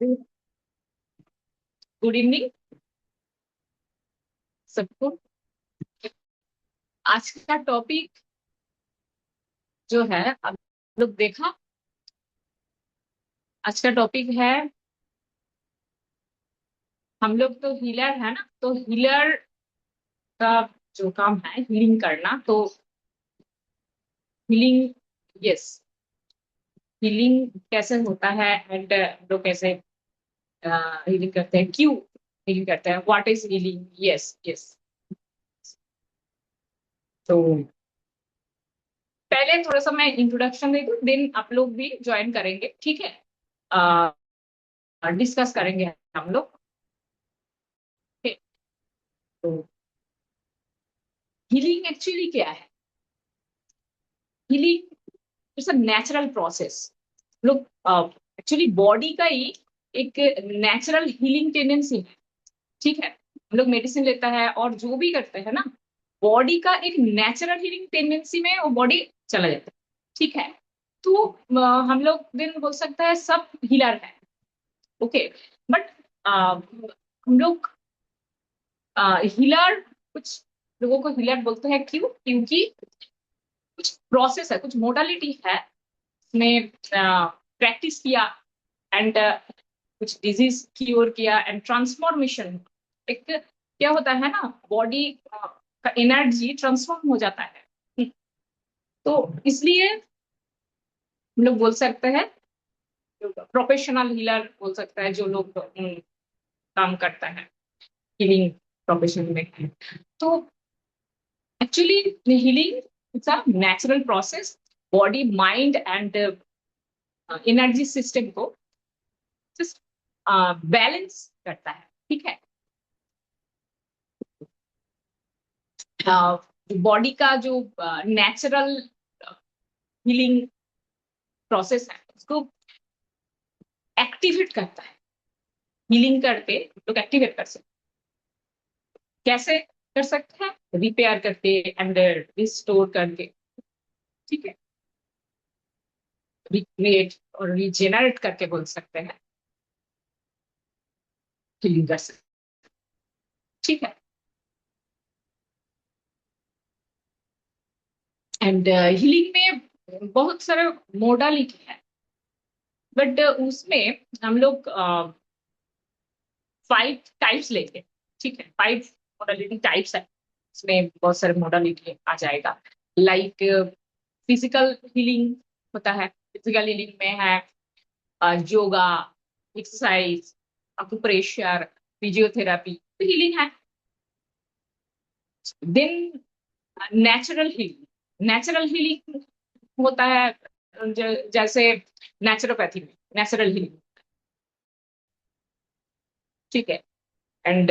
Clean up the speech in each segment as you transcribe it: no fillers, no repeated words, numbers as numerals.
Good evening सबको। आज का टॉपिक जो है, आप लोग देखा, आज का टॉपिक है, हम लोग तो हीलर है ना, तो हीलर का जो काम है हीलिंग करना, तो हीलिंग, यस, हीलिंग कैसे होता है एंड लोग कैसे हीलिंग करते हैं, क्यों हीलिंग करते हैं, what is healing, yes yes. तो पहले थोड़ा सा मैं इंट्रोडक्शन दे दूं, देन आप लोग भी ज्वाइन करेंगे, ठीक है। डिस्कस करेंगे हम लोग। ठीक, तो हीलिंग एक्चुअली क्या है? Healing it's a natural process. लोग एक्चुअली बॉडी का ही एक नेचुरल हीलिंग टेंडेंसी है, ठीक है। हम लोग मेडिसिन लेता है और जो भी करते हैं ना, बॉडी का एक नेचुरल हीलिंग टेंडेंसी में वो बॉडी चला जाता है, ठीक है। तो हम लोग दिन बोल सकता है सब हीलर है, ओके। बट हम लोग हीलर, कुछ लोगों को हीलर बोलते हैं, क्यों? क्योंकि कुछ प्रोसेस है, कुछ मोडालिटी है, उसमें प्रैक्टिस किया एंड कुछ डिजीज क्योर किया एंड ट्रांसफॉर्मेशन। एक क्या होता है ना, बॉडी का एनर्जी ट्रांसफॉर्म हो जाता है। तो इसलिए हम लोग बोल सकते हैं, प्रोफेशनल हीलर बोल सकता है जो लोग काम करता है हीलिंग प्रोफेशन में है। तो actually healing it's a natural process, body mind and energy system को जस्ट बैलेंस करता है, ठीक है। बॉडी का जो नेचुरल हीलिंग प्रोसेस है उसको एक्टिवेट करता है, हीलिंग करके लोग एक्टिवेट कर सकते हैं। कैसे कर सकते हैं? रिपेयर करके एंड रिस्टोर करके, ठीक है, रिक्रिएट और रिजेनरेट करके बोल सकते हैं, हीलिंग कर सकते हैं, ठीक है। एंड हीलिंग में बहुत सारे मोडालिटी है, बट उसमें हम लोग 5 टाइप्स लेते हैं, ठीक है। 5 मोडालिटी टाइप्स है, इसमें बहुत सारे मोडालिटी आ जाएगा। लाइक फिजिकल हीलिंग होता है, फिजिकल हीलिंग में है योगा, एक्सरसाइज, अकुप्रेशर, फिजियोथेरापी, तो हीलिंग है। Then natural healing, natural healing होता है जैसे नेचुरोपैथी में नेचुरल हीलिंग, ठीक है। And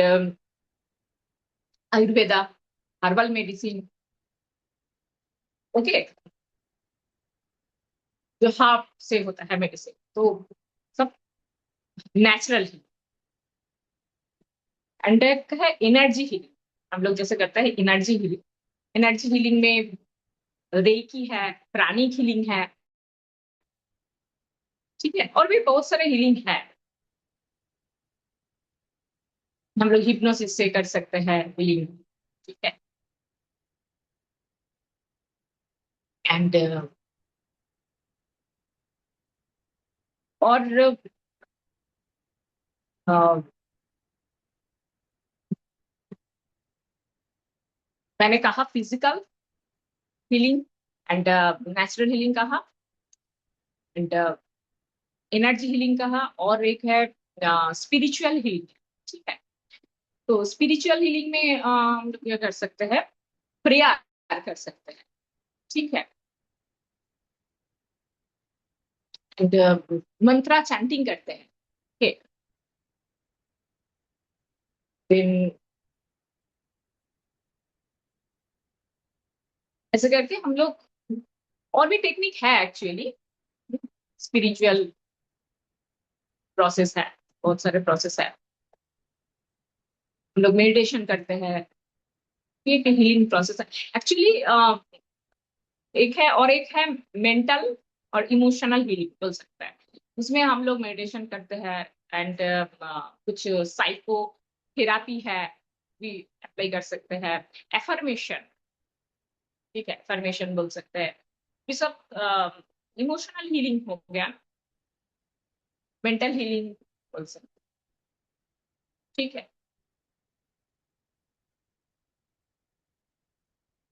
Ayurveda, herbal medicine, okay, जो हाफ से होता है मेडिसिन, तो सब नेचुरल ही। एंड एक है एनर्जी हीलिंग, हम लोग जैसे करते हैं एनर्जी हीलिंग। एनर्जी हीलिंग में रेकी है, प्राणिक हीलिंग है, ठीक है, और भी बहुत सारे हीलिंग है। हम लोग हिप्नोसिस से कर सकते हैं हीलिंग, ठीक है। एंड और uh, मैंने कहा physical healing and natural healing कहा, एंड एनर्जी हीलिंग कहा, और एक है स्पिरिचुअल हीलिंग, ठीक है। तो स्पिरिचुअल हीलिंग में हम लोग क्या कर सकते हैं, प्रेयर कर सकते हैं, ठीक है। एंड मंत्रा चैंटिंग करते हैं, ठीक। देन ऐसे करके हम लोग, और भी टेक्निक है एक्चुअली, स्पिरिचुअल प्रोसेस है, बहुत सारे प्रोसेस है। हम लोग मेडिटेशन करते हैं, ये एक हीलिंग प्रोसेस है एक्चुअली। एक है, और एक है मेंटल और इमोशनल हीलिंग बोल सकते हैं। उसमें हम लोग मेडिटेशन करते हैं, एंड कुछ साइको थेरापी है, भी अप्लाई कर सकते हैं। एफर्मेशन, ठीक है, एफर्मेशन बोल सकते हैं। ये सब इमोशनल हीलिंग हो गया, मेंटल हीलिंग बोल सकते हैं, ठीक है।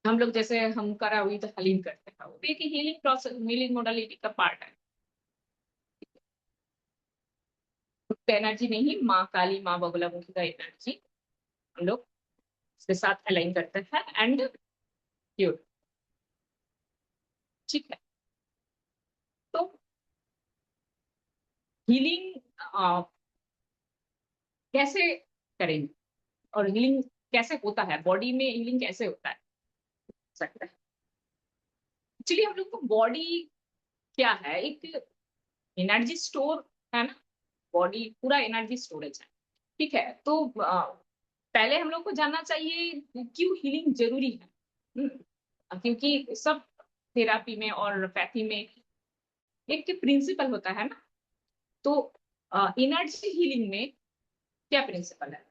हम लोग जैसे हम करा हुई तो हीलिंग करते हैं, वो भी एक हीलिंग प्रोसेस, हीलिंग मोडालिटी का पार्ट है। एनर्जी नहीं, माँ काली, माँ बगुलामुखी का एनर्जी हम लोग इसके साथ अलाइन करते हैं एंड क्योर, ठीक है। तो हीलिंग कैसे करेंगे, और हीलिंग कैसे होता है, बॉडी में हीलिंग कैसे होता है सकता है। एक्चुअली हम लोग को बॉडी क्या है, एक एनर्जी स्टोर है ना, बॉडी पूरा एनर्जी स्टोरेज है, ठीक है। तो पहले हम लोग को जानना चाहिए क्यों हीलिंग जरूरी है। क्योंकि सब थेरापी में और पैथी में एक प्रिंसिपल होता है ना। तो एनर्जी हीलिंग में क्या प्रिंसिपल है,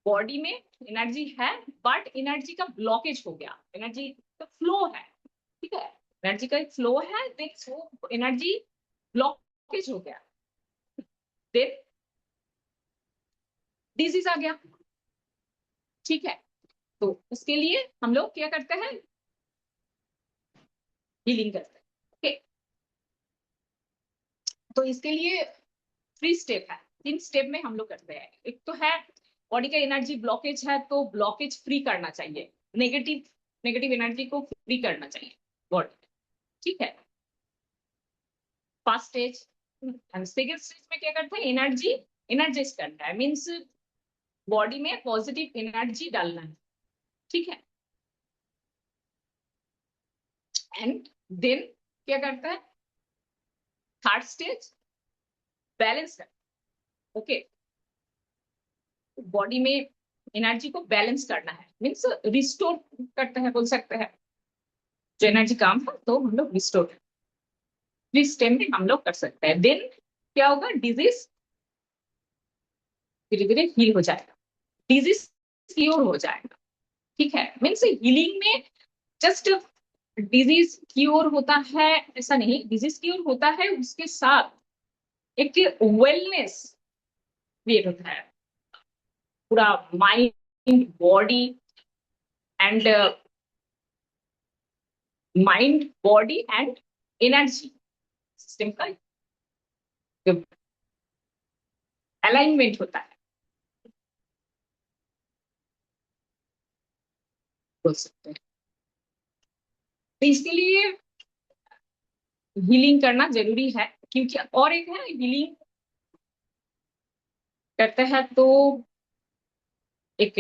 बॉडी में एनर्जी है बट एनर्जी का ब्लॉकेज हो गया, एनर्जी का फ्लो है, ठीक है, एनर्जी का एक फ्लो है, देन वो एनर्जी ब्लॉकेज हो गया, देन डिजीज आ गया, ठीक है। तो उसके लिए हम लोग क्या करते हैं, हीलिंग करते हैं, ओके। तो इसके लिए 3 स्टेप है, 3 स्टेप में हम लोग करते हैं। एक तो है बॉडी का एनर्जी ब्लॉकेज है तो ब्लॉकेज फ्री करना चाहिए, नेगेटिव नेगेटिव एनर्जी को फ्री करना चाहिए बॉडी, ठीक है, first stage. And second stage में क्या करते हैं, एनर्जी एनर्जाइज करना है, मीन्स बॉडी में पॉजिटिव एनर्जी डालना है, ठीक है। एंड देन क्या करता है, थर्ड स्टेज, बैलेंस करना, ओके। बॉडी में एनर्जी को बैलेंस करना है, मीन्स रिस्टोर करते हैं बोल सकते हैं, जो एनर्जी काम है तो हम लोग रिस्टोर इस स्टेप में हम लोग कर सकते हैं। देन क्या होगा, डिजीज धीरे धीरे हील हो जाएगा, डिजीज क्योर हो जाएगा, ठीक है। मीन्स हीलिंग में जस्ट डिजीज क्योर होता है ऐसा नहीं, डिजीज क्योर होता है उसके साथ एक वेलनेस क्रिएट होता है, पूरा mind body and mind body and energy system का अलाइनमेंट होता है बोल सकते हैं। तो इसके लिए हीलिंग करना जरूरी है, क्योंकि और एक है हीलिंग करते हैं तो एक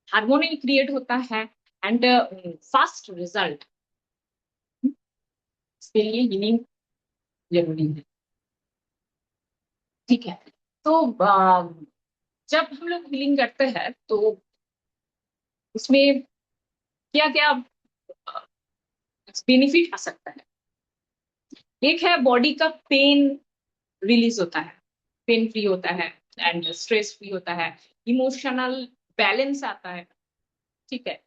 हार्मोनी क्रिएट होता है एंड फास्ट रिजल्ट, इसके लिए हीलिंग जरूरी है, ठीक है। तो जब हम लोग हीलिंग करते हैं तो उसमें क्या क्या बेनिफिट आ सकता है। एक है बॉडी का पेन रिलीज होता है, पेन फ्री होता है एंड स्ट्रेस फ्री होता है, इमोशनल बैलेंस आता है, ठीक है,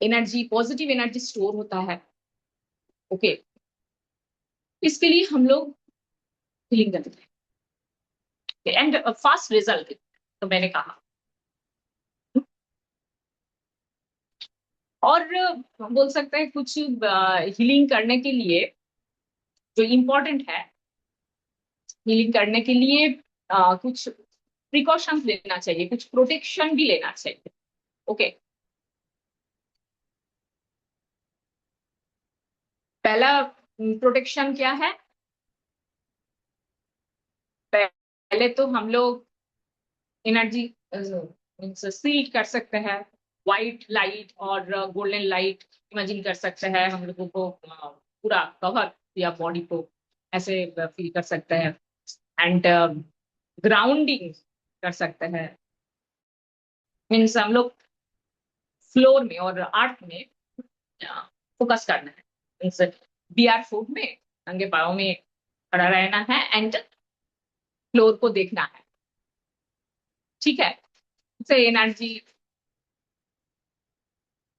एनर्जी पॉजिटिव एनर्जी स्टोर होता है, ओके। इसके लिए हम लोग हीलिंग करते हैं एंड फास्ट रिजल्ट, तो मैंने कहा। और बोल सकते हैं कुछ हीलिंग करने के लिए जो इम्पोर्टेंट है, हीलिंग करने के लिए कुछ प्रिकॉशंस लेना चाहिए, कुछ प्रोटेक्शन भी लेना चाहिए, ओके। पहला प्रोटेक्शन क्या है, पहले तो हम लोग एनर्जी मीन्स सील कर सकते हैं, व्हाइट लाइट और गोल्डन लाइट इमेजिन कर सकते हैं, हम लोगों को पूरा कवर या बॉडी को ऐसे फील कर सकते हैं एंड ग्राउंडिंग कर सकते हैं, मीन्स हम लोग फ्लोर में और आर्ट में फोकस करना है, मीन्स बी आर फूड में नंगे पाँव में खड़ा रहना है एंड फ्लोर को देखना है, ठीक है। इससे एनर्जी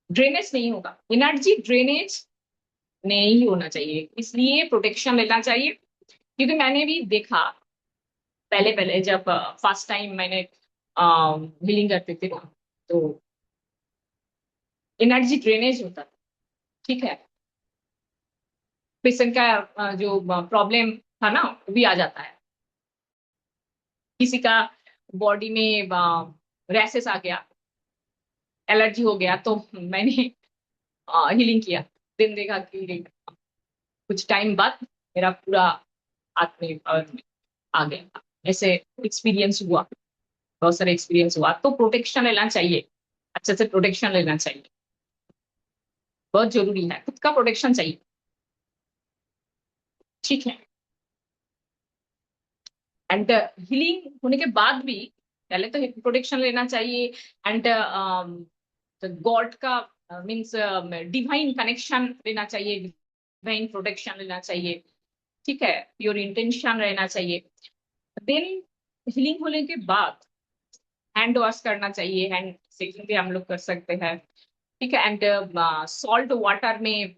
ड्रेनेज नहीं होगा, एनर्जी ड्रेनेज नहीं होना चाहिए, इसलिए प्रोटेक्शन लेना चाहिए। क्योंकि मैंने भी देखा पहले पहले जब फर्स्ट टाइम मैंने हीलिंग करते थे ना, तो एनर्जी ड्रेनेज होता था, ठीक है। पेशेंट का जो प्रॉब्लम था ना वो भी आ जाता है, किसी का बॉडी में रैसेस आ गया, एलर्जी हो गया, तो मैंने हीलिंग किया। दिन देखा कि कुछ टाइम बाद मेरा पूरा हाथ में आ गया। ऐसे एक्सपीरियंस हुआ, बहुत सारे एक्सपीरियंस हुआ। तो प्रोटेक्शन लेना चाहिए, अच्छे से प्रोटेक्शन लेना चाहिए, बहुत जरूरी है, खुद का प्रोटेक्शन चाहिए, ठीक है। एंड हीलिंग होने के बाद भी पहले तो प्रोटेक्शन लेना चाहिए। एंड गॉड का मीन्स डिवाइन कनेक्शन लेना चाहिए, डिवाइन प्रोटेक्शन लेना चाहिए, ठीक है। प्योर इंटेंशन रहना चाहिए। देन हीलिंग होने के बाद हैंड वॉश करना चाहिए, हैंड शेकिंग भी हम लोग कर सकते हैं, ठीक है। एंड सॉल्ट वाटर में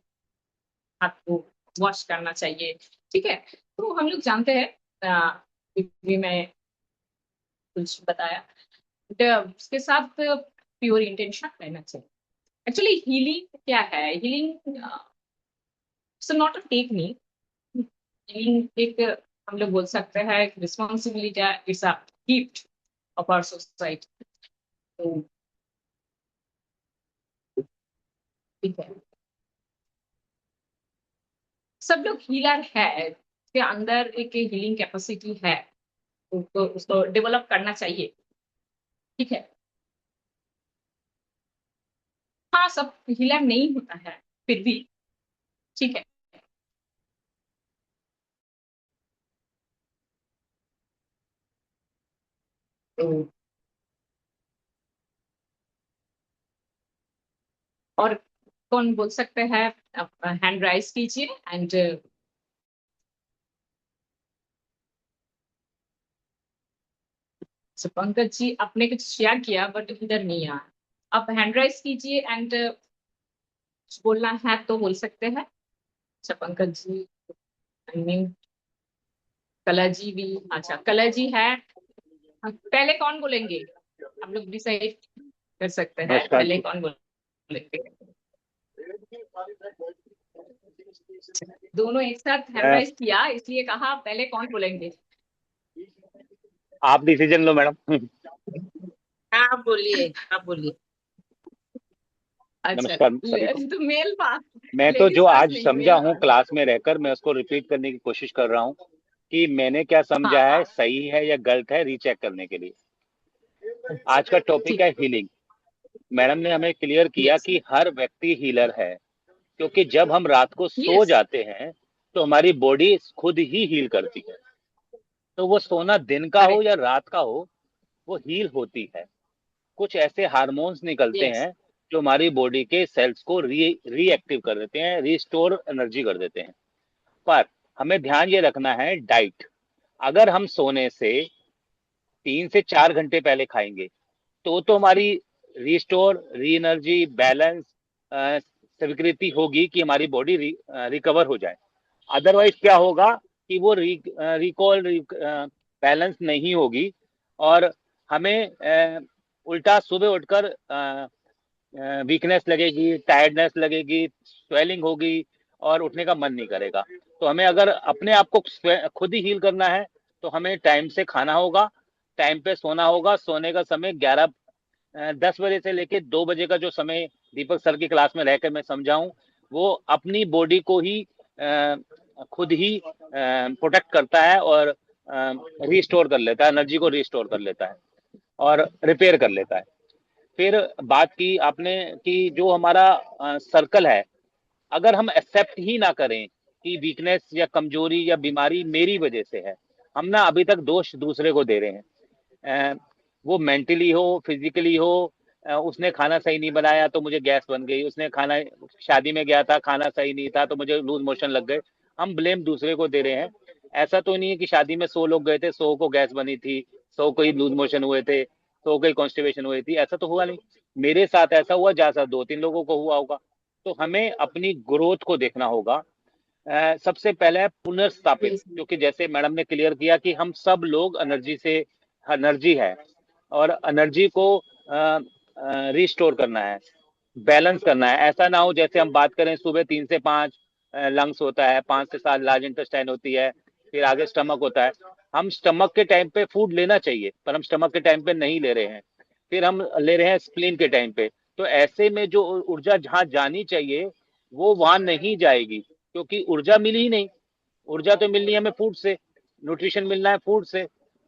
हाथ को वॉश करना चाहिए, ठीक है। तो हम लोग जानते हैं, भी मैं कुछ बताया, उसके साथ प्योर इंटेंशन रहना चाहिए। एक्चुअली हीलिंग क्या है, healing it's not a technique, healing एक हम लोग बोल सकते हैं responsibility, it's a gift of our society. तो ठीक है, सब लोग हीलर है, उसके अंदर एक हीलिंग कैपेसिटी है, उसको उसको डेवलप करना चाहिए, ठीक है। हाँ, सब हीलर नहीं होता है, फिर भी ठीक है। तो और कौन बोल सकते हैं, हैंड राइज कीजिए। एंड पंकज जी आपने कुछ शेयर किया बट इधर नहीं आया, आप हैंड राइज कीजिए एंड बोलना है तो बोल सकते हैं। अच्छा पंकज जी, आई मीन कला जी भी, अच्छा कला जी है। पहले कौन बोलेंगे, हम लोग डिसाइड कर सकते हैं नमस्कार पहले जी। कौन बोलेंगे। दोनों एक साथ हैंड अ, राइज किया इसलिए कहा पहले कौन बोलेंगे। आप डिसीजन लो मैडम। हाँ, आप बोलिए, आप बोलिए। अच्छा, नमस्कार सभी को। तो मेल पास, मैं तो लेडीज जो पास आज नहीं, समझा मेल हूँ पास। क्लास में रहकर मैं उसको रिपीट करने की कोशिश कर रहा हूँ कि मैंने क्या हाँ समझा है, हाँ, सही है या गलत है, रीचेक करने के लिए। आज का टॉपिक ठीक, है हीलिंग। मैडम ने हमें क्लियर किया यस कि हर व्यक्ति हीलर है, क्योंकि जब हम रात को सो यस जाते हैं तो हमारी बॉडी खुद ही हील करती है। तो वो सोना दिन का हो करेक्ट, या रात का हो, वो हील होती है। कुछ ऐसे हार्मोन्स निकलते यस हैं जो हमारी बॉडी के सेल्स को रीएक्टिव कर देते हैं, रिस्टोर एनर्जी कर देते हैं। पर हमें ध्यान ये रखना है, डाइट अगर हम सोने से 3 से 4 घंटे पहले खाएंगे तो हमारी रिस्टोर री एनर्जी बैलेंस स्वीकृति होगी कि हमारी बॉडी रिकवर हो जाए। अदरवाइज क्या होगा कि वो रिकॉल बैलेंस नहीं होगी और हमें उल्टा सुबह उठकर वीकनेस लगेगी, टायर्डनेस लगेगी, स्वेलिंग होगी और उठने का मन नहीं करेगा। तो हमें अगर अपने आप को खुद ही हील करना है तो हमें टाइम से खाना होगा, टाइम पे सोना होगा। सोने का समय 10 बजे से लेके 2 बजे का जो समय दीपक सर की क्लास में रहकर मैं समझाऊं, वो अपनी बॉडी को ही खुद ही प्रोटेक्ट करता है और रिस्टोर कर लेता है, एनर्जी को रिस्टोर कर लेता है और रिपेयर कर लेता है। फिर बात की आपने कि जो हमारा सर्कल है, अगर हम एक्सेप्ट ही ना करें कि वीकनेस या कमजोरी या बीमारी मेरी वजह से है, हम ना अभी तक दोष दूसरे को दे रहे हैं। वो मेंटली हो, फिजिकली हो, उसने खाना सही नहीं बनाया तो मुझे गैस बन गई, उसने खाना, शादी में गया था खाना सही नहीं था तो मुझे लूज मोशन लग गए। हम ब्लेम दूसरे को दे रहे हैं। ऐसा तो नहीं है कि शादी में 100 लोग गए थे, 100 को गैस बनी थी, 100 को ही लूज मोशन हुए थे, 100 को ही कॉन्स्टिपेशन हुई थी, ऐसा तो हुआ नहीं। मेरे साथ ऐसा हुआ जहाँ साथ 2-3 लोगों को हुआ होगा। तो हमें अपनी ग्रोथ को देखना होगा। सबसे पहले है पुनर्स्थापित, Yes. क्योंकि जैसे मैडम ने क्लियर किया कि हम सब लोग एनर्जी से, एनर्जी है, और एनर्जी को रिस्टोर करना है, बैलेंस करना है। ऐसा ना हो जैसे हम बात करें सुबह 3 से 5 लंग्स होता है, 5 से 7 लार्ज इंटेस्टाइन होती है, फिर आगे स्टमक होता है। हम स्टमक के टाइम पे फूड लेना चाहिए, पर हम स्टमक के टाइम पे नहीं ले रहे हैं, फिर हम ले रहे हैं स्प्लीन के टाइम पे। तो ऐसे में जो ऊर्जा जहाँ जानी चाहिए वो वहां नहीं जाएगी, क्योंकि ऊर्जा मिली ही नहीं। ऊर्जा तो मिलनी है हमें फूड से, न्यूट्रिशन मिलना है फूड से।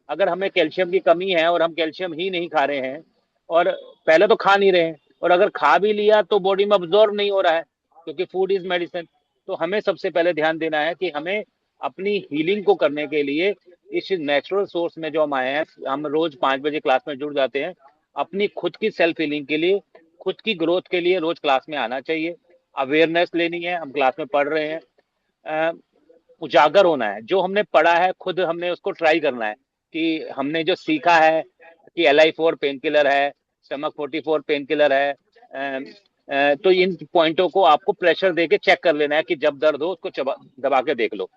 अगर हमें कैल्शियम की कमी है और हम कैल्शियम ही नहीं खा रहे हैं, और पहले तो खा नहीं रहे हैं, और अगर खा भी लिया तो बॉडी में अब्जॉर्ब नहीं हो रहा है, क्योंकि फूड इज मेडिसिन। तो हमें सबसे पहले ध्यान देना है कि हमें अपनी हीलिंग को करने के लिए इस नेचुरल सोर्स में जो हम आए हैं, हम रोज 5 बजे क्लास में जुड़ जाते हैं, अपनी खुद की सेल्फ हीलिंग के लिए, खुद की ग्रोथ के लिए रोज क्लास में आना चाहिए। अवेयरनेस लेनी है, हम क्लास में पढ़ रहे हैं, उजागर होना है। जो हमने पढ़ा है खुद हमने उसको ट्राई करना है, कि हमने जो सीखा है कि LI4 पेन किलर है, स्टमक 44 पेन किलर है, तो इन पॉइंटों को आपको प्रेशर देके चेक कर लेना है कि जब दर्द हो उसको दबा के देख लो।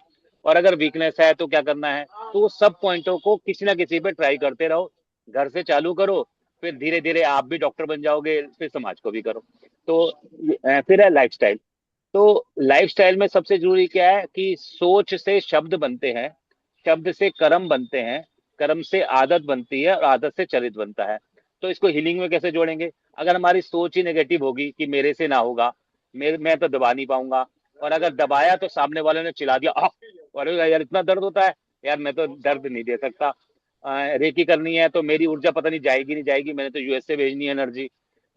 और अगर वीकनेस है तो क्या करना है, तो वो सब पॉइंटों को किसी ना किसी पे ट्राई करते रहो। घर से चालू करो, फिर धीरे धीरे आप भी डॉक्टर बन जाओगे, फिर समाज को भी करो। तो फिर है लाइफस्टाइल। तो लाइफस्टाइल में सबसे जरूरी क्या है कि सोच से शब्द बनते हैं, शब्द से कर्म बनते हैं, कर्म से आदत बनती है, और आदत से चरित बनता है। तो इसको हीलिंग में कैसे जोड़ेंगे? अगर हमारी सोच ही नेगेटिव होगी कि मेरे से ना होगा, मैं तो दबा नहीं पाऊंगा, और अगर दबाया तो सामने वाले ने चिल्ला दिया, अरे यार इतना दर्द होता है, यार मैं तो दर्द नहीं दे सकता, रेकी करनी है तो मेरी ऊर्जा पता नहीं जाएगी नहीं जाएगी, मैंने तो US से भेजनी है एनर्जी।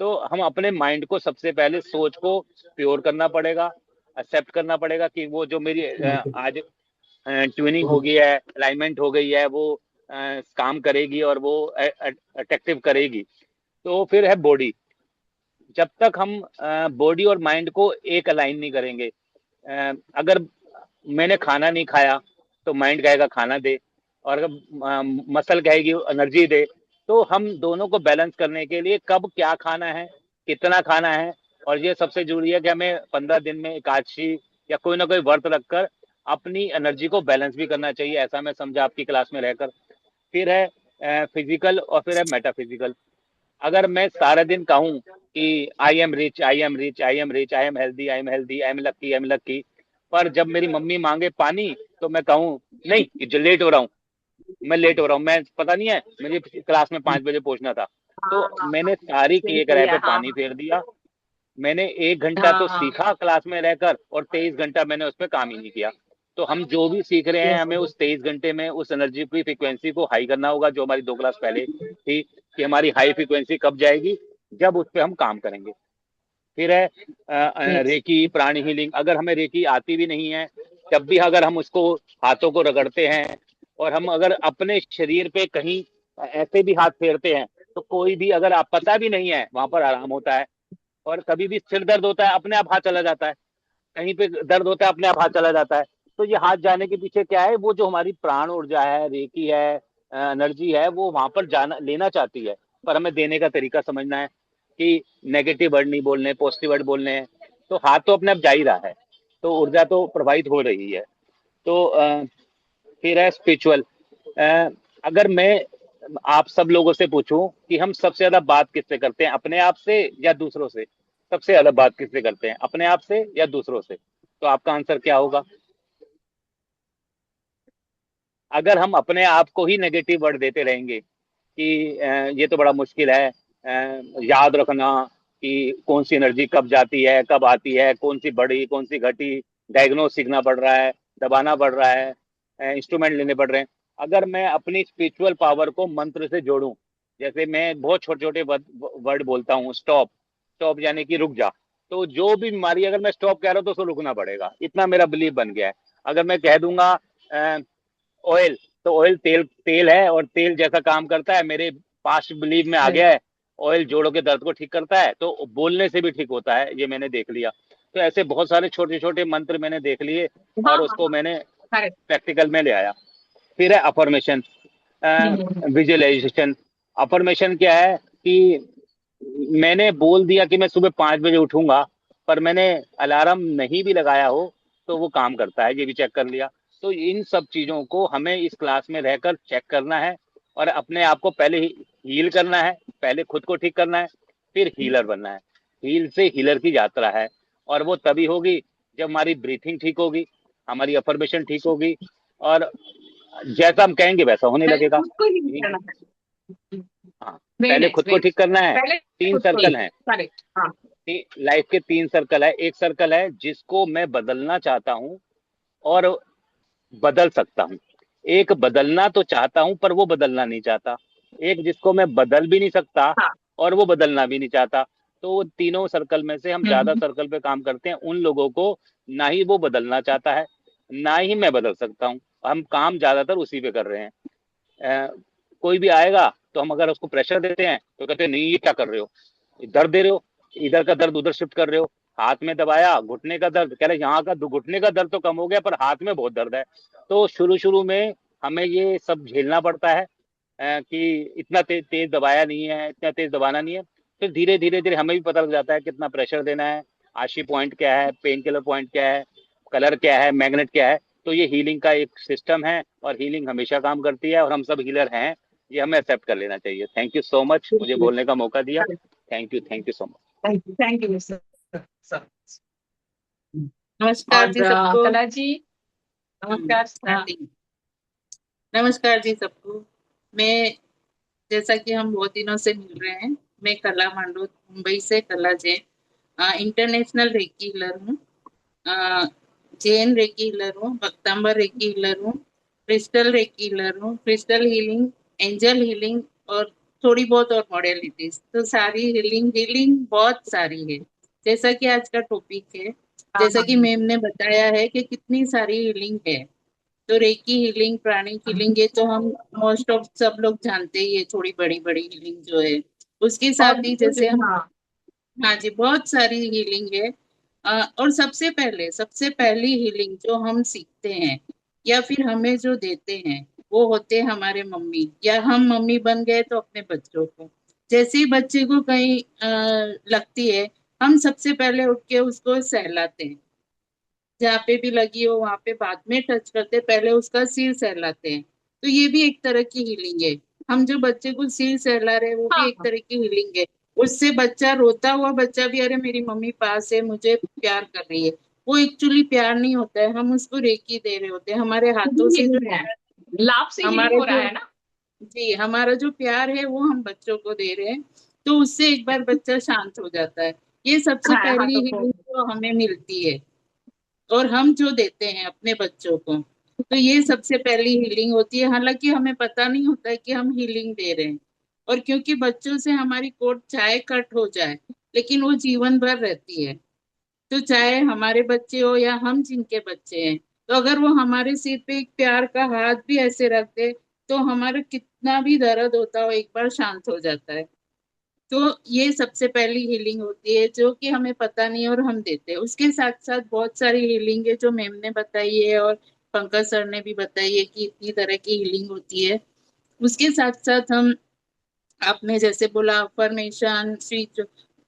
तो हम अपने माइंड को सबसे पहले सोच को प्योर करना पड़ेगा, एक्सेप्ट करना पड़ेगा कि वो जो मेरी आज ट्यूनिंग हो गई है, अलाइनमेंट हो गई है, वो काम करेगी और वो अट्रैक्टिव करेगी। तो फिर है बॉडी। जब तक हम बॉडी और माइंड को एक अलाइन नहीं करेंगे, अगर मैंने खाना नहीं खाया तो माइंड कहेगा खाना दे, और अगर मसल कहेगी एनर्जी दे। तो हम दोनों को बैलेंस करने के लिए कब क्या खाना है, कितना खाना है, और ये सबसे जरूरी है कि हमें 15 दिन में एकादशी या कोई ना कोई व्रत रखकर अपनी एनर्जी को बैलेंस भी करना चाहिए, ऐसा मैं समझा आपकी क्लास में रहकर। फिर है फिजिकल, और फिर है मेटाफिजिकल। अगर मैं सारा दिन कहूँ कि I am rich, I am rich, I am rich, I am healthy, I am healthy, I am lucky, I am lucky, पर जब मेरी मम्मी मांगे पानी तो मैं कहूँ नहीं, जो लेट हो रहा हूँ, मैं लेट हो रहा हूँ, मैं पता नहीं है मुझे क्लास में 5 बजे पहुंचना था। तो हाँ मैंने सारी सही किए कराए किया पे हाँ पानी फेर दिया। मैंने 1 घंटा तो हाँ सीखा क्लास में रहकर, और 23 घंटा मैंने उस पर काम ही नहीं किया। तो हम जो भी सीख रहे हैं यस हमें उस 23 घंटे में उस एनर्जी की फ्रिक्वेंसी को हाई करना होगा, जो हमारी 2 क्लास पहले थी, कि हमारी हाई फ्रिक्वेंसी कब जाएगी, जब उस पर हम काम करेंगे। फिर है यस रेकी, प्राणी हीलिंग। अगर हमें रेकी आती भी नहीं है, तब भी अगर हम उसको हाथों को रगड़ते हैं, और हम अगर अपने शरीर पे कहीं ऐसे भी हाथ फेरते हैं, तो कोई भी अगर आप पता भी नहीं है वहां पर आराम होता है। और कभी भी सिर दर्द होता है अपने आप हाथ चला जाता है, कहीं पे दर्द होता है अपने आप हाथ चला जाता है। तो ये हाथ जाने के पीछे क्या है, वो जो हमारी प्राण ऊर्जा है, रेकी है, एनर्जी है, वो वहां पर जाना लेना चाहती है। पर हमें देने का तरीका समझना है कि नेगेटिव वर्ड नहीं बोलने, पॉजिटिव वर्ड बोलने हैं। तो हाथ तो अपने आप जा ही रहा है, तो ऊर्जा तो प्रवाहित हो रही है। तो फिर है स्पिरिचुअल। अगर मैं आप सब लोगों से पूछूं कि हम सबसे ज्यादा बात किससे करते हैं, अपने आप से या दूसरों से? सबसे ज्यादा बात किससे करते हैं, अपने आप से या दूसरों से? तो आपका आंसर क्या होगा? अगर हम अपने आप को ही नेगेटिव वर्ड देते रहेंगे कि ये तो बड़ा मुश्किल है, याद रखना कि कौन सी एनर्जी कब जाती है कब आती है, कौन सी बढ़ी कौन सी घटी, डायग्नोस सीखना पड़ रहा है, दबाना पड़ रहा है, इंस्ट्रूमेंट लेने पड़ रहे हैं। अगर मैं अपनी स्पिरिचुअल पावर को मंत्र से जोड़ूं, जैसे मैं बहुत छोटे छोटे वर्ड बोलता हूँ, स्टॉप, स्टॉप यानी कि रुक जा। तो जो भी बीमारी, अगर मैं स्टॉप कह रहा हूँ तो उसको रुकना पड़ेगा, इतना मेरा बिलीव बन गया है। अगर मैं कह दूंगा ऑयल, तो ऑयल तेल तेल है, और तेल जैसा काम करता है, मेरे पास्ट बिलीव में आ गया है। ऑयल जोड़ों के दर्द को ठीक करता है, तो बोलने से भी ठीक होता है, ये मैंने देख लिया। तो ऐसे बहुत सारे छोटे छोटे मंत्र मैंने देख लिए, हाँ और हाँ उसको मैंने करेक्ट। प्रैक्टिकल में ले आया। फिर है अफर्मेशन, विजुअलाइजेशन। अफर्मेशन क्या है कि मैंने बोल दिया कि मैं सुबह 5 बजे उठूंगा, पर मैंने अलार्म नहीं भी लगाया हो तो वो काम करता है, ये भी चेक कर लिया। तो इन सब चीजों को हमें इस क्लास में रहकर चेक करना है और अपने आप को पहले हील करना है, पहले खुद को ठीक करना है, फिर हीलर बनना है। हील से हीलर की यात्रा है, और वो तभी होगी जब हमारी ब्रीथिंग ठीक होगी, हमारी अफर्मेशन ठीक होगी, और जैसा हम कहेंगे वैसा होने पहले लगेगा। खुद को ही ये- करना है। हाँ, वेरी पहले नाइस, खुद को ठीक करना है। पहले तीन खुद को ही। सर्कल हैं, करेक्ट। हाँ। लाइफ के 3 सर्कल है। एक सर्कल है जिसको मैं बदलना चाहता हूँ और बदल सकता हूँ। एक बदलना तो चाहता हूँ पर वो बदलना नहीं चाहता। एक जिसको मैं बदल भी नहीं सकता हाँ। और वो बदलना भी नहीं चाहता। तो वो तीनों सर्कल में से हम ज्यादा हम्म। सर्कल पे काम करते हैं उन लोगों को, ना ही वो बदलना चाहता है, ना ही मैं बदल सकता हूँ। हम काम ज्यादातर उसी पे कर रहे हैं। अ, कोई भी आएगा तो हम अगर उसको प्रेशर देते हैं तो कहते हैं नहीं ये क्या कर रहे हो, दर्द दे रहे हो, इधर का दर्द उधर शिफ्ट कर रहे हो। हाथ में दबाया, घुटने का दर्द, कह रहे यहाँ का घुटने का दर्द तो कम हो गया पर हाथ में बहुत दर्द है। तो शुरू शुरू में हमें ये सब झेलना पड़ता है कि इतना तेज दबाया नहीं है, इतना तेज दबाना नहीं है। फिर धीरे धीरे धीरे हमें भी पता लग जाता है कितना प्रेशर देना है, आशी पॉइंट क्या है, पेन किलर पॉइंट क्या है, कलर क्या है, मैग्नेट क्या है। तो ये हीलिंग का एक सिस्टम है और हीलिंग हमेशा काम करती है और हम सब हीलर हैं, ये हमें एक्सेप्ट कर लेना चाहिए। थैंक यू सो मच मुझे बोलने का मौका दिया। Thank you so much. Thank you mister sir. नमस्कार और जी सबको। कला जी, नमस्कार। स्टार्टिंग। नमस्कार जी सबको। मैं, जैसा कि हम बहुत दिनों से मिल रहे हैं, मैं कला मांडू, मुंबई से कला जैन, इंटरनेशनल रेकी हीलर हूँ। जैन रेकी हीलर हूँ, भक्तांबर रेकी हीलर हूँ, क्रिस्टल रेकी हीलर हूँ, क्रिस्टल हीलिंग, एंजल हीलिंग और थोड़ी बहुत और मॉडलिटीज। तो सारी हीलिंग हीलिंग बहुत सारी है। जैसा कि आज का टॉपिक है, हाँ जैसा हाँ। कि मैम ने बताया है कि कितनी सारी हीलिंग है। तो रेकी हीलिंग, प्राणिक हीलिंग, ये तो हम मोस्ट ऑफ सब लोग जानते ही है, थोड़ी बड़ी बड़ी हीलिंग जो है। उसके और साथ ही जैसे हम, हाँ। हाँ जी, बहुत सारी हीलिंग है। और सबसे पहली हीलिंग जो हम सीखते हैं या फिर हमें जो देते हैं, वो होते हैं हमारे मम्मी, या हम मम्मी बन गए तो अपने बच्चों को। जैसे ही बच्चे को कहीं लगती है, हम सबसे पहले उठ के उसको सहलाते हैं। जहाँ पे भी लगी हो वहां पे बाद में टच करते, पहले उसका सिर सहलाते हैं। तो ये भी एक तरह की हीलिंग है। हम जो बच्चे को सिर सहला रहे हैं वो भी हाँ एक हाँ। तरह की हीलिंग है। उससे बच्चा, रोता हुआ बच्चा भी, अरे मेरी मम्मी पास है, मुझे प्यार कर रही है। वो एक्चुअली प्यार नहीं होता है, हम उसको रेकी दे रहे होते हैं। हमारे हाथों से जो, हीलिंग है, लाभ से हीलिंग हमारा हो रहा जो, है ना। जी, हमारा जो प्यार है वो हम बच्चों को दे रहे हैं। तो उससे एक बार बच्चा शांत हो जाता है। ये सबसे हाँ हाँ। पहली तो हीलिंग जो हमें मिलती है, और हम जो देते हैं अपने बच्चों को, तो ये सबसे पहली हीलिंग होती है। हालांकि हमें पता नहीं होता है कि हम हीलिंग दे रहे हैं। और क्योंकि बच्चों से हमारी कोट चाहे कट हो जाए, लेकिन वो जीवन भर रहती है। तो चाहे हमारे बच्चे हो या हम जिनके बच्चे हैं, तो अगर वो हमारे सिर पे एक प्यार का हाथ भी ऐसे रख दे, तो हमारा कितना भी दर्द होता हो एक बार शांत हो जाता है। तो ये सबसे पहली हीलिंग होती है जो कि हमें पता नहीं है और हम देते हैं। उसके साथ साथ बहुत सारी हीलिंग है जो मैम ने बताई है और पंकज सर ने भी बताई है कि इतनी तरह की हीलिंग होती है। उसके साथ साथ हम, आपने जैसे बोला अफर्मेशन, स्विच,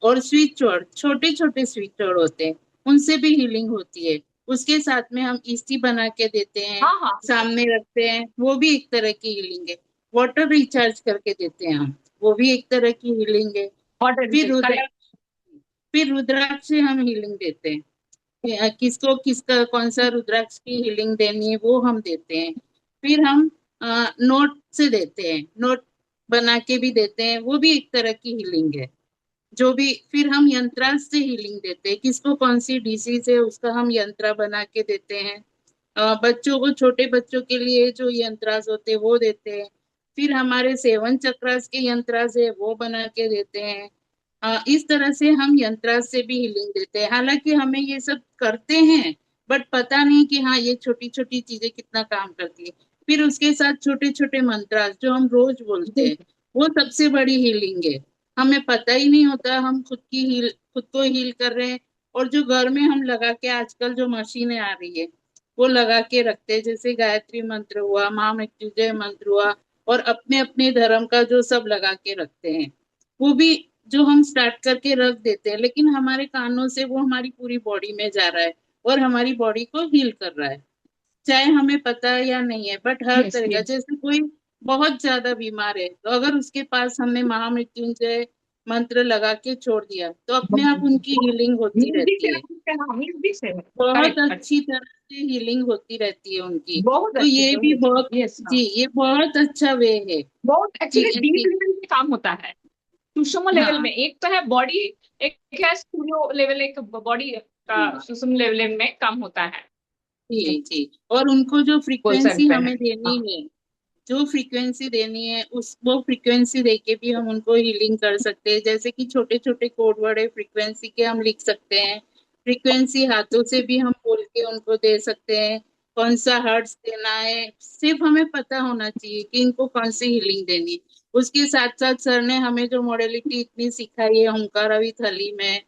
और स्विच वर्ड, छोटे छोटे स्विच वर्ड होते हैं, उनसे भी हीलिंग होती है। उसके साथ में हम इस्ती बना के देते हैं, हाँ हाँ। सामने रखते हैं, वो भी एक तरह की हीलिंग है। वाटर रिचार्ज करके देते हैं हम, वो भी एक तरह की हीलिंग है। वाटर फिर रिचार्ज, करेक्ट। रुद्राक्ष, फिर रुद्राक्ष से हम हीलिंग देते हैं। किसको किसका कौन सा रुद्राक्ष की हीलिंग देनी है वो हम देते हैं। फिर हम नोट से देते हैं, नोट बना के भी देते हैं, वो भी एक तरह की हीलिंग है। जो भी, फिर हम यंत्रांश से हीलिंग देते हैं, किसको कौन सी डिसीज है उसका हम यंत्रा बना के देते हैं। बच्चों को, छोटे बच्चों के लिए जो यंत्रास होते हैं वो देते हैं। फिर हमारे 7 चक्रास के यंत्रास है वो बना के देते हैं। इस तरह से हम यंत्रास से भी हीलिंग देते हैं। हालांकि हमें ये सब करते हैं, बट पता नहीं कि हाँ ये छोटी छोटी चीजें कितना काम करती है। फिर उसके साथ छोटे छोटे मंत्रास जो हम रोज बोलते हैं, वो सबसे बड़ी हीलिंग है। हमें पता ही नहीं होता हम खुद को हील कर रहे हैं। और जो घर में हम लगा के, आजकल जो मशीनें आ रही है, वो लगा के रखते हैं, जैसे गायत्री मंत्र हुआ, महामृत्युंजय मंत्र हुआ, और अपने अपने धर्म का जो सब लगा के रखते हैं, वो भी जो हम स्टार्ट करके रख देते हैं, लेकिन हमारे कानों से वो हमारी पूरी बॉडी में जा रहा है और हमारी बॉडी को हील कर रहा है, चाहे हमें पता है या नहीं है। बट हर यस तरह का, यस। जैसे कोई बहुत ज्यादा बीमार है, तो अगर उसके पास हमने महामृत्युंजय मंत्र लगा के छोड़ दिया तो अपने आप उनकी हीलिंग होती म्यूजिक रहती है, है, हाँ म्यूजिक से है। बहुत करेक्ट करेक्ट। अच्छी तरह से हीलिंग होती रहती है उनकी। बहुत तो अच्छे ये से, भी यस बहुत, यस हाँ। जी ये बहुत अच्छा वे है बहुत एक्चुअली कि, डीप लेवल में काम होता है, सूक्ष्म लेवल हाँ में। एक तो है बॉडी, एक है स्थूल लेवल, एक बॉडी का सूक्ष्म लेवल में काम होता है। जी, जी जी। और उनको जो बोल फ्रीक्वेंसी सकते हैं। हमें देनी हाँ है, जो फ्रीक्वेंसी देनी है, उस वो फ्रीक्वेंसी देके भी हम उनको हीलिंग कर सकते हैं। जैसे कि छोटे छोटे कोड वर्ड है फ्रीक्वेंसी के, हम लिख सकते हैं। फ्रीक्वेंसी हाथों से भी हम बोल के उनको दे सकते हैं, कौन सा हर्ट्ज देना है, सिर्फ हमें पता होना चाहिए कि इनको कौन सी हीलिंग देनी है। उसके साथ साथ सर ने हमें जो मॉडलिटी इतनी सिखाई है, ओंकार अभी थली में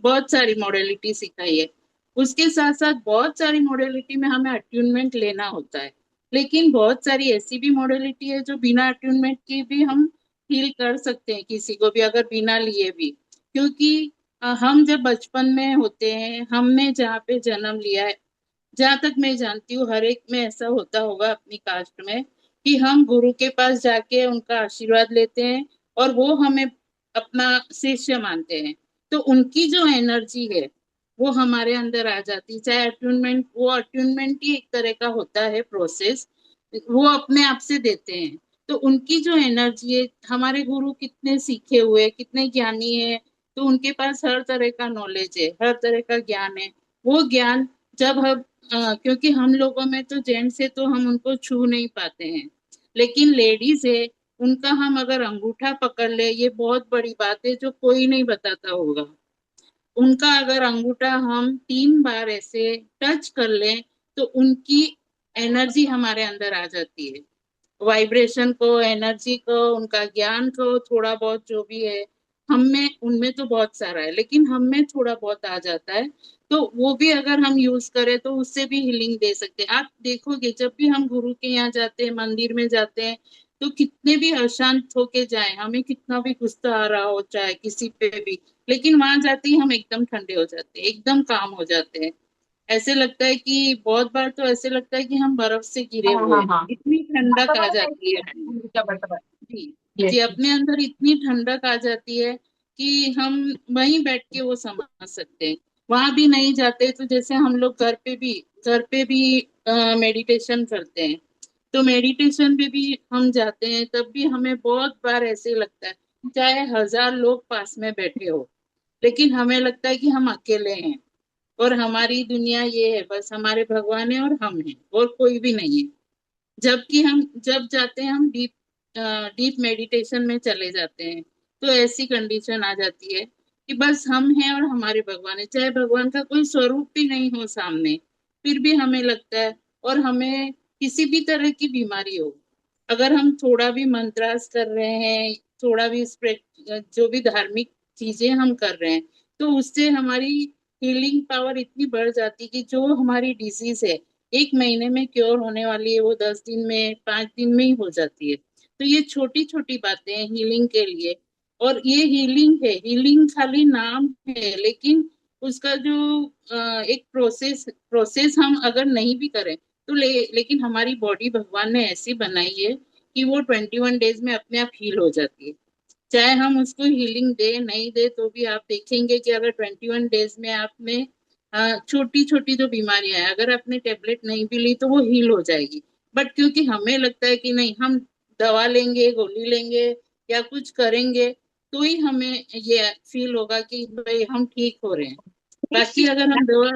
बहुत सारी मॉडलिटी सिखाई है। उसके साथ साथ बहुत सारी मॉडलिटी में हमें अट्यूनमेंट लेना होता है, लेकिन बहुत सारी ऐसी भी मॉडलिटी है जो बिना अट्यूनमेंट के भी हम हील कर सकते हैं किसी को भी, अगर बिना लिए भी। क्योंकि हम जब बचपन में होते हैं, हमने जहाँ पे जन्म लिया है, जहां तक मैं जानती हूँ हर एक में ऐसा होता होगा अपनी कास्ट में, कि हम गुरु के पास जाके उनका आशीर्वाद लेते हैं और वो हमें अपना शिष्य मानते हैं। तो उनकी जो एनर्जी है वो हमारे अंदर आ जाती है, चाहे अट्यूनमेंट, वो अट्यूनमेंट ही एक तरह का होता है प्रोसेस, वो अपने आप से देते हैं। तो उनकी जो एनर्जी है, हमारे गुरु कितने सीखे हुए, कितने ज्ञानी है, तो उनके पास हर तरह का नॉलेज है, हर तरह का ज्ञान है। वो ज्ञान जब हम क्योंकि हम लोगों में तो जेंट्स है तो हम उनको छू नहीं पाते हैं, लेकिन लेडीज है, उनका हम अगर अंगूठा पकड़ ले, ये बहुत बड़ी बात है जो कोई नहीं बताता होगा। उनका अगर अंगूठा हम 3 बार ऐसे टच कर लें तो उनकी एनर्जी हमारे अंदर आ जाती है, वाइब्रेशन को, एनर्जी को, उनका ज्ञान को, थोड़ा बहुत जो भी है हम में, उनमें तो बहुत सारा है लेकिन हम में थोड़ा बहुत आ जाता है। तो वो भी अगर हम यूज करें तो उससे भी हीलिंग दे सकते हैं। आप देखोगे जब भी हम गुरु के यहाँ जाते हैं, मंदिर में जाते हैं, तो कितने भी अशांत होके जाए, हमें कितना भी गुस्सा आ रहा हो चाहे किसी पे भी, लेकिन वहां जाते ही हम एकदम ठंडे हो जाते हैं, एकदम काम हो जाते हैं। ऐसे लगता है कि बहुत बार तो ऐसे लगता है कि हम बर्फ से गिरे हाँ हुए हाँ हैं, हाँ। इतनी ठंडक आ वातावरण जाती ऐसी है है, अपनी। जबरदस्त। जी यस जी, अपने अंदर इतनी ठंडक आ जाती है कि हम वहीं बैठ के वो समझ सकते हैं। वहां भी नहीं जाते तो जैसे हम लोग घर पे भी मेडिटेशन करते हैं, तो मेडिटेशन में भी हम जाते हैं, तब भी हमें बहुत बार ऐसे लगता है, चाहे 1000 लोग पास में बैठे हो, लेकिन हमें लगता है कि हम अकेले हैं और हमारी दुनिया ये है, बस हमारे भगवान है और हम हैं और कोई भी नहीं है। जबकि हम जब जाते हैं, हम डीप डीप मेडिटेशन में चले जाते हैं, तो ऐसी कंडीशन आ जाती है कि बस हम हैं और हमारे भगवान है, चाहे भगवान का कोई स्वरूप भी नहीं हो सामने, फिर भी हमें लगता है। और हमें किसी भी तरह की बीमारी हो, अगर हम थोड़ा भी मंत्रास कर रहे हैं, थोड़ा भी स्प्रेड, जो भी धार्मिक चीजें हम कर रहे हैं, तो उससे हमारी हीलिंग पावर इतनी बढ़ जाती है कि जो हमारी डिजीज है 1 महीने में क्योर होने वाली है, वो 10 दिन में, 5 दिन में ही हो जाती है। तो ये छोटी छोटी बातें हैं हीलिंग के लिए। और ये हीलिंग है, हीलिंग खाली नाम है, लेकिन उसका जो एक प्रोसेस प्रोसेस हम अगर नहीं भी करें तो लेकिन हमारी बॉडी भगवान ने ऐसी बनाई है कि वो 21 डेज में अपने आप हील हो जाती है। चाहे हम उसको हीलिंग दे नहीं दे तो भी आप देखेंगे कि अगर 21 डेज में आप में छोटी छोटी जो बीमारियां हैं, अगर आपने टेबलेट नहीं भी ली तो वो हील हो जाएगी। बट क्योंकि हमें लगता है कि नहीं, हम दवा लेंगे, गोली लेंगे या कुछ करेंगे तो ही हमें ये फील होगा कि भाई हम ठीक हो रहे हैं। बाकी अगर हम दवा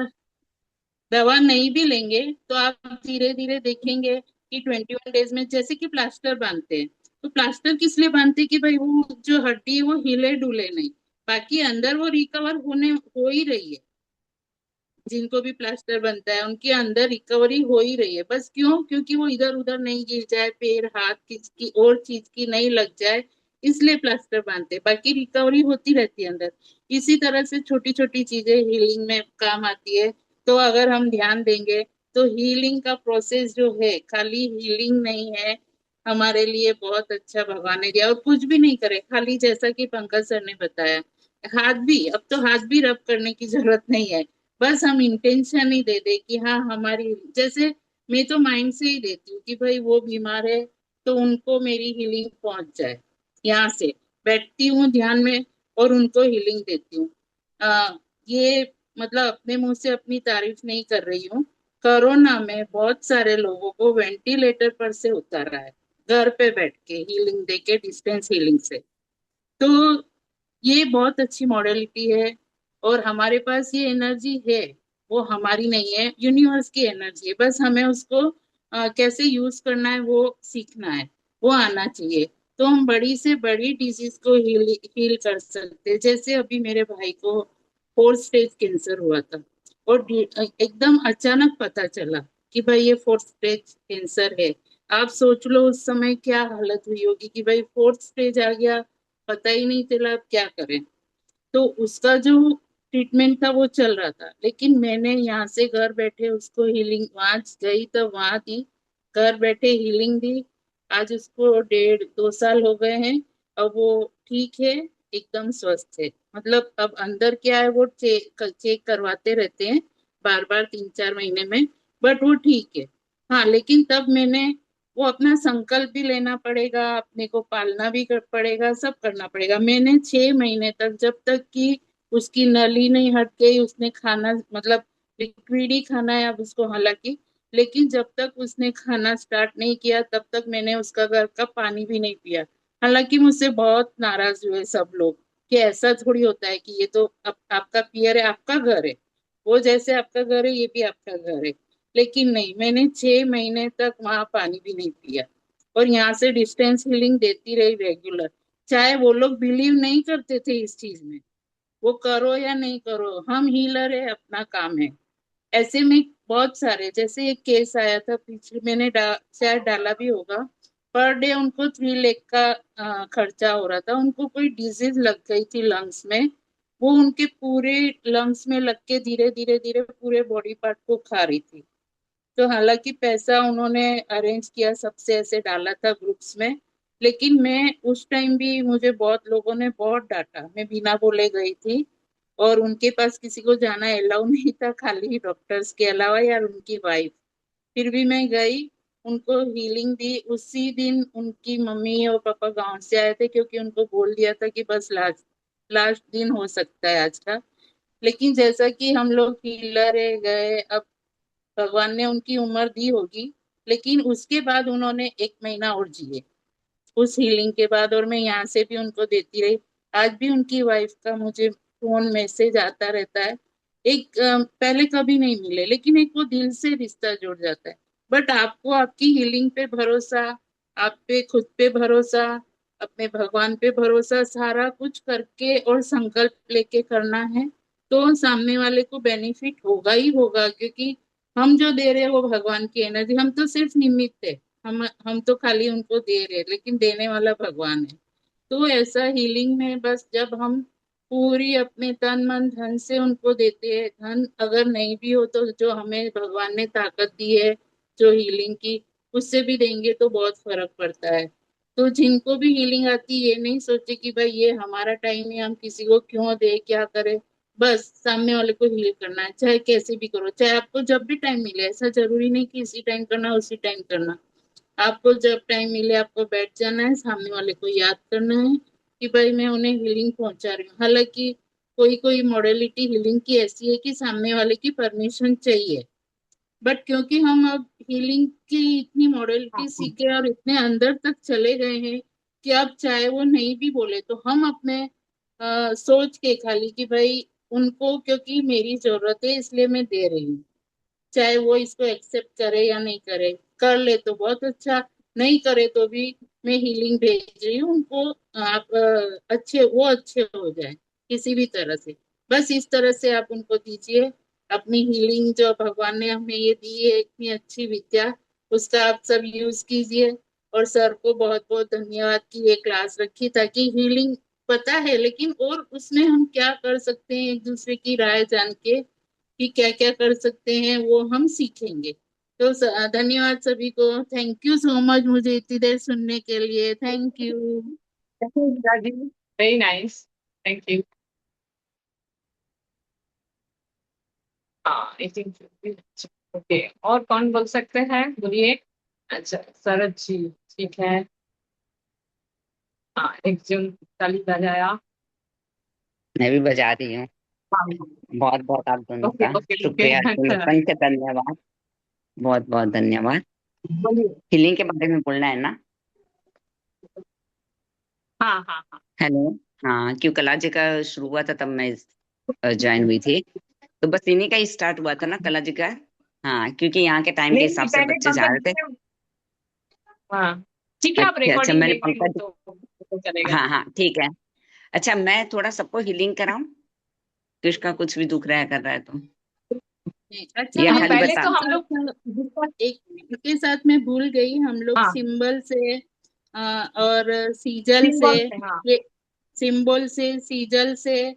दवा नहीं भी लेंगे तो आप धीरे धीरे देखेंगे कि 21 डेज में, जैसे कि प्लास्टर बांधते हैं, तो प्लास्टर किस लिए बांधते हैं कि भाई वो जो हड्डी है वो हिले डुले नहीं, बाकी अंदर वो रिकवर होने हो ही रही है। जिनको भी प्लास्टर बनता है उनके अंदर रिकवरी हो ही रही है, बस क्यों, क्योंकि वो इधर उधर नहीं गिर जाए, पैर हाथ किसी और चीज की नहीं लग जाए, इसलिए प्लास्टर बांधते हैं। बाकी रिकवरी होती रहती है अंदर। इसी तरह से छोटी छोटी चीजें हीलिंग में काम आती है। तो अगर हम ध्यान देंगे तो हीलिंग का प्रोसेस जो है खाली हीलिंग नहीं है, हमारे लिए बहुत अच्छा भगवान ने दिया। और कुछ भी नहीं करे, खाली जैसा कि पंकज सर ने बताया, हाथ भी रब करने की जरूरत नहीं है। बस हम इंटेंशन ही दे दे कि हाँ हमारी, जैसे मैं तो माइंड से ही देती हूँ कि भाई वो बीमार है तो उनको मेरी हीलिंग पहुंच जाए। यहाँ से बैठती हूँ ध्यान में और उनको हीलिंग देती हूँ। ये मतलब अपने मुंह से अपनी तारीफ नहीं कर रही हूँ। कोरोना में बहुत सारे लोगों को वेंटिलेटर पर से उतारा है, घर पे बैठ के हीलिंग दे के, डिस्टेंस हीलिंग से। तो ये बहुत अच्छी मॉडलिटी है। और हमारे पास ये एनर्जी है, वो हमारी नहीं है, यूनिवर्स की एनर्जी है। बस हमें उसको कैसे यूज करना है वो सीखना है, वो आना चाहिए। तो हम बड़ी से बड़ी डिजीज को हील कर सकते हैं। जैसे अभी मेरे भाई को 4th स्टेज कैंसर हुआ था, और एकदम अचानक पता चला कि भाई ये 4th स्टेज कैंसर है। आप सोच लो उस समय क्या हालत हुई होगी कि भाई 4th स्टेज आ गया, पता ही नहीं चला अब क्या करें। तो उसका जो ट्रीटमेंट था वो चल रहा था, लेकिन मैंने यहाँ से घर बैठे उसको हीलिंग, वहां गई तो वहां दी, घर बैठे हीलिंग दी। आज उसको 1.5-2 साल हो गए हैं। अब वो ठीक है, एकदम स्वस्थ है। मतलब अब अंदर क्या है वो चेक करवाते रहते हैं बार बार, 3-4 महीने में। बट वो ठीक है। हाँ, लेकिन तब मैंने वो अपना संकल्प भी लेना पड़ेगा, अपने को पालना भी पड़ेगा, सब करना पड़ेगा। मैंने 6 महीने तक, जब तक कि उसकी नली नहीं हट गई, उसने खाना मतलब लिक्विड ही खाना है अब उसको हालांकि, लेकिन जब तक उसने खाना स्टार्ट नहीं किया तब तक मैंने उसका घर का पानी भी नहीं पिया। हालांकि मुझसे बहुत नाराज हुए सब लोग कि ऐसा थोड़ी होता है कि ये तो आपका पियर है, आपका घर है, वो जैसे आपका घर है ये भी आपका घर है। लेकिन नहीं, मैंने 6 महीने तक वहां पानी भी नहीं पिया, और यहाँ से डिस्टेंस हीलिंग देती रही रेगुलर। चाहे वो लोग बिलीव नहीं करते थे इस चीज में, वो करो या नहीं करो, हम हीलर है, अपना काम है। ऐसे में बहुत सारे, जैसे एक केस आया था पिछले, मैंने शायद डाला भी होगा। पर डे उनको 3 लाख का खर्चा हो रहा था। उनको कोई डिजीज लग गई थी लंग्स में, वो उनके पूरे लंग्स में लग के धीरे धीरे धीरे पूरे बॉडी पार्ट को खा रही थी। तो हालांकि पैसा उन्होंने अरेंज किया, सबसे ऐसे डाला था ग्रुप्स में, लेकिन मैं उस टाइम भी, मुझे बहुत लोगों ने बहुत डांटा, मैं बिना बोले गई थी। और उनके पास किसी को जाना अलाउ नहीं था, खाली डॉक्टर्स के अलावा या उनकी वाइफ। फिर भी मैं गई, उनको हीलिंग दी। उसी दिन उनकी मम्मी और पापा गांव से आए थे, क्योंकि उनको बोल दिया था कि बस लास्ट लास्ट दिन हो सकता है आज का। लेकिन जैसा कि हम लोग हीलर है गए, अब भगवान ने उनकी उम्र दी होगी, लेकिन उसके बाद उन्होंने 1 महीना और जिए उस हीलिंग के बाद। और मैं यहाँ से भी उनको देती रही। आज भी उनकी वाइफ का मुझे फोन मैसेज आता रहता है। एक पहले कभी नहीं मिले, लेकिन एक वो दिल से रिश्ता जुड़ जाता है। बट आपको आपकी हीलिंग पे भरोसा, आप पे खुद पे भरोसा, अपने भगवान पे भरोसा, सारा कुछ करके और संकल्प लेके करना है, तो सामने वाले को बेनिफिट होगा ही होगा। क्योंकि हम जो दे रहे हैं वो भगवान की एनर्जी, हम तो सिर्फ निमित्त है। हम तो खाली उनको दे रहे हैं, लेकिन देने वाला भगवान है। तो ऐसा हीलिंग में बस जब हम पूरी अपने तन मन धन से उनको देते हैं, धन अगर नहीं भी हो तो जो हमें भगवान ने ताकत दी है जो हीलिंग की, उससे भी देंगे तो बहुत फर्क पड़ता है। तो जिनको भी हीलिंग आती है, ये नहीं सोचे कि भाई ये हमारा टाइम है, हम किसी को क्यों दे, क्या करें। बस सामने वाले को हील करना है, चाहे कैसे भी करो, चाहे आपको जब भी टाइम मिले। ऐसा जरूरी नहीं कि इसी टाइम करना उसी टाइम करना। आपको जब टाइम मिले आपको बैठ जाना है, सामने वाले को याद करना है कि भाई मैं उन्हें हीलिंग पहुंचा रही हूँ। हालांकि कोई कोई मॉडलिटी हीलिंग की ऐसी है कि सामने वाले की परमिशन चाहिए। बट क्योंकि हम अब हीलिंग की इतनी मॉडलिटी सीखे और इतने अंदर तक चले गए हैं कि अब चाहे वो नहीं भी बोले तो हम अपने सोच के खाली कि भाई उनको, क्योंकि मेरी जरूरत है इसलिए मैं दे रही हूँ। चाहे वो इसको एक्सेप्ट करे या नहीं करे, कर ले तो बहुत अच्छा, नहीं करे तो भी मैं हीलिंग भेज रही हूँ उनको। आप अच्छे हो जाए किसी भी तरह से। बस इस तरह से आप उनको दीजिए अपनी हीलिंग, जो भगवान ने हमें ये दी है इतनी अच्छी विद्या, उसका आप सब यूज कीजिए। और सर को बहुत बहुत धन्यवाद कि ये क्लास रखी, ताकि हीलिंग पता है, लेकिन और उसमें हम क्या कर सकते हैं एक दूसरे की राय जान के कि क्या क्या कर सकते हैं वो हम सीखेंगे। तो धन्यवाद सभी को। थैंक यू सो मच मुझे इतनी देर सुनने के लिए। Thank you. Very nice, thank you. हाँ 1850, ओके। और कौन बोल सकते हैं, बोलिए। अच्छा, शरद जी, ठीक है। हाँ, 1 जून ताली बजाया। मैं भी बजा रही हूँ। बहुत बहुत आप दोनों ओके का ओके ओके, शुक्रिया, अच्छा। संख्य धन्यवाद। बहुत बहुत धन्यवाद। बोलिए। हीलिंग के बारे में बोलना है ना? हाँ हाँ हाँ। हेलो। हाँ, क्यों कला जी का शुरू हुआ था तब मैं ज्वाइन हुई थी, तो बस इन्हीं का ही स्टार्ट हुआ था ना कला जी का। हाँ, क्योंकि यहाँ के टाइम के नहीं हिसाब नहीं, से पहले बच्चे जा पंकज रहे थे। जी ने। हाँ, ठीक है, आप अच्छा अच्छा, रिकॉर्डिंग मैंने देख लो पंकज। तो चलेगा। हाँ हाँ, ठीक है। अच्छा, मैं थोड़ा सबको हीलिंग कराऊं, किसका कुछ भी दुख रहा कर रहा है तो, अच्छा, या हाँ, मैं खाली पहले बता। तो इसके हम लोग साथ एक इसके साथ मैं भूल गई, हम लोग हाँ, सिंबल से और सीजल से, सिंबल से, हाँ। ये सिंबल से, सीजल से,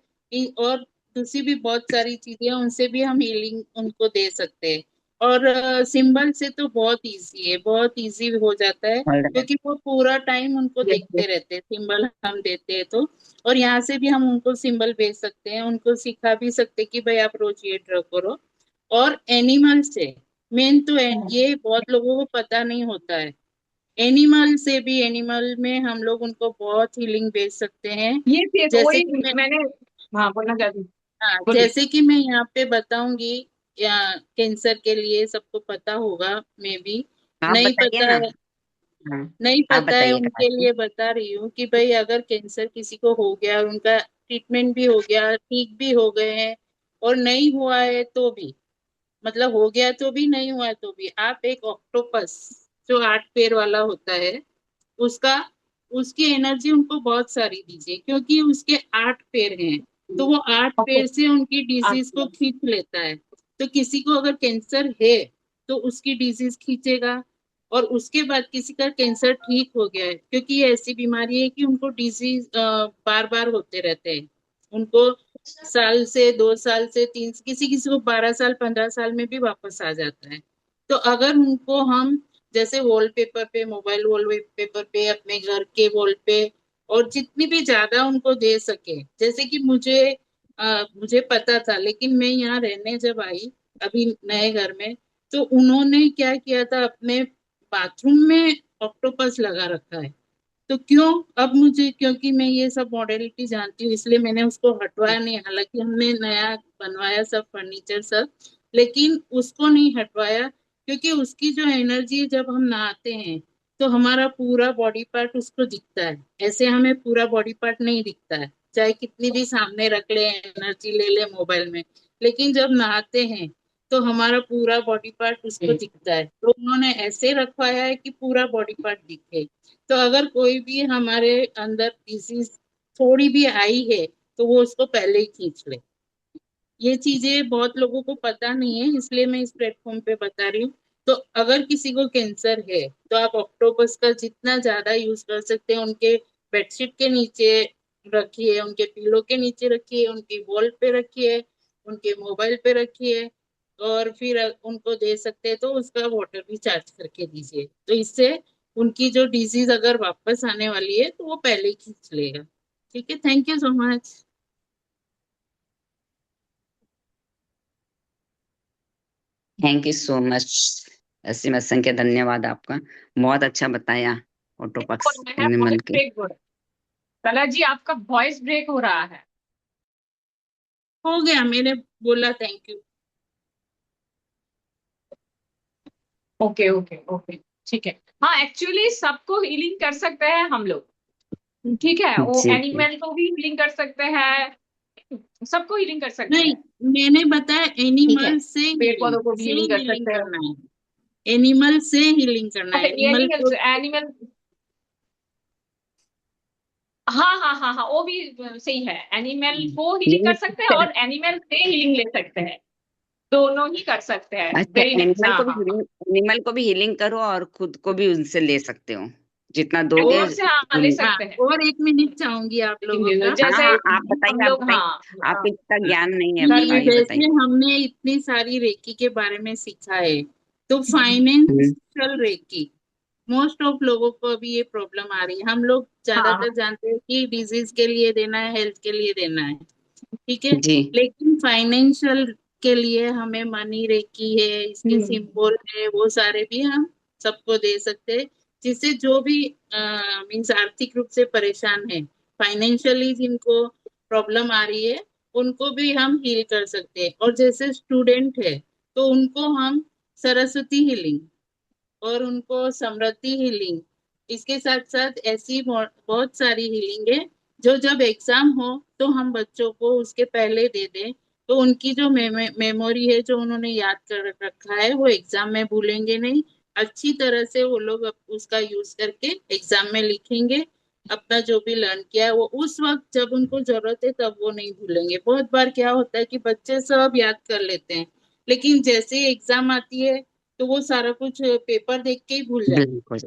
और दूसरी भी बहुत सारी चीजें हैं, उनसे भी हम हीलिंग उनको दे सकते हैं। और सिंबल से तो बहुत इजी है, बहुत इजी हो जाता है, क्योंकि वो पूरा टाइम उनको यस देखते यस। रहते हैं, सिंबल हम देते हैं तो। और यहाँ से भी हम उनको सिंबल भेज सकते हैं, उनको सिखा भी सकते हैं कि भाई आप रोज ये ड्रॉ करो। और एनिमल से, मेन तो ये बहुत लोगों को पता नहीं होता है। एनिमल से भी, एनिमल में हम लोग उनको बहुत हीलिंग भेज सकते हैं। ये फिर जैसे वही कि मैं, मैंने, हाँ, बोलना चाहती हूँ। हाँ, बोलिए। जैसे कि मैं यहाँ पे बताऊंगी, या कैंसर के लिए सबको पता होगा, मे भी आप नहीं बताइए पता ना। है, हाँ, नहीं आप पता है बताइए कला उनके जी। लिए बता रही हूँ कि भाई अगर कैंसर किसी को हो गया और उनका ट्रीटमेंट भी हो गया, ठीक भी हो गए हैं, और नहीं हुआ है तो भी, मतलब हो गया तो भी, नहीं हुआ तो भी, आप एक ऑक्टोपस जो 8 पैर वाला होता है, उसका उसकी एनर्जी उनको बहुत सारी दीजिए, क्योंकि उसके 8 पैर हैं। तो वो 8 पैर ओके। से उनकी डिजीज को अच्छा। खींच लेता है। तो किसी को अगर कैंसर है तो उसकी डिजीज खींचेगा। और उसके बाद किसी का कैंसर ठीक हो गया है, क्योंकि ये ऐसी बीमारी है कि उनको डिजीज बार बार होते रहते हैं। उनको साल से, 2 साल से, तीन, किसी किसी को 12 साल, 15 साल में भी वापस आ जाता है। तो अगर उनको हम जैसे वॉलपेपर पे, मोबाइल वॉलपेपर पे, अपने घर के वॉल पे, और जितनी भी ज्यादा उनको दे सके, जैसे कि मुझे पता था, लेकिन मैं यहाँ रहने जब आई अभी नए घर में, तो उन्होंने क्या किया था, अपने बाथरूम में ऑक्टोपस लगा रखा है। तो क्यों, अब मुझे, क्योंकि मैं ये सब मॉडलिटी जानती हूँ, इसलिए मैंने उसको हटवाया नहीं। हालांकि हमने नया बनवाया सब फर्नीचर सब, लेकिन उसको नहीं हटवाया, क्योंकि उसकी जो एनर्जी है, जब हम नहाते हैं तो हमारा पूरा बॉडी पार्ट उसको दिखता है, ऐसे हमें पूरा बॉडी पार्ट नहीं दिखता है, चाहे कितनी भी सामने रख ले, एनर्जी ले ले मोबाइल में, लेकिन जब नहाते हैं तो हमारा पूरा बॉडी पार्ट उसको दिखता है। तो उन्होंने ऐसे रखवाया है कि पूरा बॉडी पार्ट दिखे। तो अगर कोई भी हमारे अंदर डिजीज थोड़ी भी आई है, तो वो उसको पहले ही खींच ले। ये चीजें बहुत लोगों को पता नहीं है, इसलिए मैं इस प्लेटफॉर्म पे बता रही हूँ। तो अगर किसी को कैंसर है तो आप ऑक्टोपस का जितना ज्यादा यूज कर सकते हैं, उनके बेडशीट के नीचे रखिए, उनके पिलो के नीचे रखिए, उनकी वॉल पे रखिए, उनके मोबाइल पे रखिए, और फिर उनको दे सकते हैं तो उसका वाटर भी चार्ज करके दीजिए। तो इससे उनकी जो डिजीज अगर वापस आने वाली है तो वो पहले ही खींच लेगा। ठीक है, thank you so much. Thank you so much. असीम असंख्य धन्यवाद आपका। बहुत अच्छा बताया और ऑटोपक्स मैं एनिमल वॉइस के। ब्रेक हो रहा है, कला जी आपका वॉइस ब्रेक हो रहा है। हो गया, मैंने बोला thank you. Okay okay okay, ठीक है। हाँ, एक्चुअली सबको हीलिंग कर सकते हैं हम लोग। ठीक है, वो जी जी। एनिमल को भी हीलिंग कर सकते हैं, सबको हीलिंग कर सकते नहीं, हैं। मैंने बताया ठीक है, एनिमल से पेड़ हीलिंग पौधों को भी से हीलिंग कर हीलिंग सकते हैं। करना है। एनिमल से हीलिंग करना है, अच्छा, एनिमल को। एनिमल एनिमल, हाँ हाँ हाँ हाँ, वो भी सही है। एनिमल को हीलिंग कर सकते हैं ये और एनिमल से हीलिंग ले सकते हैं, दोनों ही कर सकते हैं। अच्छा, वेरी नाइस, हाँ हाँ हाँ। एनिमल को भी हीलिंग करो और खुद को भी उनसे ले सकते हो, जितना दोगे एनिमल से हाँ ले उन। हाँ, सकते हैं। और 1 मिनट चाहूंगी आप लोगों का। हाँ जैसे हाँ, आप हम बताइए, आप लोग, बताइए। हाँ, आपको इतना हाँ, ज्ञान नहीं है, कर कि बताइए लेंगे। जैसे बताइए। हमने इतनी सारी रेकी के बारे में सीखा है, तो फाइनेंशियल रेकी मोस्ट ऑफ लोगों को अभी ये प्रॉब्लम आ रही है। हम लोग हाँ ज्यादातर जानते हैं कि डिजीज के लिए देना है, हेल्थ के लिए देना है, ठीक है, जी लेकिन फाइनेंशियल के लिए हमें मनी रेकी है, इसके हम्म, सिंबल है, वो सारे भी हम सबको दे सकते हैं, जिससे जो भी मीन्स आर्थिक रूप से परेशान है, फाइनेंशियली जिनको प्रॉब्लम आ रही है, उनको भी हम हील कर सकते हैं। और जैसे स्टूडेंट है तो उनको हम सरस्वती हीलिंग और उनको समृद्धि हीलिंग, इसके साथ साथ ऐसी बहुत सारी हीलिंग है जो जब एग्जाम हो तो हम बच्चों को उसके पहले दे दें, तो उनकी जो मेमोरी है, जो उन्होंने याद कर रखा है, वो एग्जाम में भूलेंगे नहीं। अच्छी तरह से वो लोग उसका यूज करके एग्जाम में लिखेंगे, अपना जो भी लर्न किया है वो उस वक्त जब उनको जरूरत है तब वो नहीं भूलेंगे। बहुत बार क्या होता है कि बच्चे सब याद कर लेते हैं, लेकिन जैसे ही एग्जाम आती है तो वो सारा कुछ पेपर देख के ही भूल जाते हैं। बिल्कुल।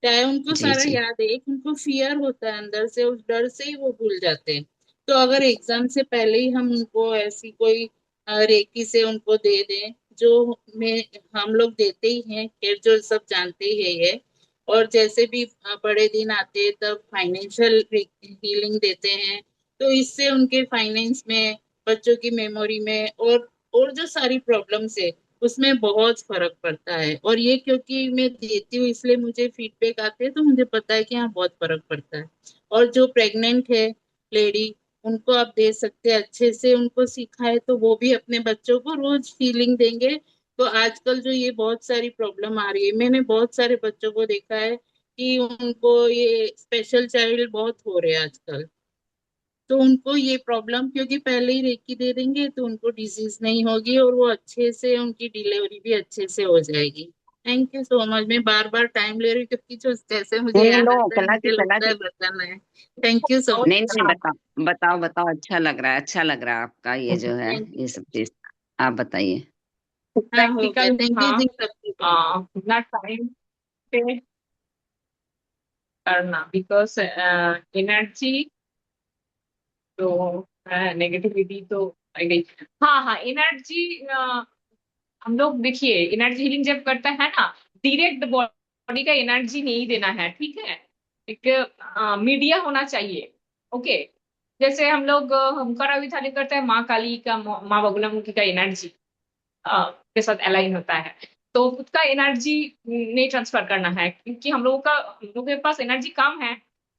चाहे उनको जी सारा जी याद है, एक उनको फियर होता है अंदर से, उस डर से ही वो भूल जाते हैं। तो अगर एग्जाम से पहले ही हम उनको ऐसी कोई रेकी से उनको दे दें, जो में हम लोग देते ही हैं, खैर जो सब जानते ही है ये। और जैसे भी बड़े दिन आते हैं तब फाइनेंशियल हीलिंग देते हैं, तो इससे उनके फाइनेंस में, बच्चों की मेमोरी में, और जो सारी प्रॉब्लम्स है उसमें बहुत फर्क पड़ता है। और ये क्योंकि मैं देती हूँ इसलिए मुझे फीडबैक आते हैं, तो मुझे पता है कि हाँ बहुत फर्क पड़ता है। और जो प्रेग्नेंट है लेडी, उनको आप दे सकते हैं, अच्छे से उनको सिखाए तो वो भी अपने बच्चों को रोज फीलिंग देंगे। तो आजकल जो ये बहुत सारी प्रॉब्लम आ रही है, मैंने बहुत सारे बच्चों को देखा है कि उनको ये स्पेशल चाइल्ड बहुत हो रहे हैं आजकल। तो उनको ये प्रॉब्लम क्योंकि पहले ही रेकी दे देंगे तो उनको डिजीज नहीं होगी, और वो अच्छे से उनकी डिलीवरी भी अच्छे से हो जाएगी। Thank you so much. मैं बार बार टाइम ले रही हूँ क्योंकि जो जैसे मुझे नहीं याद नो आता है कला जी मुझे कला लगता है जी। बताना है। थैंक यू सो नहीं मच। नहीं बताओ बताओ बताओ, अच्छा लग रहा है, अच्छा लग रहा है आपका ये जो है थैंक ये सब चीज। आप बताइए। हाँ हो गया, प्रैक्टिकल थैंक यू हाँ, जी सबको। अपना टाइम पे करना, बिकॉज एनर्जी तो नेगेटिविटी तो आ गई। हाँ हाँ, एनर्जी हम लोग देखिए, एनर्जी हीलिंग जब करता है ना, डायरेक्ट बॉडी का एनर्जी नहीं देना है, ठीक है, एक मीडिया होना चाहिए। ओके, जैसे हम लोग हम करावी थाली करते हैं, माँ काली का, माँ बगुलामुखी का एनर्जी के साथ अलाइन होता है, तो उसका एनर्जी नहीं ट्रांसफर करना है, क्योंकि हम लोगों के पास एनर्जी कम है,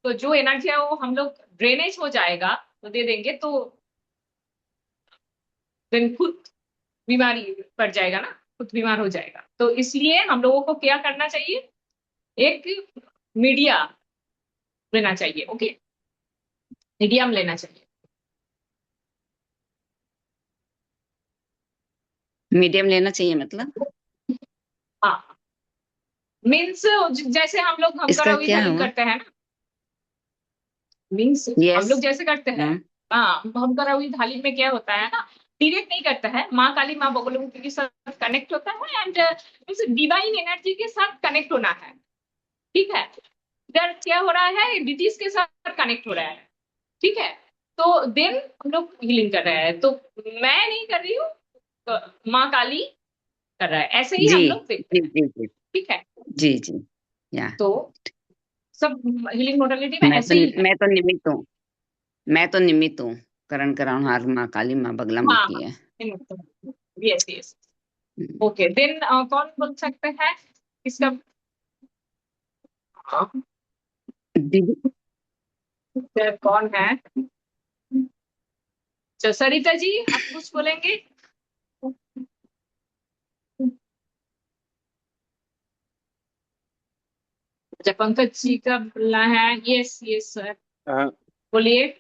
तो जो एनर्जी है वो हम लोग ड्रेनेज हो जाएगा तो दे देंगे, तो देन खुद बीमारी पड़ जाएगा ना, खुद बीमार हो जाएगा। तो इसलिए हम लोगों को क्या करना चाहिए, एक मीडिया लेना चाहिए। ओके, मीडियम लेना चाहिए। मीडियम लेना चाहिए मतलब? हाँ, मीन्स जैसे हम इसका करावी क्या थाली हुआ? करते हैं ना, मीन्स हम यस। लोग जैसे करते हैं, हाँ हाँ, हम करावी थाली में क्या होता है ना, डायरेक्ट नहीं करता है, माँ काली माँ बगुलमुखी के साथ कनेक्ट होता है, एंड मीन्स डिवाइन एनर्जी के साथ कनेक्ट होना है, ठीक है। इधर क्या हो रहा है, डिटीज के साथ कनेक्ट हो रहा है, ठीक है। तो देन हम लोग हीलिंग कर रहे हैं, तो मैं नहीं कर रही हूँ, तो माँ काली कर रहा है, ऐसे ही जी हम लोग देखते जी हैं, जी जी ठीक है। जी जी। या तो सब हीलिंग मोडलिटी में ऐसे ही है। मैं तो निमित्त हूँ, मैं तो निमित्त हूँ। करण कराउनहार माँ काली माँ बगला हाँ मुखी है। हाँ, यस यस। ओके, देन कौन बोल सकते हैं इसका? हाँ, दीदी। फिर कौन है? तो सरिता जी, आप कुछ बोलेंगे? अच्छा, पंकज जी का बोलना है, यस यस सर, अ, बोलिए।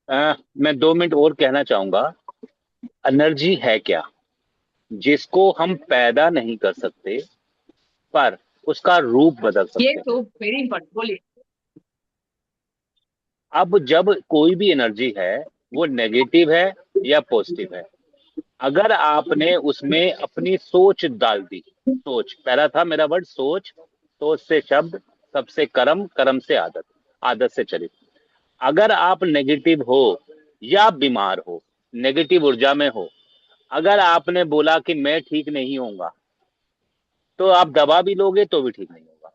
मैं 2 मिनट और कहना चाहूंगा। एनर्जी है क्या, जिसको हम पैदा नहीं कर सकते, पर उसका रूप बदल ये सकते हैं। तो वेरी इंपॉर्टेंट, बोलिए। अब जब कोई भी एनर्जी है, वो नेगेटिव है या पॉजिटिव है, अगर आपने उसमें अपनी सोच डाल दी, सोच पहला था मेरा वर्ड, सोच, सोच से शब्द, सबसे कर्म, कर्म से आदत, आदत से चरित्र। अगर आप नेगेटिव हो या बीमार हो, नेगेटिव ऊर्जा में हो, अगर आपने बोला कि मैं ठीक नहीं होऊंगा, तो आप दवा भी लोगे तो भी ठीक नहीं होगा।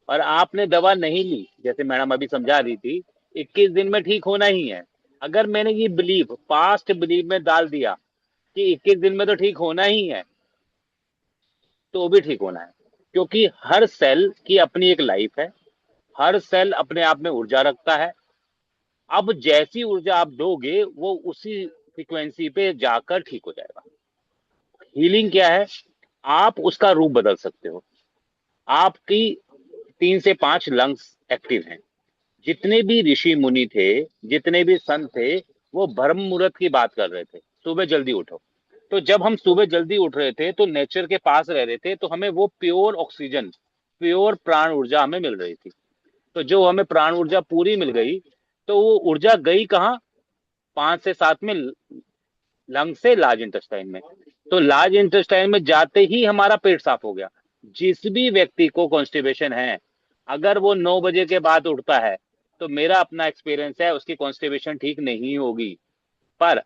और आपने दवा नहीं ली, जैसे मैडम अभी समझा रही थी, 21 दिन में ठीक होना ही है। अगर मैंने ये बिलीव, पास्ट बिलीव में डाल दिया कि 21 दिन में तो ठीक होना ही है, तो भी ठीक होना है। क्योंकि हर सेल की अपनी एक लाइफ है, हर सेल अपने आप में ऊर्जा रखता है। अब जैसी ऊर्जा आप दोगे वो उसी फ्रिक्वेंसी पे जाकर ठीक हो जाएगा। हीलिंग क्या है? आप उसका रूप बदल सकते हो। आपकी 3 से 5 लंग्स एक्टिव हैं। जितने भी ऋषि मुनि थे, जितने भी संत थे, वो ब्रह्म मुहूर्त की बात कर रहे थे, सुबह जल्दी उठो। तो जब हम सुबह जल्दी उठ रहे थे तो नेचर के पास रह रहे थे, तो हमें वो प्योर ऑक्सीजन, प्योर प्राण ऊर्जा हमें मिल रही थी। तो जो हमें प्राण ऊर्जा पूरी मिल गई, तो वो ऊर्जा गई कहाँ? 5 से 7 में लंग से लार्ज इंटेस्टाइन में। तो लार्ज इंटेस्टाइन में जाते ही हमारा पेट साफ हो गया। जिस भी व्यक्ति को कॉन्स्टिपेशन है, अगर वो 9 बजे के बाद उठता है, तो मेरा अपना एक्सपीरियंस है उसकी कॉन्स्टिपेशन ठीक नहीं होगी। पर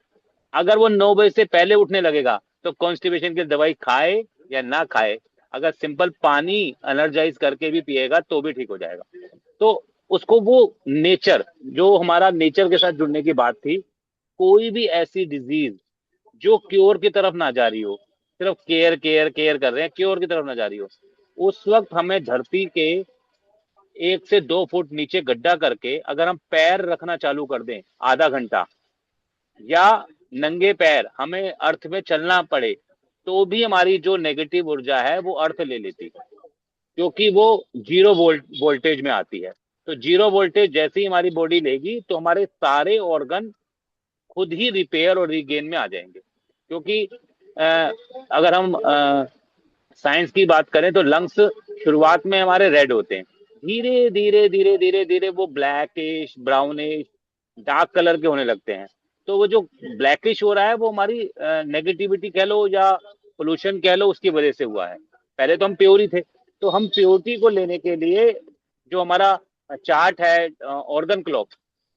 अगर वो 9 बजे से पहले उठने लगेगा, तो कॉन्स्टिपेशन की दवाई खाए या ना खाए, अगर सिंपल पानी एनर्जाइज करके भी पिएगा तो भी ठीक हो जाएगा। तो उसको वो नेचर, जो हमारा नेचर के साथ जुड़ने की बात थी, कोई भी ऐसी डिजीज जो क्योर की तरफ ना जा रही हो, सिर्फ केयर केयर केयर कर रहे हैं, क्योर की तरफ ना जा रही हो, उस वक्त हमें धरती के 1 से 2 फुट नीचे गड्ढा करके अगर हम पैर रखना चालू कर दें आधा घंटा, या नंगे पैर हमें अर्थ में चलना पड़े, तो भी हमारी जो नेगेटिव ऊर्जा है वो अर्थ ले लेती है, क्योंकि वो जीरो वोल्टेज में आती है। तो जीरो वोल्टेज जैसे ही हमारी बॉडी लेगी, तो हमारे सारे ऑर्गन खुद ही रिपेयर और रिगेन में आ जाएंगे। क्योंकि अगर हम साइंस की बात करें तो लंग्स शुरुआत में हमारे रेड होते हैं, धीरे धीरे धीरे धीरे धीरे वो ब्लैकिश, ब्राउनिश, डार्क कलर के होने लगते हैं। तो वो जो ब्लैकिश हो रहा है वो हमारी नेगेटिविटी कह लो या पोल्यूशन कह लो, उसकी वजह से हुआ है। पहले तो हम प्योर ही थे। तो हम प्योरिटी को लेने के लिए जो हमारा चार्ट है ऑर्गन क्लॉक,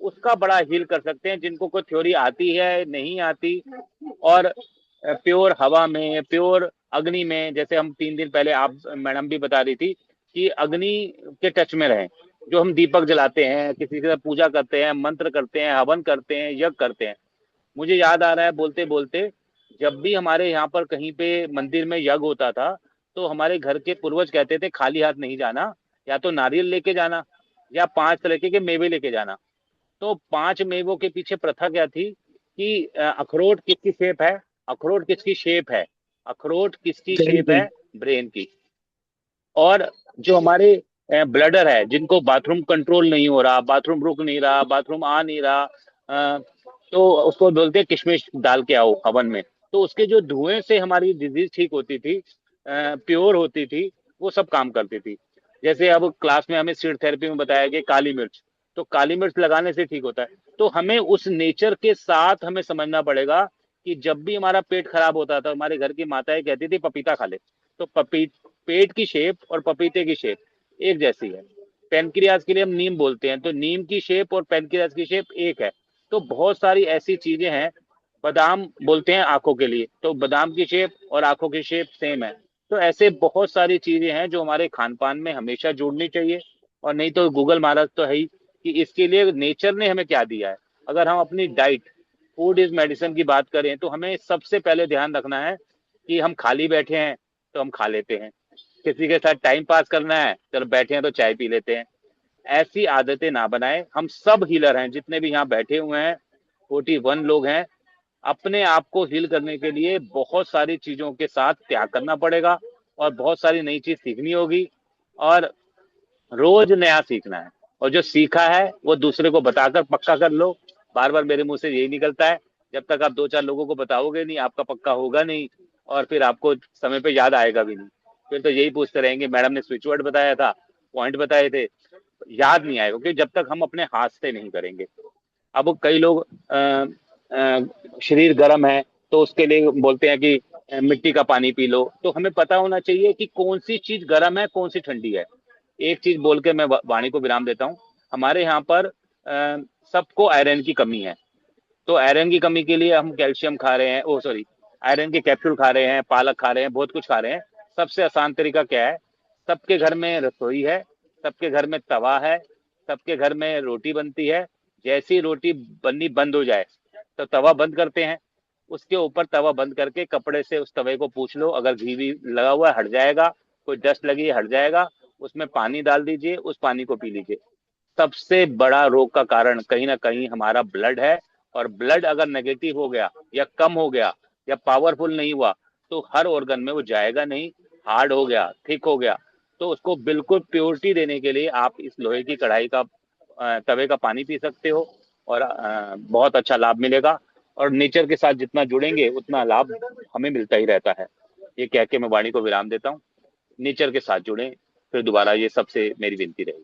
उसका बड़ा हील कर सकते हैं। जिनको कोई थ्योरी आती है, नहीं आती, और प्योर हवा में, प्योर अग्नि में, जैसे हम 3 दिन पहले आप मैडम भी बता रही थी कि अग्नि के टच में रहें। जो हम दीपक जलाते हैं, किसी के साथ पूजा करते हैं, मंत्र करते हैं, हवन करते हैं, यज्ञ करते हैं। मुझे याद आ रहा है बोलते बोलते, जब भी हमारे यहाँ पर कहीं पे मंदिर में यज्ञ होता था, तो हमारे घर के पूर्वज कहते थे खाली हाथ नहीं जाना, या तो नारियल लेके जाना या 5 तरीके के मेवे लेके जाना। तो 5 मेवों के पीछे प्रथा क्या थी कि अखरोट किसकी शेप है? अखरोट किसकी शेप है? अखरोट किसकी शेप है? ब्रेन की। और जो हमारे ब्लडर है, जिनको बाथरूम कंट्रोल नहीं हो रहा, बाथरूम रुक नहीं रहा, बाथरूम आ नहीं रहा, तो उसको बोलते हैं किशमिश डाल के आओ हवन में। तो उसके जो धुएं से हमारी डिजीज ठीक होती थी, प्योर होती थी, वो सब काम करती थी। जैसे अब क्लास में हमें सीड थेरेपी में बताया गया काली मिर्च, तो काली मिर्च लगाने से ठीक होता है। तो हमें उस नेचर के साथ हमें समझना पड़ेगा कि जब भी हमारा पेट खराब होता था, हमारे घर की माताएं कहती थी पपीता खा ले। तो पेट की शेप और पपीते की शेप एक जैसी है। पेनक्रियाज के लिए हम नीम बोलते हैं, तो नीम की शेप और पेनक्रियाज की शेप एक है। तो बहुत सारी ऐसी चीजें हैं। बादाम बोलते हैं आंखों के लिए, तो बादाम की शेप और आंखों की शेप सेम है। तो ऐसे बहुत सारी चीजें हैं जो हमारे खान पान में हमेशा जोड़नी चाहिए। और नहीं तो गूगल महाराज तो है ही कि इसके लिए नेचर ने हमें क्या दिया है। अगर हम अपनी डाइट, फूड इज मेडिसिन की बात करें, तो हमें सबसे पहले ध्यान रखना है कि हम खाली बैठे हैं तो हम खा लेते हैं, किसी के साथ टाइम पास करना है चलो बैठे हैं तो चाय पी लेते हैं। ऐसी आदतें ना बनाएं। हम सब हीलर हैं, जितने भी यहाँ बैठे हुए हैं, 41 लोग हैं। अपने आप को हील करने के लिए बहुत सारी चीजों के साथ त्याग करना पड़ेगा और बहुत सारी नई चीज सीखनी होगी, और रोज नया सीखना है। और जो सीखा है वो दूसरे को बताकर पक्का कर लो। बार बार मेरे मुंह से यही निकलता है, जब तक आप 2-4 लोगों को बताओगे नहीं, आपका पक्का होगा नहीं, और फिर आपको समय पे याद आएगा भी नहीं। फिर तो यही पूछते रहेंगे मैडम ने स्विच वर्ड बताया था, पॉइंट बताए थे, याद नहीं आएगा, क्योंकि जब तक हम अपने हाथ से नहीं करेंगे। अब कई लोग शरीर गर्म है तो उसके लिए बोलते हैं कि मिट्टी का पानी पी लो। तो हमें पता होना चाहिए कि कौन सी चीज गर्म है, कौन सी ठंडी है। एक चीज बोल के मैं वाणी को विराम देता हूँ। हमारे यहाँ पर सबको आयरन की कमी है। तो आयरन की कमी के लिए हम कैल्शियम खा रहे हैं, ओ सॉरी, आयरन के कैप्सूल खा रहे हैं, पालक खा रहे हैं, बहुत कुछ खा रहे हैं। सबसे आसान तरीका क्या है? सबके घर में रसोई है, सबके घर में तवा है, सबके घर में रोटी बनती है। जैसी रोटी बननी बंद हो जाए तो तवा बंद करते हैं, उसके ऊपर तवा बंद करके कपड़े से उस तवे को पूछ लो, अगर घी भी लगा हुआ है हट जाएगा, कोई डस्ट लगी है हट जाएगा। उसमें पानी डाल दीजिए, उस पानी को पी लीजिए। सबसे बड़ा रोग का कारण कहीं ना कहीं हमारा ब्लड है, और ब्लड अगर नेगेटिव हो गया या कम हो गया या पावरफुल नहीं हुआ तो हर ऑर्गन में वो जाएगा नहीं। हार्ड हो गया, थिक हो गया, तो उसको बिल्कुल प्योरिटी देने के लिए आप इस लोहे की कढ़ाई का तवे का पानी पी सकते हो, और बहुत अच्छा लाभ मिलेगा। और नेचर के साथ जितना जुड़ेंगे उतना लाभ हमें मिलता ही रहता है। ये कह के मैं वाणी को विराम देता हूँ। नेचर के साथ जुड़ें, फिर दोबारा ये सबसे मेरी विनती रहेगी।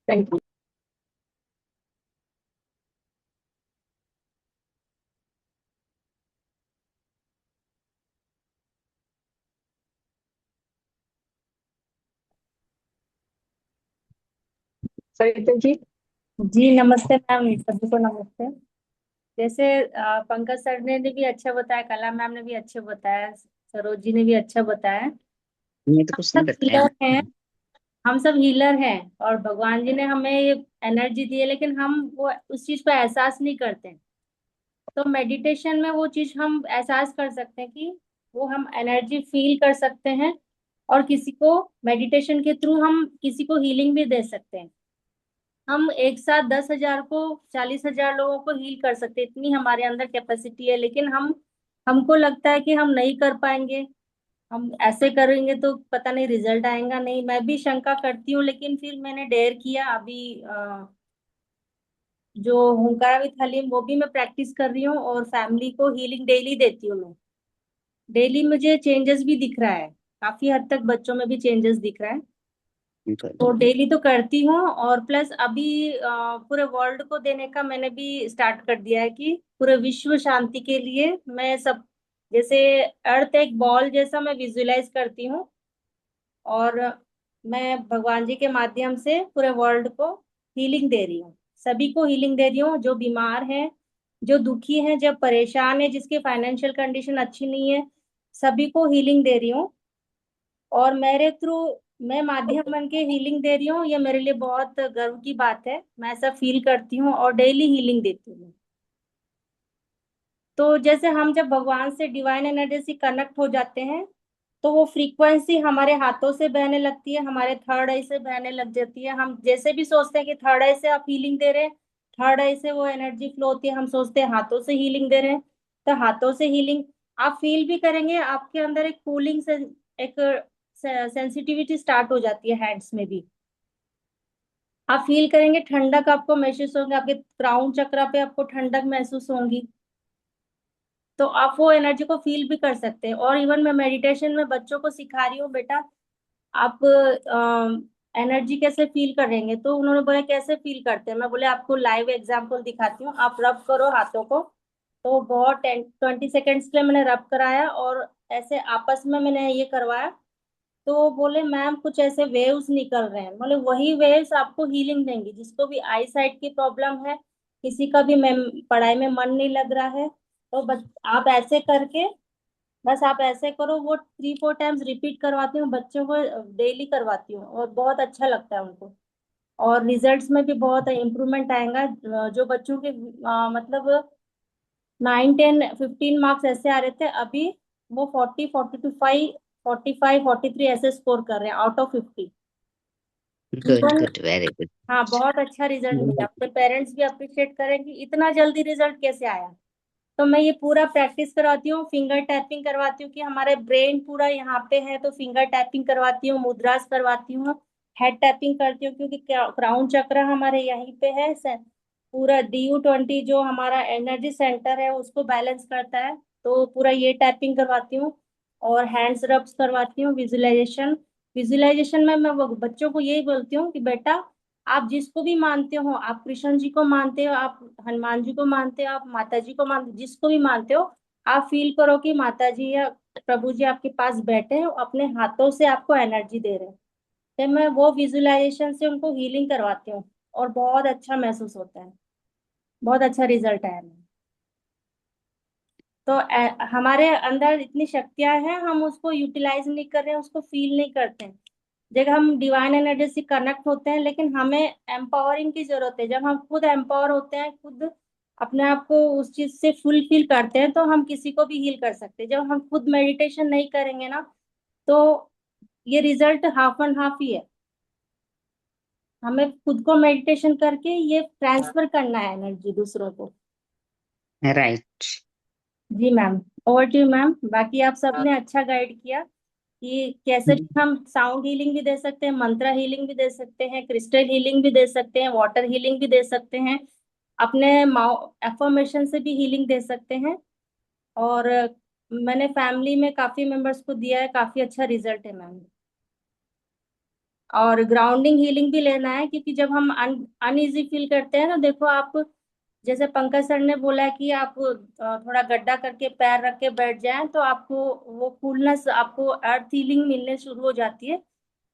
Thank you. सरिता जी। जी नमस्ते मैम, सभी को नमस्ते। जैसे पंकज सर ने भी अच्छा बताया, कला मैम ने भी अच्छा बताया, सरोज जी ने भी अच्छा बताया। ये तो कुछ नहीं सब बताया। हीलर हैं, हम सब हीलर हैं और भगवान जी ने हमें ये एनर्जी दी है, लेकिन हम वो उस चीज को एहसास नहीं करते। तो मेडिटेशन में वो चीज हम एहसास कर सकते हैं कि वो हम एनर्जी फील कर सकते हैं, और किसी को मेडिटेशन के थ्रू हम किसी को हीलिंग भी दे सकते हैं। हम एक साथ 10,000 को 40,000 लोगों को हील कर सकते हैं, इतनी हमारे अंदर कैपेसिटी है। लेकिन हमको लगता है कि हम नहीं कर पाएंगे, हम ऐसे करेंगे तो पता नहीं रिजल्ट आएगा नहीं। मैं भी शंका करती हूँ, लेकिन फिर मैंने डेयर किया। अभी जो हुंकारा विथ हलीम वो भी मैं प्रैक्टिस कर रही हूँ, और फैमिली को हीलिंग डेली देती हूँ मैं। डेली मुझे चेंजेस भी दिख रहा है, काफी हद तक बच्चों में भी चेंजेस दिख रहा है। तो डेली तो करती हूँ, और प्लस अभी पूरे वर्ल्ड को देने का मैंने भी स्टार्ट कर दिया है कि पूरे विश्व शांति के लिए मैं सब, जैसे अर्थ एक बॉल जैसा मैं विजुलाइज करती हूँ, और मैं भगवान जी के माध्यम से पूरे वर्ल्ड को हीलिंग दे रही हूँ। सभी को हीलिंग दे रही हूँ, जो बीमार हैं, जो दुखी हैं, जो परेशान है, जिसकी फाइनेंशियल कंडीशन अच्छी नहीं है, सभी को हीलिंग दे रही हूँ। और मेरे थ्रू मैं माध्यम बन के हीलिंग दे रही हूँ, ये मेरे लिए बहुत गर्व की बात है। मैं ऐसा फील करती हूँ और डेली हीलिंग देती हूँ। तो जैसे हम जब भगवान से, डिवाइन एनर्जी से कनेक्ट हो जाते हैं, तो वो फ्रीक्वेंसी हमारे हाथों से बहने लगती है, हमारे थर्ड आई से बहने लग जाती है। हम जैसे भी सोचते हैं कि थर्ड आई से आप हीलिंग दे रहे हैं, थर्ड आई से वो एनर्जी फ्लो होती है। हम सोचते हैं हाथों से हीलिंग दे रहे हैं, तो हाथों से हीलिंग आप फील भी करेंगे। आपके अंदर एक कूलिंग से एक सेंसिटिविटी स्टार्ट हो जाती है हैंड्स में भी। आप फील करेंगे, ठंडक आपको महसूस होगी, आपके क्राउन चक्रा पे आपको ठंडक महसूस होगी। तो आप वो एनर्जी को फील भी कर सकते हैं। और इवन मैं मेडिटेशन में बच्चों को सिखा रही हूँ, बेटा आप एनर्जी कैसे फील करेंगे। तो उन्होंने बोला कैसे फील करते हैं। मैं बोले आपको लाइव एग्जांपल दिखाती हूँ, आप रब करो हाथों को। तो बहुत 10-20 सेकेंड्स के लिए मैंने रब कराया, और ऐसे आपस में मैंने ये करवाया। तो बोले मैम कुछ ऐसे वेव्स निकल रहे हैं। बोले वही वेव्स आपको हीलिंग देंगी। जिसको भी आई साइट की प्रॉब्लम है, किसी का भी पढ़ाई में मन नहीं लग रहा है, तो बस आप ऐसे करके, बस आप ऐसे करो। वो 3-4 टाइम्स रिपीट करवाती हूँ बच्चों को, डेली करवाती हूँ, और बहुत अच्छा लगता है उनको। और रिजल्ट्स में भी बहुत इम्प्रूवमेंट आएगा। जो बच्चों के मतलब 9, 10, 15 मार्क्स ऐसे आ रहे थे, अभी वो 40, 42, 45, 43 ऐसे स्कोर कर रहे हैं out of 50। Good good, very good. हाँ, बहुत अच्छा रिजल्ट मिला। अपने पेरेंट्स भी अप्रिशिएट करें कि इतना जल्दी रिजल्ट कैसे आया। तो मैं ये पूरा प्रैक्टिस करवाती हूँ, फिंगर टैपिंग करवाती हूँ कि हमारे ब्रेन पूरा यहाँ पे है, तो फिंगर टैपिंग करवाती हूँ, मुद्रास करवाती हूँ, हेड टैपिंग करती हूँ, क्योंकि क्राउन चक्र हमारे यहीं पे है। पूरा DU20 जो हमारा एनर्जी सेंटर है उसको बैलेंस करता है। तो पूरा ये टैपिंग करवाती हूँ, और हैंड्स रब्स करवाती हूँ। विजुअलाइजेशन, विजुअलाइजेशन में मैं बच्चों को यही बोलती हूँ कि बेटा आप जिसको भी मानते हो, आप कृष्ण जी को मानते हो, आप हनुमान जी को मानते हो, आप माता जी को मानते हो, जिसको भी मानते हो, आप फील करो कि माता जी या प्रभु जी आपके पास बैठे हैं, अपने हाथों से आपको एनर्जी दे रहे हैं। तो मैं वो विजुअलाइजेशन से उनको हीलिंग करवाती हूँ, और बहुत अच्छा महसूस होता है, बहुत अच्छा रिजल्ट आया है। तो हमारे अंदर इतनी शक्तियां हैं, हम उसको यूटिलाइज नहीं कर रहे हैं, उसको फील नहीं करते हैं। जब हम डिवाइन एनर्जी से कनेक्ट होते हैं, लेकिन हमें एम्पावरिंग की जरूरत है। जब हम खुद एम्पावर होते हैं, खुद अपने आप को उस चीज से फुलफिल करते हैं, तो हम किसी को भी हील कर सकते हैं। जब हम खुद मेडिटेशन नहीं करेंगे ना, तो ये रिजल्ट हाफ एंड हाफ ही है। हमें खुद को मेडिटेशन करके ये ट्रांसफर करना है एनर्जी दूसरों को। राइट। जी ma'am, over to you ma'am. बाकी आप सबने अच्छा गाइड किया कि कैसे भी हम साउंड हीलिंग भी दे सकते हैं, मंत्र हीलिंग भी दे सकते हैं, क्रिस्टल हीलिंग भी दे सकते हैं, वाटर हीलिंग भी दे सकते हैं, अपने एफर्मेशन से भी हीलिंग दे सकते हैं। और मैंने फैमिली में काफी मेंबर्स को दिया है, काफी अच्छा रिजल्ट है मैम। और ग्राउंडिंग हीलिंग भी लेना है, क्योंकि जब हम अनईजी फील करते हैं ना, देखो आप, जैसे पंकज सर ने बोला कि आप थोड़ा गड्ढा करके पैर रख के बैठ जाएं, तो आपको वो कूलनेस, आपको अर्थ हीलिंग मिलने शुरू हो जाती है।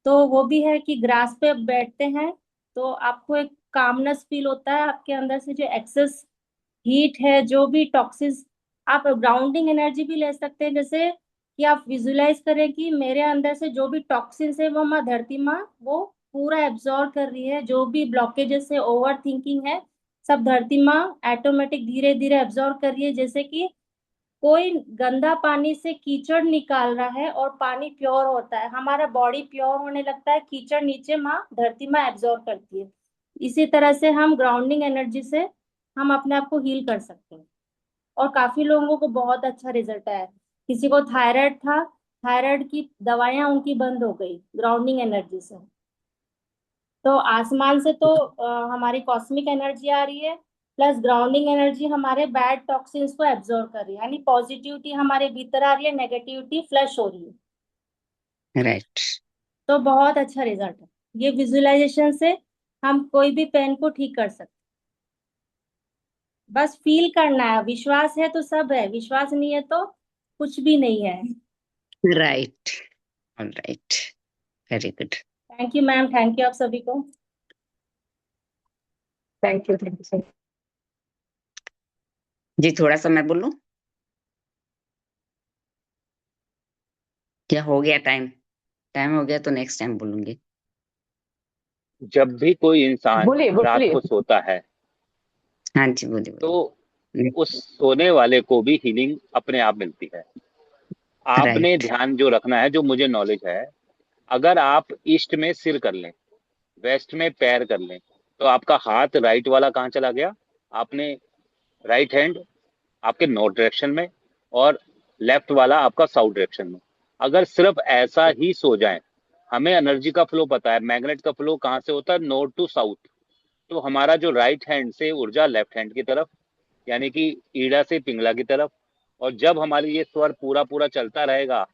तो वो भी है कि ग्रास पे बैठते हैं तो आपको एक कामनेस फील होता है, आपके अंदर से जो एक्सेस हीट है, जो भी टॉक्सिस, आप ग्राउंडिंग एनर्जी भी ले सकते हैं। जैसे कि आप विजुलाइज करें कि मेरे अंदर से जो भी टॉक्सिन्स है, वो माँ धरती माँ वो पूरा एब्जॉर्ब कर रही है। जो भी ब्लॉकेजेस है, ओवर थिंकिंग है, सब धरती माँ ऑटोमेटिक धीरे धीरे एब्जॉर्ब कर रही है। जैसे कि कोई गंदा पानी से कीचड़ निकाल रहा है और पानी प्योर होता है, हमारा बॉडी प्योर होने लगता है, कीचड़ नीचे माँ धरती माँ एब्जॉर्ब करती है। इसी तरह से हम ग्राउंडिंग एनर्जी से हम अपने आप को हील कर सकते हैं। और काफी लोगों को बहुत अच्छा रिजल्ट आया है। किसी को थायराइड था, थायराइड की दवाइयां उनकी बंद हो गई ग्राउंडिंग एनर्जी से। तो आसमान से तो हमारी कॉस्मिक एनर्जी आ रही है, प्लस ग्राउंडिंग एनर्जी हमारे बैड टॉक्सिन्स को एब्जॉर्ब कर रही है, यानी पॉजिटिविटी हमारे भीतर आ रही है, नेगेटिविटी फ्लश हो रही है। राइट। तो बहुत अच्छा रिजल्ट है। ये विजुअलाइजेशन से हम कोई भी पेन को ठीक कर सकते हैं। बस फील करना है, विश्वास है तो सब है, विश्वास नहीं है तो कुछ भी नहीं है। Right. All right. Very good. Thank you ma'am, thank you आप सभी को। Thank you sir. जी, थोड़ा सा मैं बोलूं? क्या हो गया टाइम? टाइम हो गया तो नेक्स्ट टाइम बोलूंगी। जब भी कोई इंसान बोलिए रात बोलिए। को सोता है, हाँ जी, बोलिए तो बोलिए। उस सोने वाले को भी हीलिंग अपने आप मिलती है। आपने राइट। ध्यान जो रखना है, जो मुझे नॉलेज है, अगर आप ईस्ट में सिर कर लें, वेस्ट में पैर कर लें, तो आपका हाथ राइट वाला कहाँ चला गया? आपने राइट हैंड आपके नॉर्थ डायरेक्शन में, और लेफ्ट वाला आपका साउथ डायरेक्शन में। अगर सिर्फ ऐसा ही सो जाए, हमें एनर्जी का फ्लो पता है, मैग्नेट का फ्लो कहाँ से होता है? North to south. तो हमारा जो राइट हैंड से ऊर्जा लेफ्ट हैंड की तरफ, यानी कि ईड़ा से पिंगला की तरफ। और जब हमारी ये स्वर पूरा पूरा चलता रहेगा,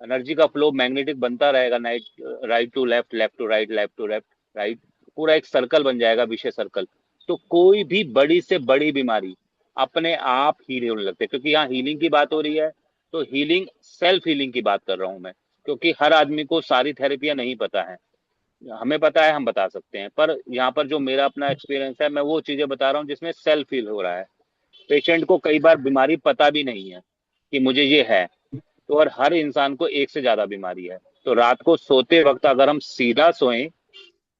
एनर्जी का फ्लो मैग्नेटिक बनता रहेगा, right right to left, left to right, left to left, right, पूरा एक सर्कल बन जाएगा, विशेष सर्कल। तो कोई भी बड़ी से बड़ी बीमारी अपने आप हील होने लगते हैं। क्योंकि यहाँ हीलिंग की बात हो रही है, तो हीलिंग, सेल्फ हीलिंग की बात कर रहा हूँ मैं। क्योंकि हर आदमी को सारी थेरेपियां नहीं पता है, हमें पता है, हम बता सकते हैं, पर यहाँ पर जो मेरा अपना एक्सपीरियंस है, मैं वो चीजें बता रहा हूँ जिसमें सेल्फ हील हो रहा है। पेशेंट को कई बार बीमारी पता भी नहीं है कि मुझे ये है। तो और हर इंसान को एक से ज्यादा बीमारी है। तो रात को सोते वक्त अगर हम सीधा सोएं,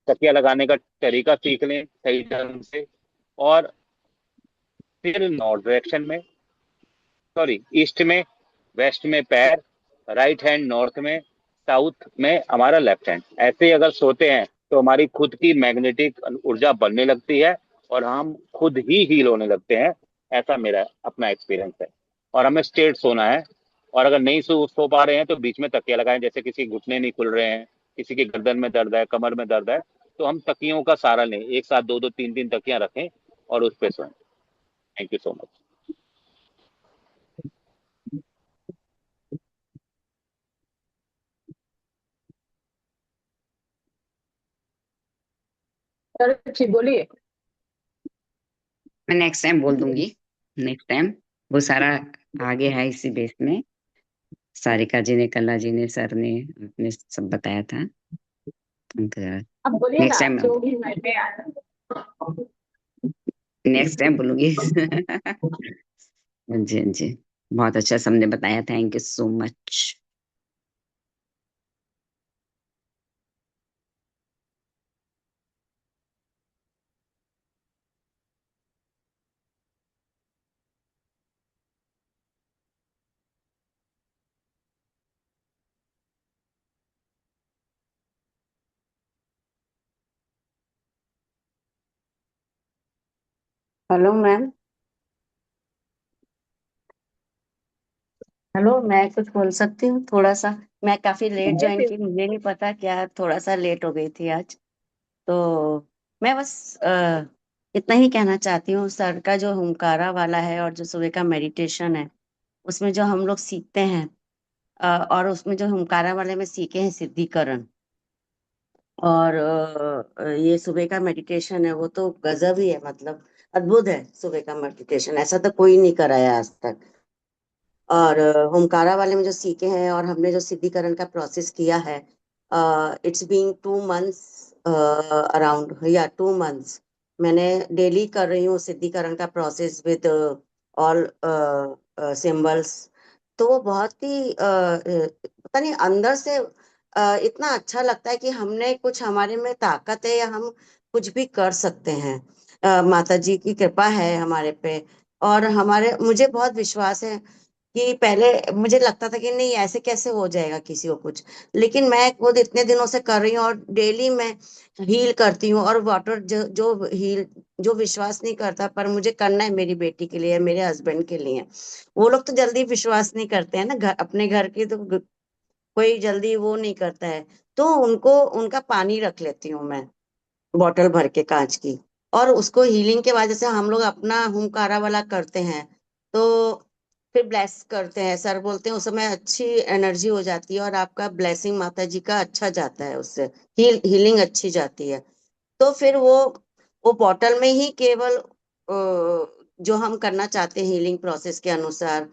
तकिया लगाने का तरीका सीख लें सही ढंग से, और फिर नॉर्थ डायरेक्शन में, सॉरी ईस्ट में, वेस्ट में पैर, राइट हैंड नॉर्थ में, साउथ में हमारा लेफ्ट हैंड, ऐसे ही अगर सोते हैं तो हमारी खुद की मैग्नेटिक ऊर्जा बनने लगती है और हम खुद ही हील होने लगते हैं। ऐसा मेरा अपना एक्सपीरियंस है। और हमें स्ट्रेट सोना है। और अगर नहीं सो पा रहे हैं तो बीच में तकिया लगाएं। जैसे किसी घुटने नहीं खुल रहे हैं, किसी की गर्दन में दर्द है, कमर में दर्द है, तो हम तकियों का सहारा लें, एक साथ दो दो तीन तीन तकियां रखें और उस पर सोएं। Thank you so much. Sir ji बोलिए। मैं नेक्स्ट टाइम बोल दूंगी। नेक्स्ट टाइम वो सारा आगे है इसी बेस में। सारिका जी ने, कला जी ने, सर ने, आपने सब बताया था। अब बोलिए नेक्स्ट ना, टाइम, जो भी मैं नेक्स्ट टाइम बोलूंगी। हाँ जी, हाँ जी। बहुत अच्छा सबने बताया, thank you so much. Hello ma'am. Hello, मैं कुछ बोल सकती हूँ थोड़ा सा? मैं काफी लेट ज्वाइन की, मुझे नहीं पता, क्या थोड़ा सा लेट हो गई थी आज। तो मैं बस इतना ही कहना चाहती हूँ, सर का जो हुंकारा वाला है और जो सुबह का मेडिटेशन है, उसमें जो हम लोग सीखते हैं, और उसमें जो हुंकारा वाले में सीखे हैं सिद्धिकरण, और ये सुबह का मेडिटेशन है, वो तो गजब ही है, मतलब अद्भुत है। सुबह का मेडिटेशन ऐसा तो कोई नहीं कराया आज तक। और होमकारा वाले में जो सीखे हैं और हमने जो सिद्धिकरण का प्रोसेस किया है, इट्स बीइंग 2 months, अराउंड, या 2 months। मैंने डेली कर रही हूँ सिद्धिकरण का प्रोसेस विद ऑल सिंबल्स। तो वो बहुत ही पता नहीं, अंदर से इतना अच्छा लगता है कि हमने कुछ, हमारे में ताकत है या हम कुछ भी कर सकते हैं। माता जी की कृपा है हमारे पे। और हमारे, मुझे बहुत विश्वास है कि पहले मुझे लगता था कि नहीं, ऐसे कैसे हो जाएगा किसी को कुछ, लेकिन मैं खुद इतने दिनों से कर रही हूँ और डेली मैं हील करती हूँ। और वाटर जो विश्वास नहीं करता, पर मुझे करना है, मेरी बेटी के लिए, मेरे हस्बैंड के लिए। वो लोग तो जल्दी विश्वास नहीं करते हैं ना, घर, अपने घर की तो कोई जल्दी वो नहीं करता है। तो उनको, उनका पानी रख लेती हूँ मैं, बॉटल भर के कांच की। और उसको हीलिंग के बाद जैसे हम लोग अपना हुमकारा वाला करते हैं, तो फिर ब्लेस करते हैं, सर बोलते हैं उस समय अच्छी एनर्जी हो जाती है और आपका ब्लेसिंग माता जी का अच्छा जाता है, उससे हीलिंग अच्छी जाती है। तो फिर वो बॉटल में ही केवल जो हम करना चाहते हैं हीलिंग प्रोसेस के अनुसार,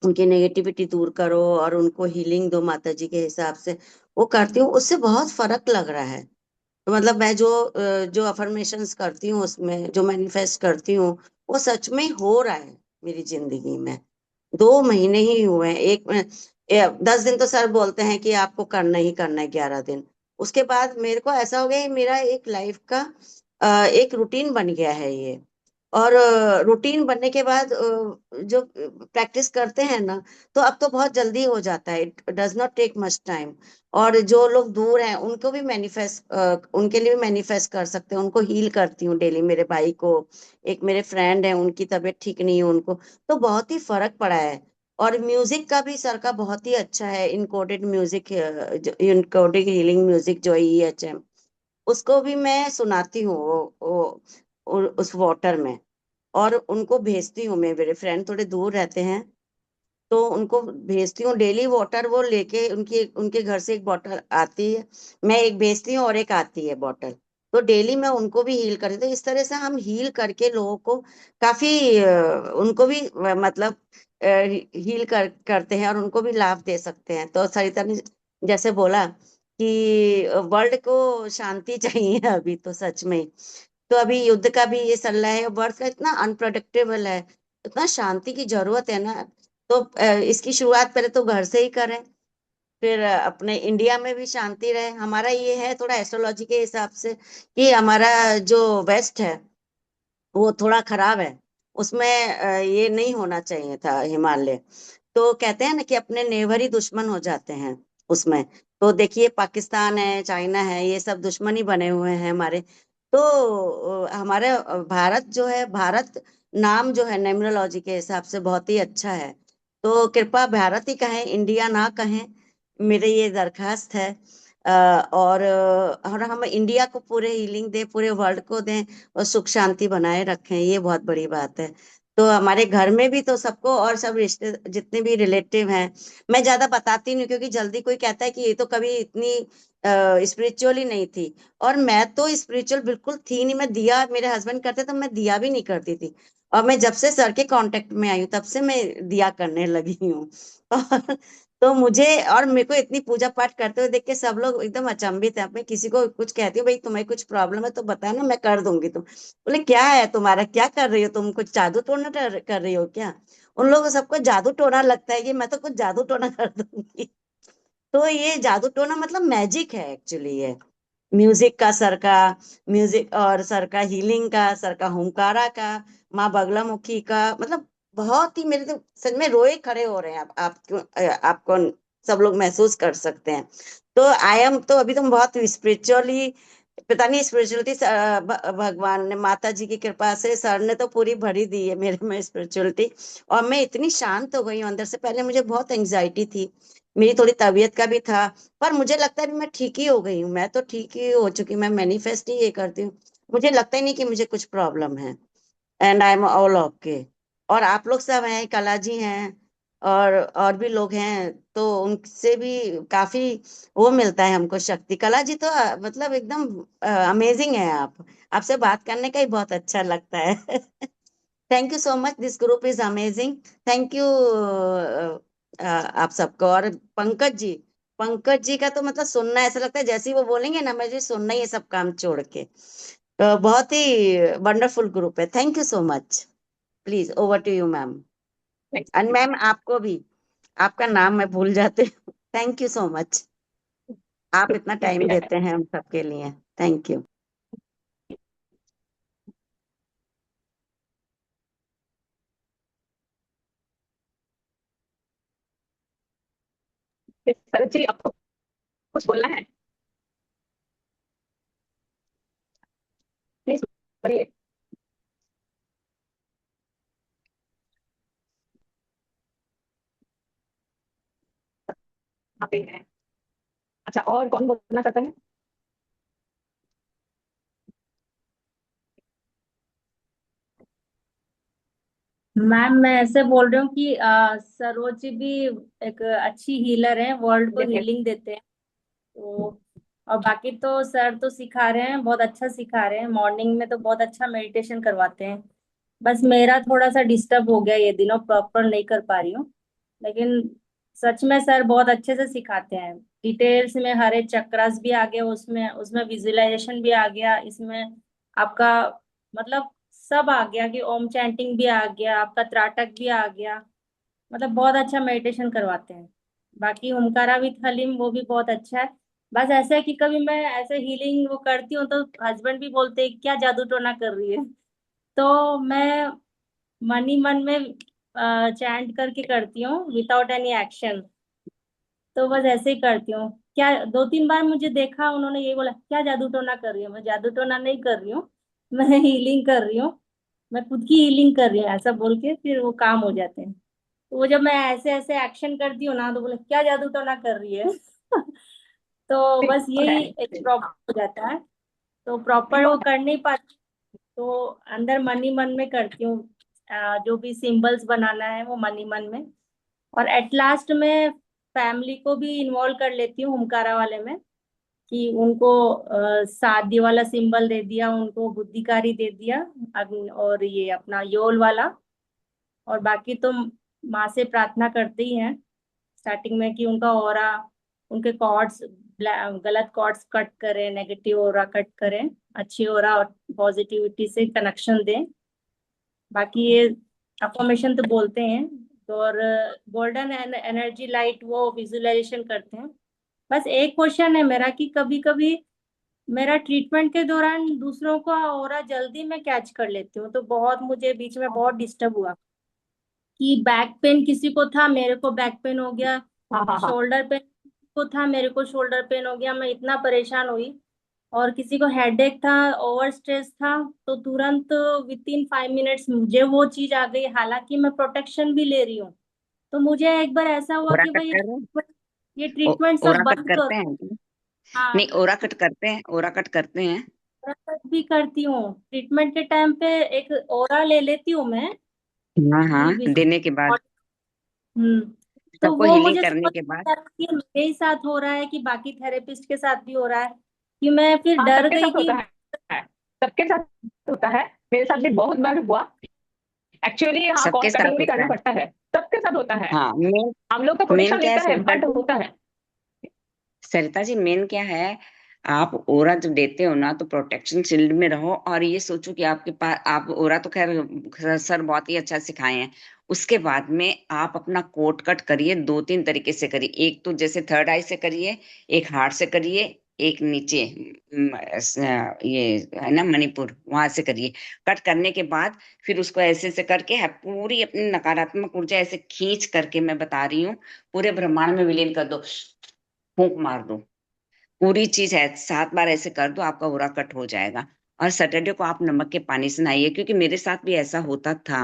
उनकी नेगेटिविटी दूर करो और उनको हीलिंग दो माता जी के हिसाब से, वो करती हूँ। उससे बहुत फर्क लग रहा है। तो मतलब मैं जो अफर्मेशंस करती हूँ, उसमें जो मैनिफेस्ट करती हूँ, वो सच में हो रहा है मेरी जिंदगी में। 2 महीने ही हुए हैं, 10 दिन तो सर बोलते हैं कि आपको करना ही करना है, 11 दिन। उसके बाद मेरे को ऐसा हो गया, ये मेरा एक लाइफ का एक रूटीन बन गया है ये। और रूटीन बनने के बाद जो प्रैक्टिस करते हैं ना, तो अब तो बहुत जल्दी हो जाता है, it does not take much time. और जो लोग दूर हैं उनको भी मैनिफेस्ट, उनके लिए भी मैनिफेस्ट कर सकते हैं, उनको हील करती हूँ डेली। मेरे भाई को, एक मेरे फ्रेंड है, उनकी तबीयत ठीक नहीं है, उनको तो बहुत ही फर्क पड़ा है। और म्यूजिक का भी सर का बहुत ही अच्छा है, encoded music, encoded healing music जो EHM, उसको भी मैं सुनाती हूँ, उस वाटर में। और उनको भेजती हूँ मैं, मेरे फ्रेंड थोड़े दूर रहते हैं, तो उनको भेजती हूँ डेली वाटर, वो लेके, उनकी उनके घर से एक बॉटल आती है, मैं एक भेजती हूँ और एक आती है बॉटल। तो डेली मैं उनको भी हील करती हूँ। तो इस तरह से हम हील करके लोगों को काफी उनको भी मतलब हील करते हैं और उनको भी लाभ दे सकते हैं। तो सरिता ने जैसे बोला कि वर्ल्ड को शांति चाहिए अभी, तो सच में। तो अभी युद्ध का भी ये चल रहा है, वर्ल्ड का इतना अनप्रोडक्टेबल है, इतना शांति की जरूरत है ना। तो इसकी शुरुआत पहले तो घर से ही करें, फिर अपने इंडिया में भी शांति रहे। हमारा ये है थोड़ा एस्ट्रोलॉजी के हिसाब से कि हमारा जो वेस्ट है वो थोड़ा खराब है, उसमें ये नहीं होना चाहिए था, हिमालय। तो कहते हैं ना कि अपने नेबर ही दुश्मन हो जाते हैं उसमें। तो देखिए, पाकिस्तान है, चाइना है, ये सब दुश्मन ही बने हुए हैं हमारे। तो हमारे भारत जो है, भारत नाम जो है न्यूमरोलॉजी के हिसाब से बहुत ही अच्छा है। तो कृपया भारत ही कहें, इंडिया ना कहें, मेरी ये दरखास्त है। और हम इंडिया को पूरे हीलिंग दें, पूरे वर्ल्ड को दें, और सुख शांति बनाए रखें, ये बहुत बड़ी बात है। तो हमारे घर में भी तो सबको, और सब रिश्ते जितने भी रिलेटिव हैं, मैं ज्यादा बताती नहीं, क्योंकि जल्दी कोई कहता है कि ये तो कभी इतनी स्पिरिचुअल ही नहीं थी। और मैं तो स्पिरिचुअल बिल्कुल थी नहीं, मैं दिया, मेरे हस्बैंड करते तो मैं दिया भी नहीं करती थी। और मैं जब से सर के कांटेक्ट में आई हूँ, तब से मैं दिया करने लगी हूँ। और तो मुझे, और मेरे को इतनी पूजा पाठ करते हुए देख के सब लोग एकदम अचंभित है। अब मैं किसी को कुछ कहती हूँ, भाई तुम्हें कुछ प्रॉब्लम है तो बताओ ना, मैं कर दूंगी। तुम बोले क्या है तुम्हारा, क्या कर रही हो तुम, कुछ जादू टोना कर रही हो क्या? उन लोगों सबको जादू टोना लगता है कि मैं तो कुछ जादू टोना कर दूंगी। तो ये जादू टोना मतलब मैजिक है एक्चुअली। ये म्यूजिक का, सर का म्यूजिक, और सर का हीलिंग का, सर का हुंकारा का, माँ बगलामुखी का, मतलब बहुत ही, मेरे तो सच में रोए खड़े हो रहे हैं। आप क्यों, आपको सब लोग महसूस कर सकते हैं। तो आई एम, तो अभी तुम बहुत स्पिरिचुअली, पता नहीं स्पिरिचुअलिटी भगवान ने, माता जी की कृपा से सर ने तो पूरी भरी दी है मेरे में स्पिरिचुअलिटी। और मैं इतनी शांत हो गई हूँ अंदर से। पहले मुझे बहुत एंजाइटी थी, मेरी थोड़ी तबीयत का भी था, पर मुझे लगता है अभी मैं ठीक ही हो गई हूँ। मैं तो ठीक ही हो चुकी, मैं मैनिफेस्ट ही ये करती हूँ। मुझे लगता ही नहीं कि मुझे कुछ प्रॉब्लम है, and I am all okay. और आप लोग सब हैं, कला जी हैं, और भी लोग हैं, तो उनसे भी काफी वो मिलता है हमको शक्ति। कला जी तो मतलब एकदम अमेजिंग है आप। आपसे बात करने का ही बहुत अच्छा लगता है। Thank you so much, this group is amazing. Thank you आप सबको। और पंकज जी का तो मतलब सुनना ऐसा लगता है जैसे ही वो बोलेंगे ना, मुझे सुनना ही है सब काम छोड़ के। तो बहुत ही वंडरफुल ग्रुप है। Thank you so much. Please over to you ma'am. And ma'am आपको भी, आपका नाम मैं भूल जाती हूँ। थैंक यू सो मच, आप इतना टाइम देते हैं हम सबके लिए। Thank you. शरद जी, आपको कुछ बोलना है? प्लीज बोलिए। आप ही हैं। अच्छा, और कौन बोलना चाहता है? मैम मैं ऐसे बोल रही हूँ कि सरोज जी भी एक अच्छी हीलर है, वर्ल्ड को Yes, yes. हीलिंग देते हैं। तो और बाकी तो सर तो सिखा रहे हैं, बहुत अच्छा सिखा रहे हैं। मॉर्निंग में तो बहुत अच्छा मेडिटेशन करवाते हैं। बस मेरा थोड़ा सा डिस्टर्ब हो गया ये दिनों, प्रॉपर नहीं कर पा रही हूँ। लेकिन सच में सर बहुत अच्छे से सिखाते हैं। डिटेल्स में हर एक चक्रास भी आ गया, उसमें उसमें विजुअलाइजेशन भी आ गया, इसमें आपका मतलब सब आ गया कि ओम चैंटिंग भी आ गया, आपका त्राटक भी आ गया। मतलब बहुत अच्छा मेडिटेशन करवाते हैं। बाकी ओमकारा विथ हलीम वो भी बहुत अच्छा है। बस ऐसा है कि कभी मैं ऐसे हीलिंग वो करती हूँ तो हस्बैंड भी बोलते हैं क्या जादू टोना कर रही है। तो मैं मन ही मन में चैंट करके करती हूँ विदाउट एनी एक्शन। तो बस ऐसे ही करती हूँ। क्या 2-3 बार मुझे देखा, उन्होंने ये बोला क्या जादू टोना कर रही हूँ। मैं जादू टोना नहीं कर रही हूँ, मैं हीलिंग कर रही हूँ, मैं खुद की हीलिंग कर रही हूँ, ऐसा बोल के फिर वो काम हो जाते हैं। तो वो जब मैं ऐसे ऐसे एक्शन करती हूँ ना तो बोले क्या जादू टोना कर रही है। तो बस यही एक प्रॉब्लम हो जाता है। तो प्रॉपर वो कर नहीं पाती। तो अंदर मन ही मन में करती हूँ। जो भी सिंबल्स बनाना है वो मन ही मन में। और एट लास्ट में फैमिली को भी इन्वॉल्व कर लेती हूँ हुमकारा वाले में, कि उनको शादी वाला सिंबल दे दिया, उनको बुद्धिकारी दे दिया, और ये अपना योल वाला। और बाकी तो माँ से प्रार्थना करते ही हैं स्टार्टिंग में कि उनका ऑरा, उनके कॉर्ड्स, गलत कॉर्ड्स कट करें, नेगेटिव ऑरा कट करें, अच्छी ऑरा और पॉजिटिविटी से कनेक्शन दें। बाकी ये अफर्मेशन तो बोलते हैं। और गोल्डन एनर्जी लाइट वो विजुअलाइजेशन करते हैं। बस एक क्वेश्चन है मेरा कि कभी कभी मेरा ट्रीटमेंट के दौरान दूसरों का ऑरा जल्दी मैं कैच कर लेती हूँ, तो बहुत मुझे बीच में बहुत डिस्टर्ब हुआ कि बैक पेन किसी को था, मेरे को बैक पेन हो गया, हाँ हाँ हाँ। शोल्डर पेन को था, मेरे को शोल्डर पेन हो गया, मैं इतना परेशान हुई। और किसी को हेडेक था, ओवर स्ट्रेस था, तो तुरंत विद इन 5 मिनट्स मुझे वो चीज आ गई, हालांकि मैं प्रोटेक्शन भी ले रही हूँ। तो मुझे एक बार ऐसा हुआ ओरा कि कट भाई कर रहे हैं? ये ट्रीटमेंट सब ओरा कट बंद करते करो। हैं? नहीं, हाँ, ओरा कट करते हैं, ओरा कट करते हैं। प्रोटेक्ट भी करती हूँ। ट्रीटमेंट के टाइम पे एक ओरा ले लेती हूँ मैं, हाँ कि हाँ, देने के बाद, हम्म। तो सबको वो हीलिंग मुझे करने समझ के बाद। नहीं आया कि ये मेरे ही साथ हो रहा है कि बाकी थेरेपिस्ट के साथ भी हो रहा है, कि मैं फिर हाँ, डर सबके गई साथ कि होता है, सबके साथ होता है। मेरे साथ भी बहुत बार हुआ। एक्चुअली हाँ, सबके कॉस्ट कटिंग साथ भी होता करना है। पड़ता है, सबके साथ होता है। हाँ, मेन हम लोग तो मेन प्रोटेक्शन क्या है लेता है सरिता बट जी? होता है। सरिता जी, मेन क्या है, आप ओरा जब देते हो ना तो प्रोटेक्शन शील्ड में रहो, और ये सोचो कि आपके पास, आप ओरा तो खैर सर बहुत ही अच्छा सिखाए हैं। उसके बाद में आप अपना कोट कट करिए, दो तीन तरीके से करिए। एक तो जैसे थर्ड आई से करिए, एक हार्ट से करिए, एक नीचे ये है ना मणिपुर, वहां से करिए। कट करने के बाद फिर उसको ऐसे से करके पूरी अपनी नकारात्मक ऊर्जा ऐसे खींच करके, मैं बता रही हूँ, पूरे ब्रह्मांड में विलीन कर दो, फूंक मार दो। पूरी चीज है 7 बार ऐसे कर दो, आपका ओरा कट हो जाएगा। और सैटरडे को आप नमक के पानी से नहाइए, क्योंकि मेरे साथ भी ऐसा होता था।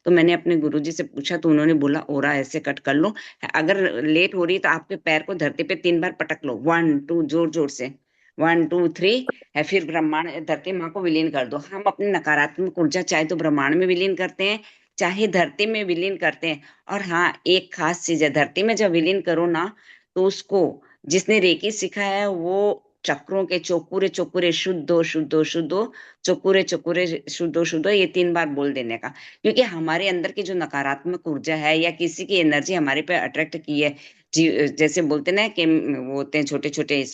तो मैंने अपने गुरुजी से पूछा तो उन्होंने बोला ओरा ऐसे कट कर लो। अगर लेट हो रही तो आपके पैर को धरती पे 3 बार पटक लो, 1 2 जोर जोर से, 1 2 3 है। फिर ब्रह्मांड धरती माँ को विलीन कर दो। हम अपनी नकारात्मक ऊर्जा चाहे तो ब्रह्मांड में विलीन करते हैं, चाहे धरती में विलीन करते हैं। और हाँ, एक खास चीज है, धरती में जब विलीन करो ना, तो उसको जिसने रेकी सीखा है वो चक्रों के चौकुरे चौकुरे शुद्धो शुद्धो शुद्धो, चौकुरे चौकुरे शुद्धो शुद्धो, ये 3 बार बोल देने का। क्योंकि हमारे अंदर की जो नकारात्मक ऊर्जा है या किसी की एनर्जी हमारे पे अट्रैक्ट की है, जैसे बोलते ना कि वो होते हैं छोटे छोटे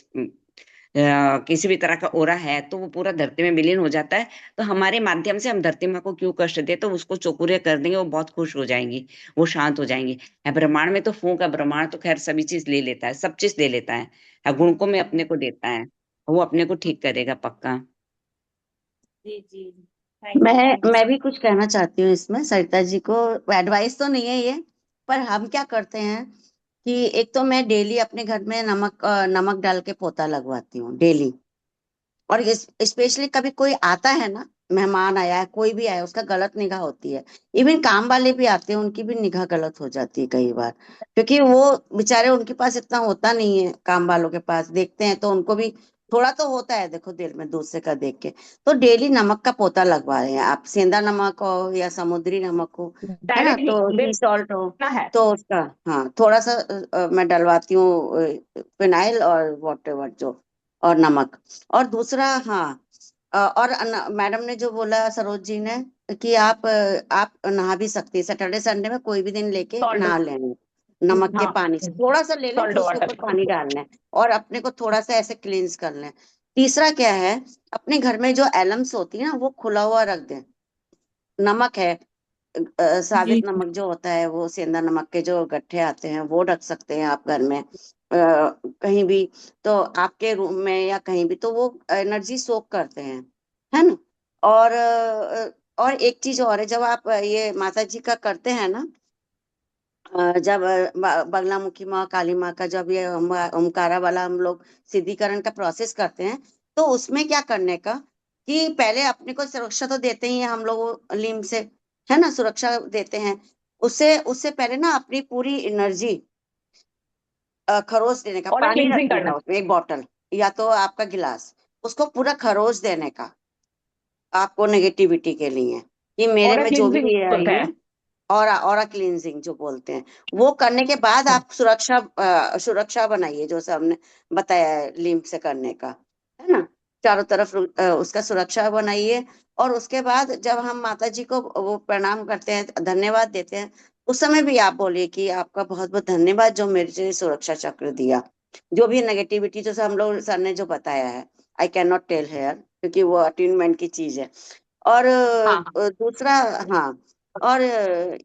किसी भी तरह का ओरा है, तो वो पूरा धरती में विलीन हो जाता है। तो हमारे माध्यम से हम धरती माँ को क्यों कष्ट दे, तो उसको चौकुरे कर देंगे, वो बहुत खुश हो जाएंगी, वो शांत हो जाएंगी। है ब्रह्मांड में तो फूंक है, ब्रह्मांड तो खैर सभी चीज ले लेता है, सब चीज ले लेता है, गुण को में अपने को देता है, वो अपने को ठीक करेगा पक्का। जी जी, थैंक मैं यू, थैंक यू मैं सो भी कुछ कहना चाहती हूँ इसमें सरिता जी को। एडवाइस तो नहीं है ये, पर हम क्या करते हैं कि एक तो मैं डेली अपने घर में नमक डाल के पोता लगवाती हूँ डेली। और स्पेशली कभी कोई आता है ना, मेहमान आया है, कोई भी आया, उसका गलत निगाह होती है। इवन काम वाले भी आते हैं, उनकी भी निगाह गलत हो जाती है कई बार, क्योंकि वो बेचारे, उनके पास इतना होता नहीं है, काम वालों के पास देखते हैं तो उनको भी थोड़ा तो होता है, देखो दिल में दूसरे का देख के। तो डेली नमक का पोता लगवा रहे हैं आप, सेंधा नमक हो या समुद्री नमक हो, है ना, डायरेक्टली तो सी सॉल्ट हो, ना है। तो उसका, हाँ, थोड़ा सा मैं डलवाती हूँ फिनाइल और वॉट एवर जो, और नमक। और दूसरा, हाँ, और मैडम ने जो बोला, सरोज जी ने, कि आप नहा भी सकती है सैटरडे संडे में, कोई भी दिन लेके सॉल्ट, नहा लेंगे नमक के हाँ, पानी से, थोड़ा सा ले लें, सॉल्ट फिर उसके ऊपर वाटर। पानी डालना है, और अपने को थोड़ा सा ऐसे क्लींस कर लें। तीसरा क्या है, अपने घर में जो एलम्स होती है ना, वो खुला हुआ रख दें। नमक है, जी साबित नमक जो होता है, वो सेंधा नमक के जो गट्ठे आते हैं, वो रख सकते हैं आप घर में, कहीं भी। तो आपके रूम में या कहीं भी, तो वो एनर्जी सोक करते हैं, है ना। और एक चीज और है, जब आप ये माता जी का करते हैं ना, जब बगलामुखी माँ, काली माँ का जब ये ओमकारा वाला हम लोग सिद्धिकरण का प्रोसेस करते हैं, तो उसमें क्या करने का, कि पहले अपने को सुरक्षा तो देते ही हैं हम लोग लिम से, है ना, सुरक्षा देते हैं। उससे उससे पहले ना अपनी पूरी एनर्जी, खरोच देने का, और पानी क्लींजिंग रखने करना, का उसमें, एक बोतल या तो आपका गिलास, उसको पूरा खरोच देने का, आपको नेगेटिविटी के लिए, कि मेरे और में जो क्लींजिंग भी ये आई बोलते है। हैं। और क्लींजिंग जो बोलते हैं, वो करने के बाद आप सुरक्षा बनाइए, जो सब हमने बताया है लिम्फ से करने का, है ना, चारों तरफ उसका सुरक्षा बनाइए। और उसके बाद जब हम माता जी को वो प्रणाम करते हैं, धन्यवाद देते हैं, उस समय भी आप बोलिए कि आपका बहुत बहुत धन्यवाद जो मेरे लिए सुरक्षा चक्र दिया। जो भी नेगेटिविटी, जो हम लोग सर ने जो बताया है, I can not tell here, क्योंकि वो अटेनमेंट की चीज है। और हाँ, दूसरा, हाँ, और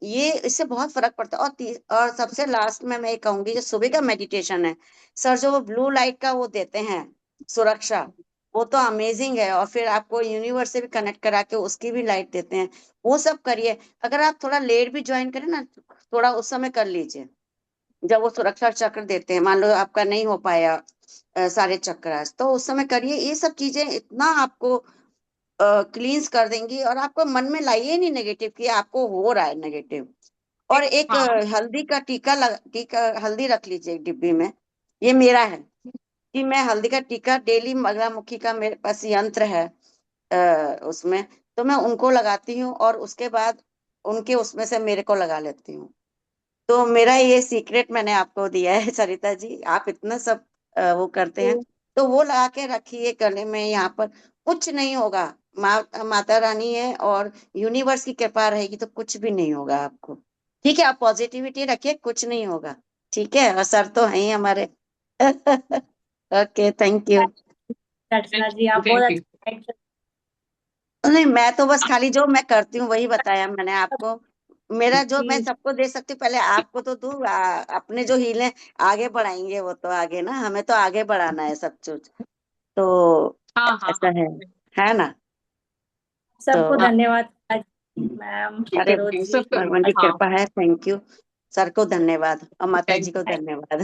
ये इससे बहुत फर्क पड़ता है। और सबसे लास्ट में मैं ये कहूंगी, जो सुबह का मेडिटेशन है, सर जो वो ब्लू लाइट का वो देते हैं सुरक्षा, वो तो अमेजिंग है। और फिर आपको यूनिवर्स से भी कनेक्ट करा के उसकी भी लाइट देते हैं, वो सब करिए। अगर आप थोड़ा लेट भी ज्वाइन करें ना, थोड़ा उस समय कर लीजिए, जब वो सुरक्षा चक्र देते हैं, मान लो आपका नहीं हो पाया सारे चक्र, तो उस समय करिए। ये सब चीजें इतना आपको क्लींस कर देंगी, और आपको मन में लाइए नहीं नेगेटिव कि आपको हो रहा है नेगेटिव। और एक हाँ, हल्दी का टीका हल्दी रख लीजिए एक डिब्बी में। ये मेरा है कि मैं हल्दी का टीका डेली, बगलामुखी का मेरे पास यंत्र है उसमें, तो मैं उनको लगाती हूँ, और उसके बाद उनके उसमें से मेरे को लगा लेती हूँ। तो मेरा ये सीक्रेट मैंने आपको दिया है सरिता जी, आप इतना सब वो करते हैं, तो वो लगा के रखिए गले में, यहाँ पर कुछ नहीं होगा। माता रानी है, और यूनिवर्स की कृपा रहेगी तो कुछ भी नहीं होगा आपको। ठीक है, आप पॉजिटिविटी रखिए, कुछ नहीं होगा। ठीक है, और सर तो हैं ही हमारे। Okay, thank you. Archana ji, आप बहुत थैंक यू। अच्छा guide नहीं, मैं तो बस खाली जो मैं करती हूँ वही बताया मैंने आपको। मेरा जो मैं करती हैं। सबको दे सकती हूँ, पहले आपको तो दूँ। अपने जो हील आगे बढ़ाएंगे वो तो आगे ना, हमें तो आगे बढ़ाना है सब कुछ। तो हाँ हाँ ऐसा हाँ। है ना। सबको तो हाँ धन्यवाद मैम, ठीक अरे है, सरोज जी। सबको। भगवान की हाँ, कृपा है। Thank you. सर को धन्यवाद और माता जी थैंक को यू। धन्यवाद।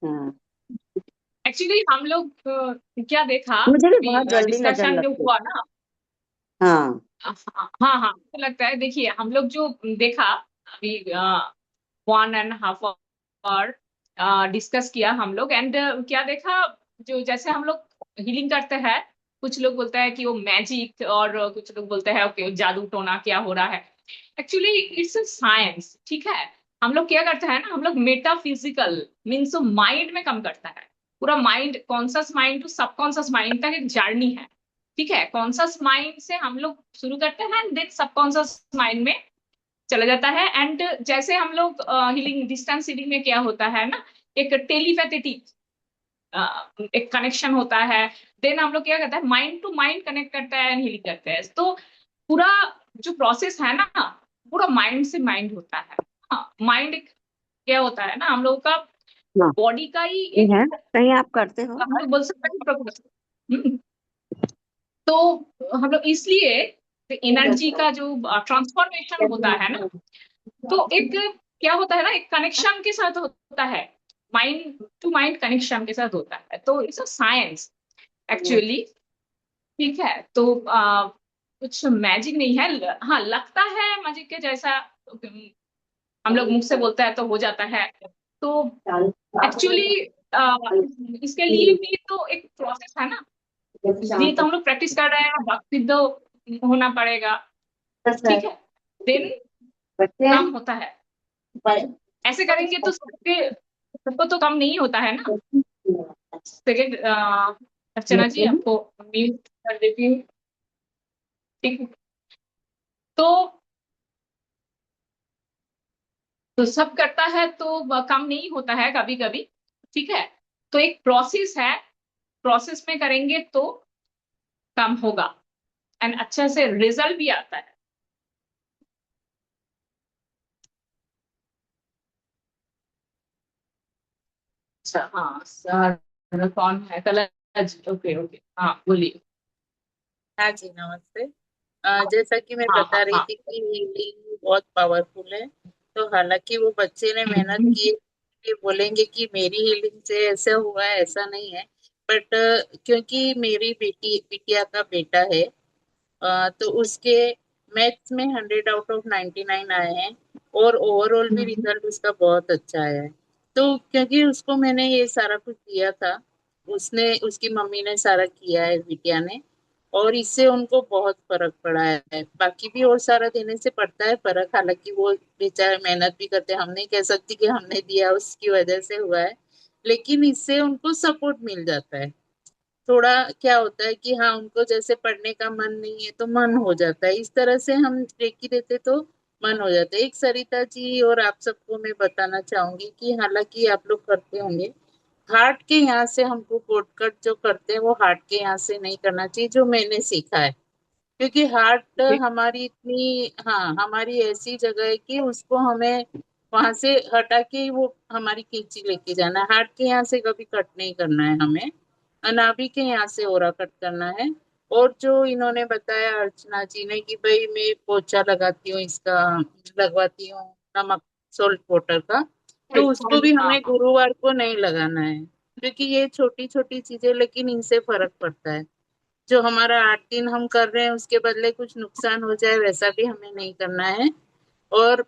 हाँ, एक्चुअली हम लोग क्या देखा मुझे भी अभी, बहुत जल्दी नजर डिस्कशन जो लगती। हुआ ना। हाँ। हाँ हाँ हाँ, मुझे लगता है, देखिए हम लोग जो देखा अभी 1.5 आवर डिस्कस किया हम लोग, एंड क्या देखा, जो जैसे हम लोग हीलिंग करते हैं, कुछ लोग बोलते हैं कि वो मैजिक, और कुछ लोग बोलते हैं ओके जादू टोना क्या हो रहा है। एक्चुअली इट्स अ साइंस, ठीक है। हम लोग क्या करते हैं ना, हम लोग मेटाफिजिकल मीन्स माइंड में कम करता है। पूरा mind, conscious mind to subconscious mind तक एक जर्नी है। ठीक है, कॉन्शियस माइंड से हम लोग शुरू करते हैं, देन सबकॉन्शियस माइंड में चला जाता है। एंड जैसे हम लोग हीलिंग, डिस्टेंस हीलिंग में क्या होता है ना, एक टेलीपैथेटिक एक कनेक्शन होता है। देन हम लोग क्या करते हैं, माइंड टू माइंड कनेक्ट करता है एंड हीलिंग करते हैं। तो पूरा जो प्रोसेस है ना, पूरा माइंड से माइंड होता है। माइंड क्या होता है ना, हम लोग का हाँ, बॉडी का ही ये एक, है कहीं आप करते हो। हम लोग बोल सकते हैं हम्म, तो हम लोग इसलिए एनर्जी का जो ट्रांसफॉर्मेशन होता है ना, तो एक क्या होता है ना, एक कनेक्शन के साथ होता है, माइंड टू माइंड कनेक्शन के साथ होता है। तो इट्स अ साइंस एक्चुअली। ठीक है, तो कुछ मैजिक नहीं है। हाँ, लगता है मैजिक के जैसा, हम लोग मुंह से बोलते हैं तो हो जाता है। तो एक्चुअली इसके लिए भी तो एक प्रोसेस है ना, इसलिए तो हम लोग प्रैक्टिस कर रहे हैं, वक्त तो होना पड़ेगा। ठीक है, देन बच्चे काम होता है। ऐसे करेंगे तो सबको तो कम नहीं होता है ना। सेकेंड, अर्चना जी आपको म्यूट कर देती हूँ। ठीक है? तो सब करता है तो कम नहीं होता है कभी कभी। ठीक है, तो एक प्रोसेस है, प्रोसेस में करेंगे तो कम होगा एंड अच्छे से रिजल्ट भी आता है। अच्छा, हाँ सर कौन है, कलर, ओके ओके, हाँ बोलिए। हाँ जी, नमस्ते। जैसा कि मैं हाँ बता हाँ रही हाँ। थी कि हीलिंग बहुत पावरफुल है। तो हालांकि वो बच्चे ने मेहनत हम्म, की है, ये बोलेंगे कि मेरी हीलिंग से ऐसा हुआ है, ऐसा नहीं है। बट क्योंकि मेरी बिटिया का बेटा है, तो उसके मैथ्स में 100 आउट ऑफ 99 आए हैं, और ओवरऑल भी हम्म, रिजल्ट उसका बहुत अच्छा आया है। तो क्योंकि उसको मैंने ये सारा कुछ दिया था, उसने, उसकी मम्मी ने सारा किया है बिटिया ने, और इससे उनको बहुत फर्क पड़ा है। बाकी भी और सारा देने से पड़ता है फर्क, हालांकि वो बेचारे मेहनत भी करते हैं, हम नहीं कह सकती कि हमने दिया उसकी वजह से हुआ है, लेकिन इससे उनको सपोर्ट मिल जाता है। थोड़ा क्या होता है कि हाँ, उनको जैसे पढ़ने का मन नहीं है तो मन हो जाता है, इस तरह से हम रेकी देते तो मन हो जाता है। एक सरिता जी और आप सबको मैं बताना चाहूंगी कि हालांकि आप लोग करते होंगे, हार्ट के यहाँ से हमको कोट कट जो करते हैं वो हार्ट के यहाँ से नहीं करना चाहिए, जो मैंने सीखा है। क्योंकि हार्ट हमारी इतनी, हाँ, हमारी ऐसी जगह है कि उसको हमें वहां से हटा के ही वो हमारी कैंची लेके जाना है। हार्ट के यहाँ से कभी कट नहीं करना है हमें, नाभि के यहाँ से ओरा कट करना है। और जो इन्होंने बताया अर्चना जी ने कि भाई मैं पोछा लगाती हूँ इसका, लगवाती हूँ नमक, सोल्ट वाटर का, तो उसको भी हाँ हमें हाँ। गुरुवार को नहीं लगाना है। क्योंकि ये छोटी छोटी चीजें, लेकिन इनसे फर्क पड़ता है। जो हमारा 8 दिन हम कर रहे हैं उसके बदले कुछ नुकसान हो जाए वैसा भी हमें नहीं करना है। और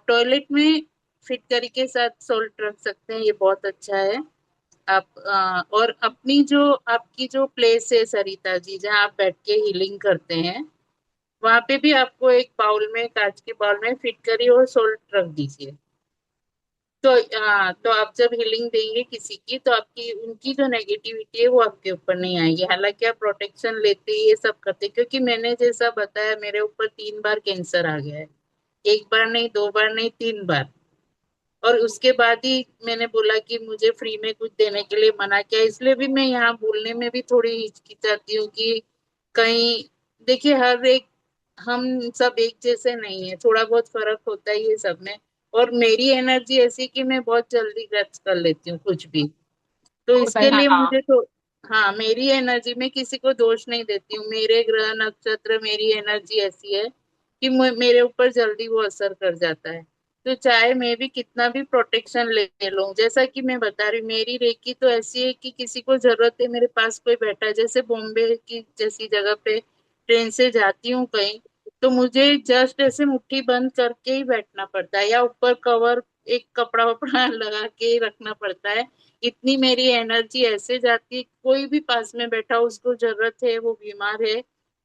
टॉयलेट में फिटकरी के साथ सोल्ट रख सकते हैं, ये बहुत अच्छा है। आप और अपनी जो, आपकी जो प्लेस है सरिता जी जहाँ आप बैठ के हीलिंग करते हैं, वहां पे भी आपको एक बाउल में, कांच के बाउल में फिटकरी और सोल्ट रख दीजिए। तो तो आप जब हीलिंग देंगे किसी की, तो आपकी, उनकी जो नेगेटिविटी है वो आपके ऊपर नहीं आएगी। हालांकि आप प्रोटेक्शन लेते ही ये सब करते, क्योंकि मैंने जैसा बताया मेरे ऊपर 3 बार कैंसर आ गया है, एक बार नहीं, 2 बार नहीं, 3 बार। और उसके बाद ही मैंने बोला कि मुझे फ्री में कुछ देने के लिए मना किया, इसलिए भी मैं यहाँ बोलने में भी थोड़ी हिचकिचाती हूँ कि कहीं, देखिए हर एक, हम सब एक जैसे नहीं है, थोड़ा बहुत फर्क होता है ये सब में। और मेरी एनर्जी ऐसी कि मैं बहुत जल्दी ग्रैप्स कर लेती हूँ कुछ भी, तो होता है, इसके लिए हाँ। मुझे तो, हाँ, मेरी एनर्जी में किसी को दोष नहीं देती हूँ, मेरे ग्रह नक्षत्र मेरी एनर्जी ऐसी है कि मेरे ऊपर जल्दी वो असर कर जाता है। तो चाहे मैं भी कितना भी प्रोटेक्शन ले लूं, जैसा कि मैं बता रही हूँ, मेरी रेकी तो ऐसी है कि किसी को जरूरत है, मेरे पास कोई बैठा है, जैसे बॉम्बे की जैसी जगह पे ट्रेन से जाती हूँ कहीं, तो मुझे जस्ट ऐसे मुट्ठी बंद करके ही बैठना पड़ता है, या ऊपर कवर एक कपड़ा वपड़ा लगा के ही रखना पड़ता है। इतनी मेरी एनर्जी ऐसे जाती है, कोई भी पास में बैठा हो, उसको जरूरत है, वो बीमार है,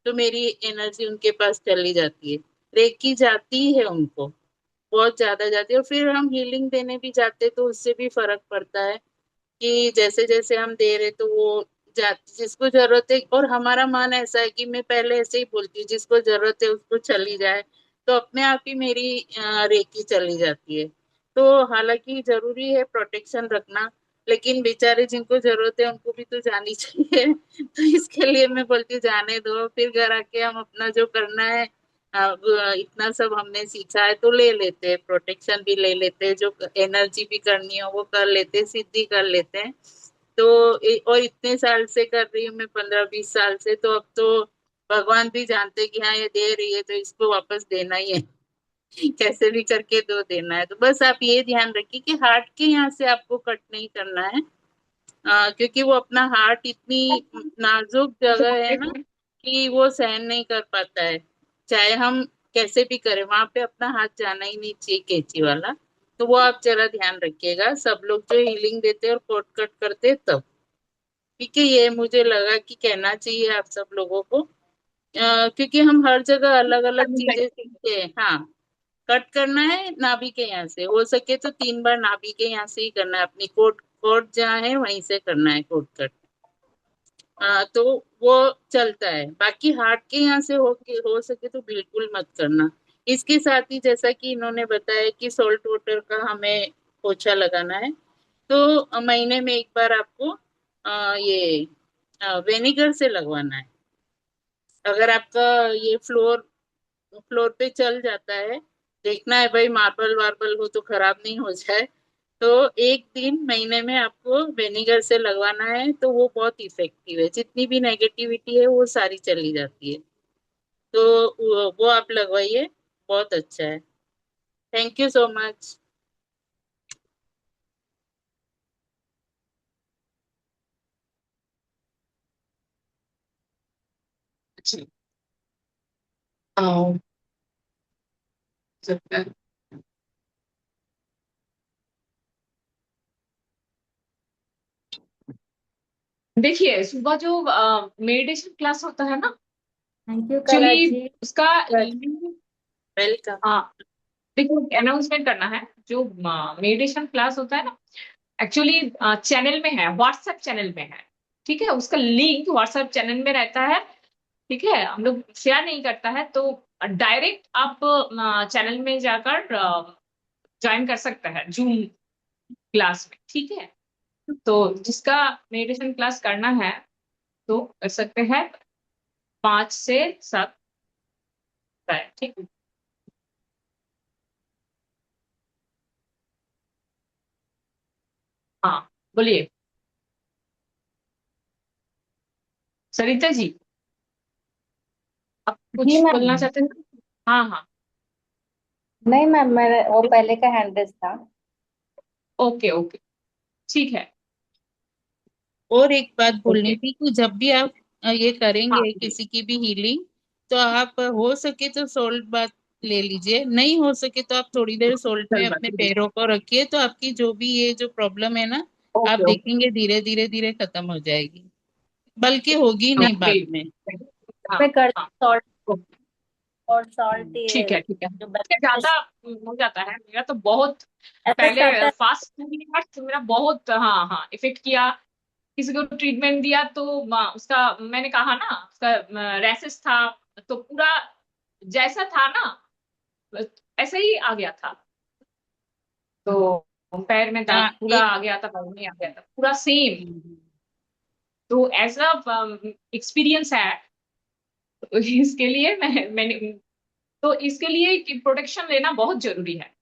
तो मेरी एनर्जी उनके पास चली जाती है, रेकी जाती है उनको, बहुत ज्यादा जाती है। और फिर हम हीलिंग देने भी जाते तो उससे भी फर्क पड़ता है कि जैसे जैसे हम दे रहे तो वो जिसको जरूरत है, और हमारा मन ऐसा है कि मैं पहले ऐसे ही बोलती हूँ, जिसको जरूरत है उसको चली जाए, तो अपने आप ही मेरी रेकी चली जाती है। तो हालांकि जरूरी है प्रोटेक्शन रखना, लेकिन बेचारे जिनको जरूरत है उनको भी तो जानी चाहिए। तो इसके लिए मैं बोलती हूँ जाने दो, फिर घर आके हम अपना जो करना है, अब इतना सब हमने सीखा है तो ले लेते हैं, प्रोटेक्शन भी ले लेते हैं, जो एनर्जी भी करनी हो वो कर लेते हैं, सिद्धि कर लेते हैं। तो और इतने साल से कर रही हूँ मैं, 15-20 साल से, तो अब तो भगवान भी जानते हैं कि हाँ ये दे रही है तो इसको वापस देना ही है। कैसे भी करके दो देना है, तो बस आप ये ध्यान रखिए कि हार्ट के यहाँ से आपको कट नहीं करना है, क्योंकि वो अपना हार्ट इतनी नाजुक जगह है ना कि वो सहन नहीं कर पाता है, चाहे हम कैसे भी करें, वहां पे अपना हाथ जाना ही नहीं चाहिए कैंची वाला। तो वो आप जरा ध्यान रखिएगा, सब लोग जो हीलिंग देते हैं और कोट कट करते हैं तब, ठीक है, ये मुझे लगा कि कहना चाहिए आप सब लोगों को, क्योंकि हम हर जगह अलग अलग करनी चीजें चाहिए। सीखते हैं। हाँ, कट करना है नाभि के यहाँ से, हो सके तो 3 बार नाभि के यहाँ से ही करना है, अपनी कोट कोट जहाँ है वहीं से करना है कोट कट। तो वो चलता है, बाकी हार्ट के यहाँ से हो सके तो बिल्कुल मत करना। इसके साथ ही जैसा कि इन्होंने बताया कि सॉल्ट वाटर का हमें पोछा लगाना है, तो महीने में एक बार आपको ये वेनिगर से लगवाना है। अगर आपका ये फ्लोर फ्लोर पे चल जाता है, देखना है भाई मार्बल वार्बल हो तो खराब नहीं हो जाए, तो एक दिन महीने में आपको वेनिगर से लगवाना है, तो वो बहुत इफेक्टिव है, जितनी भी नेगेटिविटी है वो सारी चली जाती है। तो वो आप लगवाइए, बहुत अच्छा है। Thank you so much. अच्छा। हाँ, सकता है। देखिए, सुबह जो मेडिटेशन क्लास होता है ना, थैंक यू कैलाश एक्चुअली जी। उसका वेलकम। हाँ, देखिए अनाउंसमेंट करना है, जो मेडिटेशन क्लास होता है ना, एक्चुअली चैनल में है, व्हाट्सएप चैनल में है। ठीक है, उसका लिंक व्हाट्सएप चैनल में रहता है। ठीक है, हम लोग शेयर नहीं करता है, तो डायरेक्ट आप चैनल में जाकर ज्वाइन कर सकते हैं जूम क्लास में। ठीक है, तो जिसका मेडिटेशन क्लास करना है तो कर सकते हैं, 5 से 7 है। ठीक है, हाँ, बोलिए सरिता जी, आप जी कुछ मैम। बोलना चाहते हैं? हाँ हाँ, नहीं मैम, मेरा वो पहले का हैंड रेस था। ओके ओके, ठीक है। और एक बात बोलनी ओके, थी कि जब भी आप ये हाँ, करेंगे बोलिए। किसी की भी हीलिंग, तो आप हो सके तो सोल्ट बाथ ले लीजिए, नहीं हो सके तो आप थोड़ी देर सोल्ट में चल अपने बात। पैरों को रखिए, तो आपकी जो भी ये जो प्रॉब्लम है ना, आप ओके ओके देखेंगे धीरे धीरे धीरे खत्म हो जाएगी, बल्कि होगी नहीं ओके, बाद में। हाँ मैं कर हाँ, सॉल्ट, ओके, और सॉल्ट ये ठीक है ठीक है। जो उससे ज्यादा हो जाता है, मेरा तो बहुत इफेक्ट आता पहले है। फास्ट 2 मिनट मेरा बहुत, हाँ हाँ, इफेक्ट किया। किसी को ट्रीटमेंट दिया तो उसका, मैंने कहा ना, उसका रैसेस था, तो पूरा जैसा था ना ऐसे ही आ गया था। तो पैर में दाग हाँ पूरा एक आ गया था, पाँव में आ गया था पूरा सेम। हम्म, तो एज अ एक्सपीरियंस है, तो इसके लिए मैंने तो इसके लिए प्रोटेक्शन लेना बहुत जरूरी है।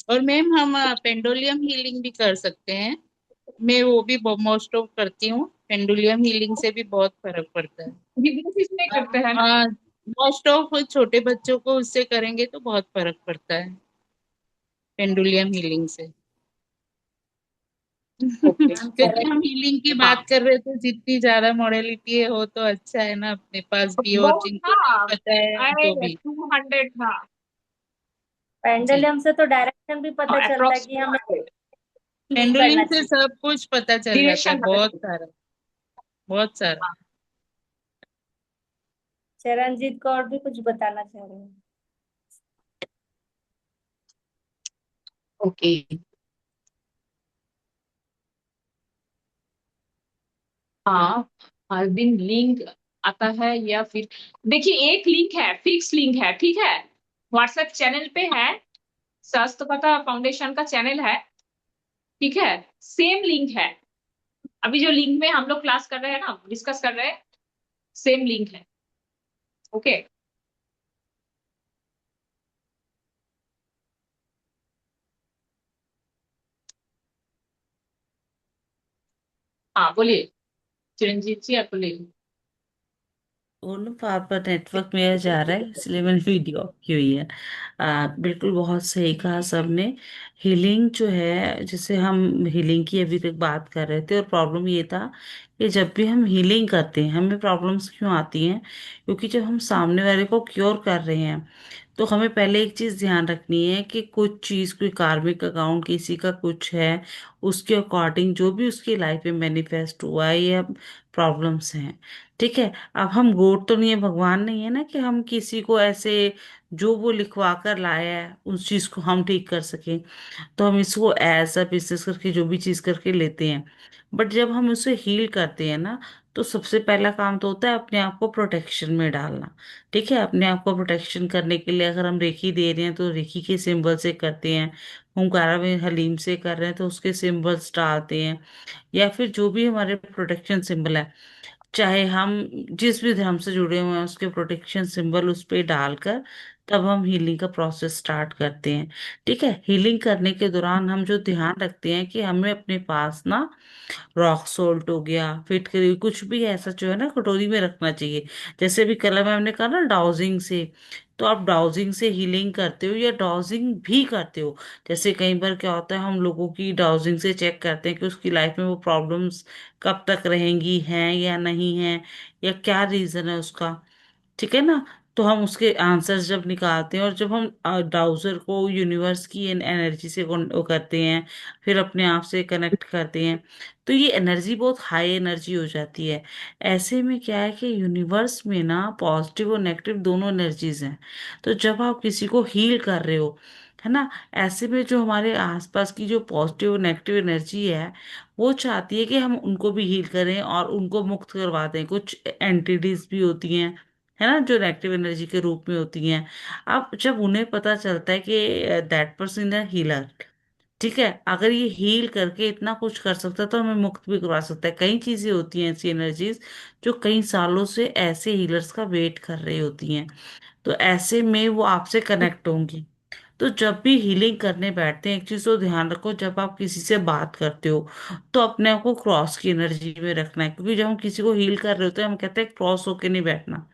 और मैम हम पेंडुलियम हीलिंग भी कर सकते हैं। मैं वो भी मोस्ट ऑफ करती हूँ। पेंडुलियम हीलिंग से भी बहुत फर्क पड़ता है। बिजनेस इसमें करते हैं ना। मोस्ट ऑफ छोटे बच्चों को उससे करेंगे तो बहुत फर्क पड़ता है पेंडुलियम हीलिंग से। ओके। क्योंकि ओके। हम हीलिंग की हाँ बात कर रहे थे, जितनी ज्यादा मॉडलिटी हो तो अच्छा है ना अपने पास भी, और बहुत, जिनको नहीं हाँ। पता है उनको अरे भी। 200, हाँ। जी। पेंडुलम से तो डायरेक्शन भी पता चलता है अप्रोक्स कि हमें 200 हील पेंडुलिंग करना से चाहिए। सब कुछ पता चल जाता है, डिरेक्शन पता बहुत चलता सारा, बहुत सारा। है। चरणजीत को और भी कुछ बताना चाह रहे हैं। ओके। हाँ, हर दिन लिंक आता है या फिर, देखिए एक लिंक है, फिक्स लिंक है, ठीक है। व्हाट्सएप चैनल पे है, स्वास्थ्य फाउंडेशन का चैनल है, ठीक है। सेम लिंक है, अभी जो लिंक में हम लोग क्लास कर रहे हैं ना, डिस्कस कर रहे हैं, सेम लिंक है। ओके। हाँ बोलिए, चिरंजीत जी आप बोलिए। वो ना बार बार नेटवर्क मेरा जा रहा है, इसलिए मैंने वीडियो ऑफ की हुई है। बिल्कुल बहुत सही कहा सबने। हीलिंग जो है, जैसे हम हीलिंग की अभी तक बात कर रहे थे, और प्रॉब्लम ये था कि जब भी हम हीलिंग करते हैं हमें प्रॉब्लम्स क्यों आती हैं। क्योंकि जब हम सामने वाले को क्योर कर रहे हैं तो हमें पहले एक चीज ध्यान रखनी है कि कुछ चीज, कोई कार्मिक अकाउंट किसी का कुछ है, उसके अकॉर्डिंग जो भी उसकी लाइफ में मैनिफेस्ट हुआ है या प्रॉब्लम्स हैं। ठीक है। अब हम गॉड तो नहीं है, भगवान नहीं है ना कि हम किसी को ऐसे जो वो लिखवा कर लाया है उस चीज को हम ठीक कर सकें। तो हम इसको एज अ बिजनेस करके जो भी चीज करके लेते हैं। बट जब हम उसे हील करते हैं ना, तो सबसे पहला काम तो होता है अपने आप को प्रोटेक्शन में डालना। ठीक है। अपने आप को प्रोटेक्शन करने के लिए अगर हम रेकी दे रहे हैं तो रेकी के सिंबल से करते हैं। ओंकारा में हलीम से कर रहे हैं तो उसके सिंबल्स डालते हैं। या फिर जो भी हमारे प्रोटेक्शन सिंबल है, चाहे हम जिस भी धर्म से जुड़े हुए हैं उसके प्रोटेक्शन सिंबल उस पे डालकर तब हम हीलिंग का प्रोसेस स्टार्ट करते हैं। ठीक है। हीलिंग करने के दौरान हम जो ध्यान रखते हैं कि हमें अपने पास ना रॉक सोल्ट हो गया, फिटकरी, कुछ भी ऐसा जो है ना कटोरी में रखना चाहिए। जैसे भी कल मैम ने कहा ना डाउजिंग से, तो आप डाउजिंग से हीलिंग करते हो या डाउजिंग भी करते हो। जैसे कई बार क्या होता है, हम लोगों की डाउजिंग से चेक करते हैं कि उसकी लाइफ में वो प्रॉब्लम्स कब तक रहेंगी, हैं या नहीं है, या क्या रीजन है उसका। ठीक है ना। तो हम उसके आंसर्स जब निकालते हैं और जब हम डाउजर को यूनिवर्स की एनर्जी से वो करते हैं, फिर अपने आप से कनेक्ट करते हैं, तो ये एनर्जी बहुत हाई एनर्जी हो जाती है। ऐसे में क्या है कि यूनिवर्स में ना पॉजिटिव और नेगेटिव दोनों एनर्जीज हैं। तो जब आप किसी को हील कर रहे हो, है ना, ऐसे में जो हमारे आसपास की जो पॉजिटिव और नेगेटिव एनर्जी है वो चाहती है कि हम उनको भी हील करें और उनको मुक्त करवा दें। कुछ एंटिटीज भी होती हैं, है ना, जो नेगेटिव एनर्जी के रूप में होती हैं। अब जब उन्हें पता चलता है कि दैट पर्सन है हीलर, ठीक है, अगर ये हील करके इतना कुछ कर सकता है तो हमें मुक्त भी करवा सकता है। कई चीजें होती हैं ऐसी एनर्जीज जो कई सालों से ऐसे हीलर्स का वेट कर रही होती हैं। तो ऐसे में वो आपसे कनेक्ट होंगी। तो जब भी हीलिंग करने बैठते हैं एक चीज तो ध्यान रखो, जब आप किसी से बात करते हो तो अपने आप को क्रॉस की एनर्जी में रखना है। क्योंकि जब हम किसी को हील कर रहे होते हैं हम कहते हैं क्रॉस होके नहीं बैठना।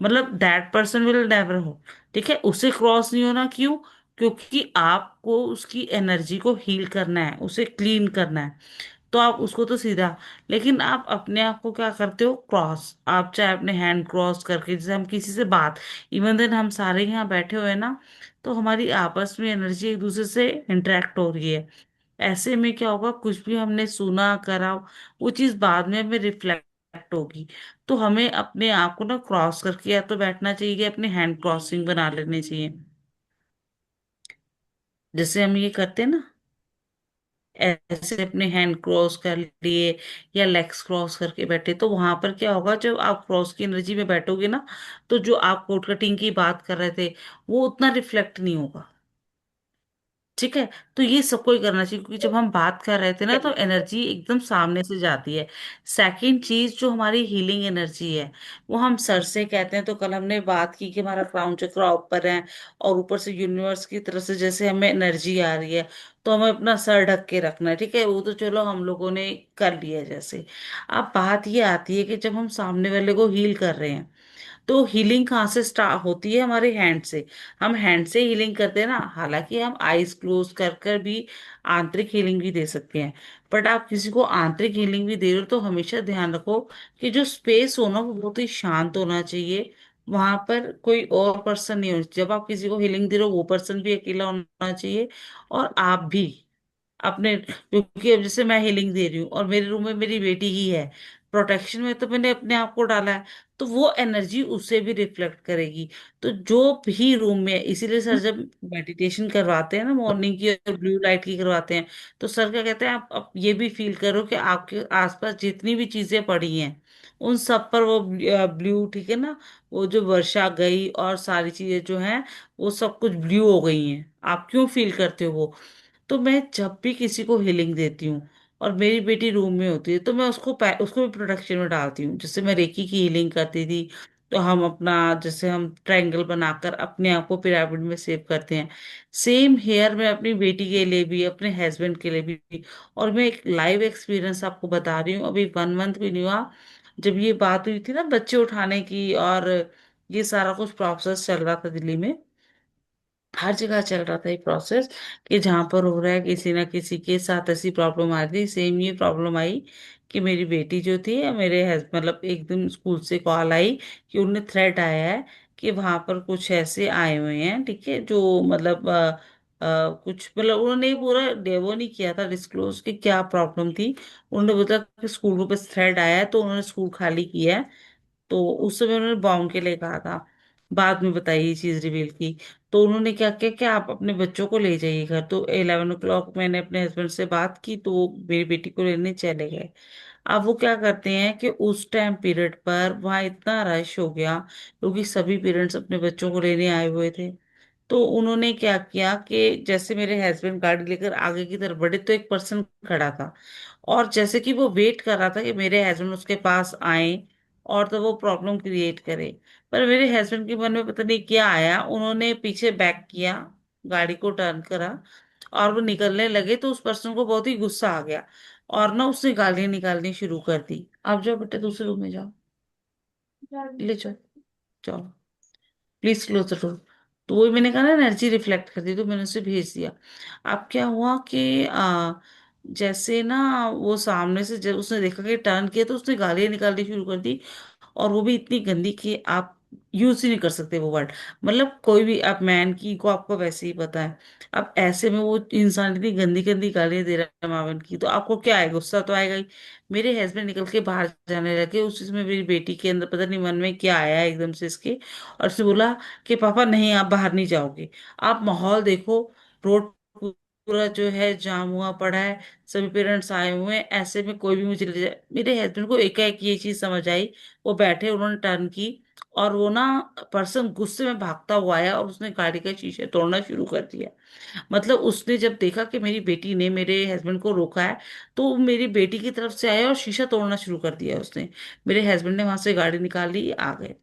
मतलब दैट पर्सन विल नेवर हो। ठीक है। उसे क्रॉस नहीं होना, क्यों? क्योंकि आपको उसकी एनर्जी को हील करना है, उसे क्लीन करना है। तो आप उसको तो सीधा, लेकिन आप अपने आप को क्या करते हो, क्रॉस। आप चाहे अपने हैंड क्रॉस करके, जैसे हम किसी से बात, इवन देन हम सारे यहाँ बैठे हुए हैं ना, तो हमारी आपस में एनर्जी एक दूसरे से इंटरेक्ट हो रही है। ऐसे में क्या होगा, कुछ भी हमने सुना करा वो चीज बाद में हमें रिफ्लेक्ट होगी। तो हमें अपने आप को ना क्रॉस करके या तो बैठना चाहिए या अपने हैंड क्रॉसिंग बना लेने चाहिए, जैसे हम ये करते हैं ना, ऐसे अपने हैंड क्रॉस कर लिए या लेग्स क्रॉस करके बैठे। तो वहां पर क्या होगा, जब आप क्रॉस की एनर्जी में बैठोगे ना, तो जो आप कोट कटिंग की बात कर रहे थे वो उतना रिफ्लेक्ट नहीं होगा। ठीक है। तो ये सबको ही करना चाहिए, क्योंकि जब हम बात कर रहे थे ना तो एनर्जी एकदम सामने से जाती है। सेकंड चीज जो हमारी हीलिंग एनर्जी है, वो हम सर से कहते हैं। तो कल हमने बात की कि हमारा क्राउन चक्र ऊपर है, और ऊपर से यूनिवर्स की तरफ से जैसे हमें एनर्जी आ रही है, तो हमें अपना सर ढक के रखना है। ठीक है, वो तो चलो हम लोगों ने कर लिया जैसे। अब बात ये आती है कि जब हम सामने वाले को हील कर रहे हैं, तो हीलिंग कहाँ से स्टार्ट होती है? हमारे हैंड से। हम हैंड से हीलिंग करते हैं ना, हालांकि हम आईज क्लोज कर कर भी आंतरिक हीलिंग भी दे सकते हैं। बट आप किसी को आंतरिक हीलिंग भी दे रहे हो तो हमेशा ध्यान रखो कि जो स्पेस हो ना वो बहुत ही शांत होना चाहिए। वहां पर कोई और पर्सन नहीं हो। जब आप किसी को हीलिंग दे रहे हो, वो पर्सन भी अकेला होना चाहिए, और आप भी अपने, क्योंकि अब जैसे मैं हीलिंग दे रही हूँ और मेरे रूम में मेरी बेटी ही है, प्रोटेक्शन में तो मैंने अपने आप को डाला है, तो वो एनर्जी उसे भी रिफ्लेक्ट करेगी। तो जो भी रूम में, इसीलिए सर जब मेडिटेशन करवाते हैं ना मॉर्निंग की और ब्लू लाइट की करवाते हैं, तो सर क्या कहते हैं, आप ये भी फील करो कि आपके आसपास जितनी भी चीजें पड़ी हैं उन सब पर वो ब्लू, ठीक है ना, वो जो वर्षा गई और सारी चीजें जो हैं वो सब कुछ ब्लू हो गई हैं। आप क्यों फील करते हो वो? तो मैं जब भी किसी को हीलिंग देती हूँ और मेरी बेटी रूम में होती है, तो मैं उसको भी प्रोटेक्शन में डालती हूँ। जैसे मैं रेकी की हीलिंग करती थी, तो हम अपना, जैसे हम ट्रायंगल बनाकर अपने आप को पिरामिड में सेव करते हैं, सेम हेयर मैं अपनी बेटी के लिए भी, अपने हस्बैंड के लिए भी। और मैं एक लाइव एक्सपीरियंस आपको बता रही हूँ, अभी 1 मंथ भी नहीं हुआ, जब ये बात हुई थी ना बच्चे उठाने की, और ये सारा कुछ प्रोसेस चल रहा था दिल्ली में, हर जगह चल रहा था ये प्रोसेस, कि जहां पर हो रहा है किसी ना किसी के साथ ऐसी प्रॉब्लम आ रही थी। सेम ये प्रॉब्लम आई कि मेरी बेटी जो थी, मेरे मतलब एक दिन स्कूल से कॉल आई कि उन्हें थ्रेट आया है कि वहां पर कुछ ऐसे आए हुए हैं, ठीक है, जो मतलब कुछ, मतलब उन्होंने पूरा डेवो नहीं किया था डिस्क्लोज कि क्या प्रॉब्लम थी। उन्होंने बोला कि स्कूल को बस थ्रेट आया है, तो उन्होंने स्कूल खाली किया है। तो उस समय उन्होंने बॉम्ब के लिए कहा था, बाद में बताई ये चीज रिवील की। तो उन्होंने क्या किया कि आप अपने बच्चों को ले जाइए घर। तो 11 o'clock मैंने अपने हस्बैंड से बात की, तो वो मेरी बेटी को लेने चले गए। अब वो क्या करते हैं कि उस टाइम पीरियड पर वहाँ इतना रश हो गया, क्योंकि सभी पेरेंट्स अपने बच्चों को लेने आए हुए थे। तो उन्होंने क्या किया कि जैसे मेरे हस्बैंड गाड़ी लेकर आगे की तरफ बढ़े, तो एक पर्सन खड़ा था, और जैसे कि वो वेट कर रहा था कि मेरे हस्बैंड उसके पास आए और तो वो प्रॉब्लम क्रिएट करे। पर मेरे हस्बैंड के मन में पता नहीं क्या आया, उन्होंने पीछे बैक किया, गाड़ी को टर्न करा, और वो निकलने लगे, तो उस पर्सन को बहुत ही गुस्सा आ गया, और ना उसने गालियां निकालनी शुरू कर दी। आप जाओ बेटे, दूसरे रूम में जाओ, ले जाओ, जाओ, प्लीज क्लोज द डोर। तो वही मैंने कहा ना, एनर्जी रिफ्लेक्ट करती, तो मैंने उसे भेज दिया। अब क्या हुआ कि जैसे ना वो सामने से जब उसने देखा कि टर्न किया, तो उसने गालियां निकालनी शुरू कर दी, और वो भी इतनी गंदी कि आप यूज ही नहीं कर सकते वो वर्ड। मतलब कोई भी, आप मैन की को आपको वैसे ही पता है। अब ऐसे में वो इंसान इतनी गंदी गंदी गालियां दे रहा है माँ बहन की, तो आपको क्या आएगा? गुस्सा तो आएगा ही। मेरे हस्बैंड निकल के बाहर जाने लगे, उस चीज में मेरी बेटी के अंदर पता नहीं मन में क्या आया एकदम से इसके, और उसने बोला कि पापा नहीं, आप बाहर नहीं जाओगे। आप माहौल देखो, रोड पूरा जो है जाम हुआ पड़ा है, सभी पेरेंट्स आए हुए हैं, ऐसे में कोई भी मुझे ले जाए। मेरे हस्बैंड को एकाएक ये चीज समझ आई, वो बैठे, उन्होंने टर्न की, और वो ना पर्सन गुस्से में भागता हुआ आया और उसने गाड़ी का शीशे तोड़ना शुरू कर दिया। मतलब उसने जब देखा कि मेरी बेटी ने मेरे हस्बैंड को रोका है, तो वो मेरी बेटी की तरफ से आया और शीशा तोड़ना शुरू कर दिया उसने। मेरे हस्बैंड ने वहां से गाड़ी निकाली, आ गए।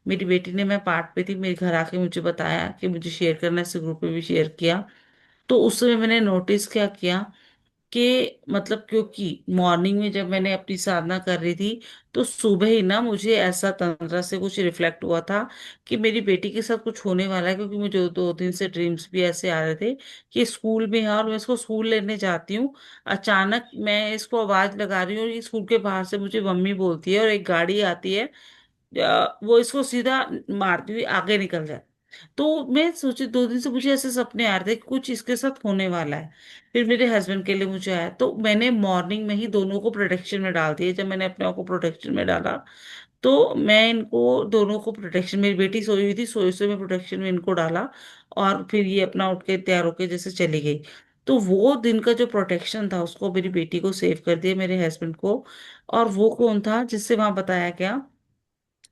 मेरी बेटी ने, मैं पार्ट पे थी, मेरे घर आके मुझे बताया कि मुझे शेयर करना है, इस ग्रुप पे भी शेयर किया। तो उस समय मैंने नोटिस क्या किया कि, मतलब क्योंकि मॉर्निंग में जब मैंने अपनी साधना कर रही थी, तो सुबह ही ना मुझे ऐसा तंत्र से कुछ रिफ्लेक्ट हुआ था कि मेरी बेटी के साथ कुछ होने वाला है, क्योंकि मुझे 2 दिन से ड्रीम्स भी ऐसे आ रहे थे कि स्कूल में है और मैं इसको स्कूल लेने जाती हूँ। अचानक मैं इसको आवाज लगा रही हूँ और ये स्कूल के बाहर से मुझे मम्मी बोलती है, और एक गाड़ी आती है, वो इसको सीधा मारती हुई आगे निकल जाए। तो मैं सोची, 2 दिन से मुझे ऐसे सपने आ रहे थे कि कुछ इसके साथ होने वाला है। फिर मेरे हस्बैंड के लिए मुझे आया, तो मैंने मॉर्निंग में ही दोनों को प्रोटेक्शन में डाल दिया। जब मैंने अपने आप को प्रोटेक्शन में डाला, तो मैं इनको दोनों को प्रोटेक्शन, मेरी बेटी सोई हुई थी, सोए सोए में प्रोटेक्शन में इनको डाला, और फिर ये अपना उठ के तैयार होके जैसे चली गई। तो वो दिन का जो प्रोटेक्शन था, उसको मेरी बेटी को सेव कर दिया, मेरे हस्बैंड को। और वो कौन था जिससे वहां बताया गया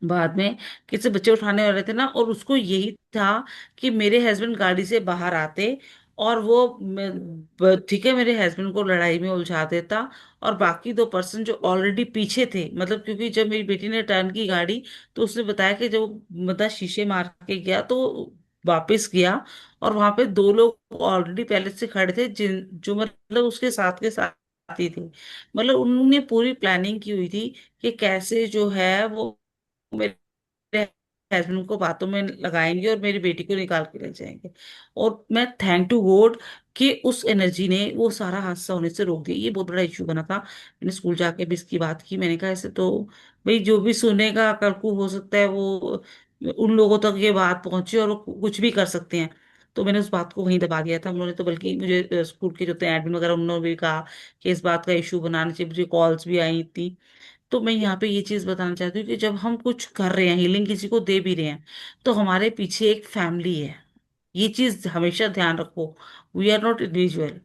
बाद में, किसी बच्चे उठाने वाले थे ना, और उसको यही था कि मेरे हस्बैंड गाड़ी से बाहर आते और वो ठीक है मेरे हस्बैंड को लड़ाई में उलझा देता, और बाकी 2 पर्सन जो ऑलरेडी पीछे थे, मतलब क्योंकि जब मेरी बेटी ने टर्न की गाड़ी, तो उसने बताया कि जब मतलब शीशे मार के गया तो वापस गया, और वहां पे 2 लोग ऑलरेडी पहले से खड़े थे, जिन जो मतलब उसके साथ के साथ ही थे। मतलब उन्होंने पूरी प्लानिंग की हुई थी कि कैसे जो है वो मेरे हस्बैंड को बातों में लगाएंगे और मेरी बेटी को निकाल के ले जाएंगे। और मैं थैंक टू गॉड कि उस एनर्जी ने वो सारा हादसा होने से रोक दिया। ये बहुत बड़ा इशू बना था। मैंने स्कूल जाके भी इसकी बात की, मैंने कहा ऐसे तो भाई जो भी सुनेगा कल को हो सकता है वो उन लोगों तक ये बात पहुंचे और वो कुछ भी कर सकते हैं। तो मैंने उस बात को वहीं दबा दिया था। उन्होंने तो बल्कि मुझे स्कूल के जो थे एडमिन वगैरह, उन्होंने भी कहा कि इस बात का इशू बनाना चाहिए, मुझे कॉल्स भी आई थी। तो मैं यहाँ पे ये चीज बताना चाहती हूँ कि जब हम कुछ कर रहे हैं, हीलिंग किसी को दे भी रहे हैं, तो हमारे पीछे एक फैमिली है। ये चीज हमेशा ध्यान रखो। We are not individual.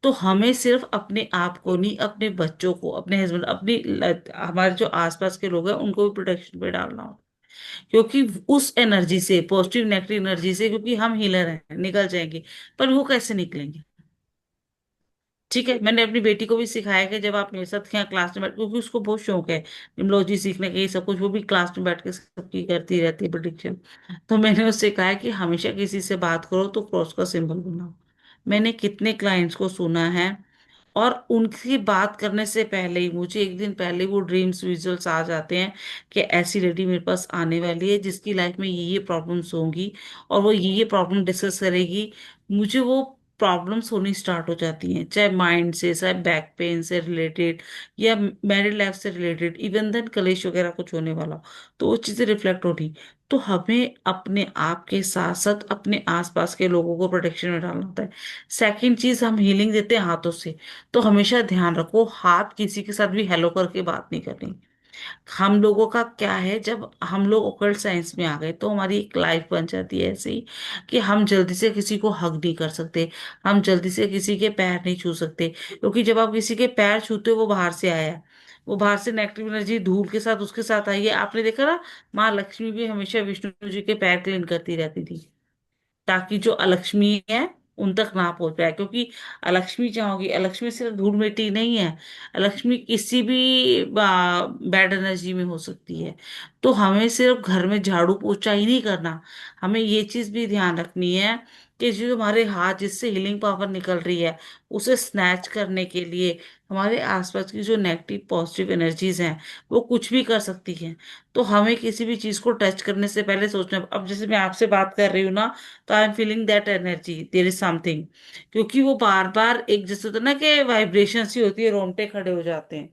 तो हमें सिर्फ अपने आप को नहीं, अपने बच्चों को, अपने हस्बैंड, हमारे जो आसपास के लोग हैं उनको भी प्रोटेक्शन पे डालना हो। क्योंकि उस एनर्जी से, पॉजिटिव नेगेटिव एनर्जी से, क्योंकि हम हीलर हैं, निकल जाएंगे। पर वो कैसे निकलेंगे? ठीक है, मैंने अपनी बेटी को भी सिखाया कि जब आप मेरे साथ यहाँ क्लास में बैठ, क्योंकि उसको बहुत शौक है निम्नोलॉजी सीखने का, ये सब कुछ वो भी क्लास में बैठ के सबकी करती रहती है प्रिडिक्शन। तो मैंने उससे कहा है कि हमेशा किसी से बात करो तो क्रॉस का सिंबल बनाओ। मैंने कितने क्लाइंट्स को सुना है, और उनकी बात करने से पहले ही मुझे एक दिन पहले वो ड्रीम्स विजुअल्स आ जाते हैं कि ऐसी लेडी मेरे पास आने वाली है जिसकी लाइफ में ये प्रॉब्लम्स होंगी, और वो ये प्रॉब्लम डिस्कस करेगी। मुझे वो प्रॉब्लम्स होनी स्टार्ट हो जाती हैं, चाहे माइंड से, चाहे बैक पेन से रिलेटेड, या मैरिड लाइफ से रिलेटेड, इवन देन कलेश वगैरह कुछ होने वाला हो, तो वो चीजें रिफ्लेक्ट हो रही। तो हमें अपने आप के साथ साथ अपने आसपास के लोगों को प्रोटेक्शन में डालना होता है। सेकंड चीज, हम हीलिंग देते हैं हाथों से। तो हमेशा ध्यान रखो, हाथ किसी के साथ भी हेलो करके बात नहीं करनी। हम लोगों का क्या है, जब हम लोग ओकल्ट साइंस में आ गए तो हमारी एक लाइफ बन जाती है ऐसे ही, कि हम जल्दी से किसी को हग नहीं कर सकते, हम जल्दी से किसी के पैर नहीं छू सकते। क्योंकि जब आप किसी के पैर छूते हो, वो बाहर से आया है, वो बाहर से नेगेटिव एनर्जी धूल के साथ उसके साथ आई है। आपने देखा ना, माँ लक्ष्मी भी हमेशा विष्णु जी के पैर क्लीन करती रहती थी, ताकि जो अलक्ष्मी है उन तक ना पहुंच पाए। क्योंकि अलक्ष्मी क्या होगी, अलक्ष्मी सिर्फ धूल मिट्टी नहीं है, अलक्ष्मी किसी भी बैड एनर्जी में हो सकती है। तो हमें सिर्फ घर में झाड़ू पोछा ही नहीं करना, हमें ये चीज भी ध्यान रखनी है कि जो हमारे हाथ जिससे हीलिंग पावर निकल रही है, उसे स्नैच करने के लिए हमारे आसपास की जो नेगेटिव पॉजिटिव एनर्जीज हैं वो कुछ भी कर सकती हैं। तो हमें किसी भी चीज को टच करने से पहले सोचना। अब जैसे मैं आपसे बात कर रही हूँ ना, तो I am feeling that energy, there is something. क्योंकि वो बार बार एक जैसे होता है ना कि वाइब्रेशन सी होती है, रोंगटे खड़े हो जाते हैं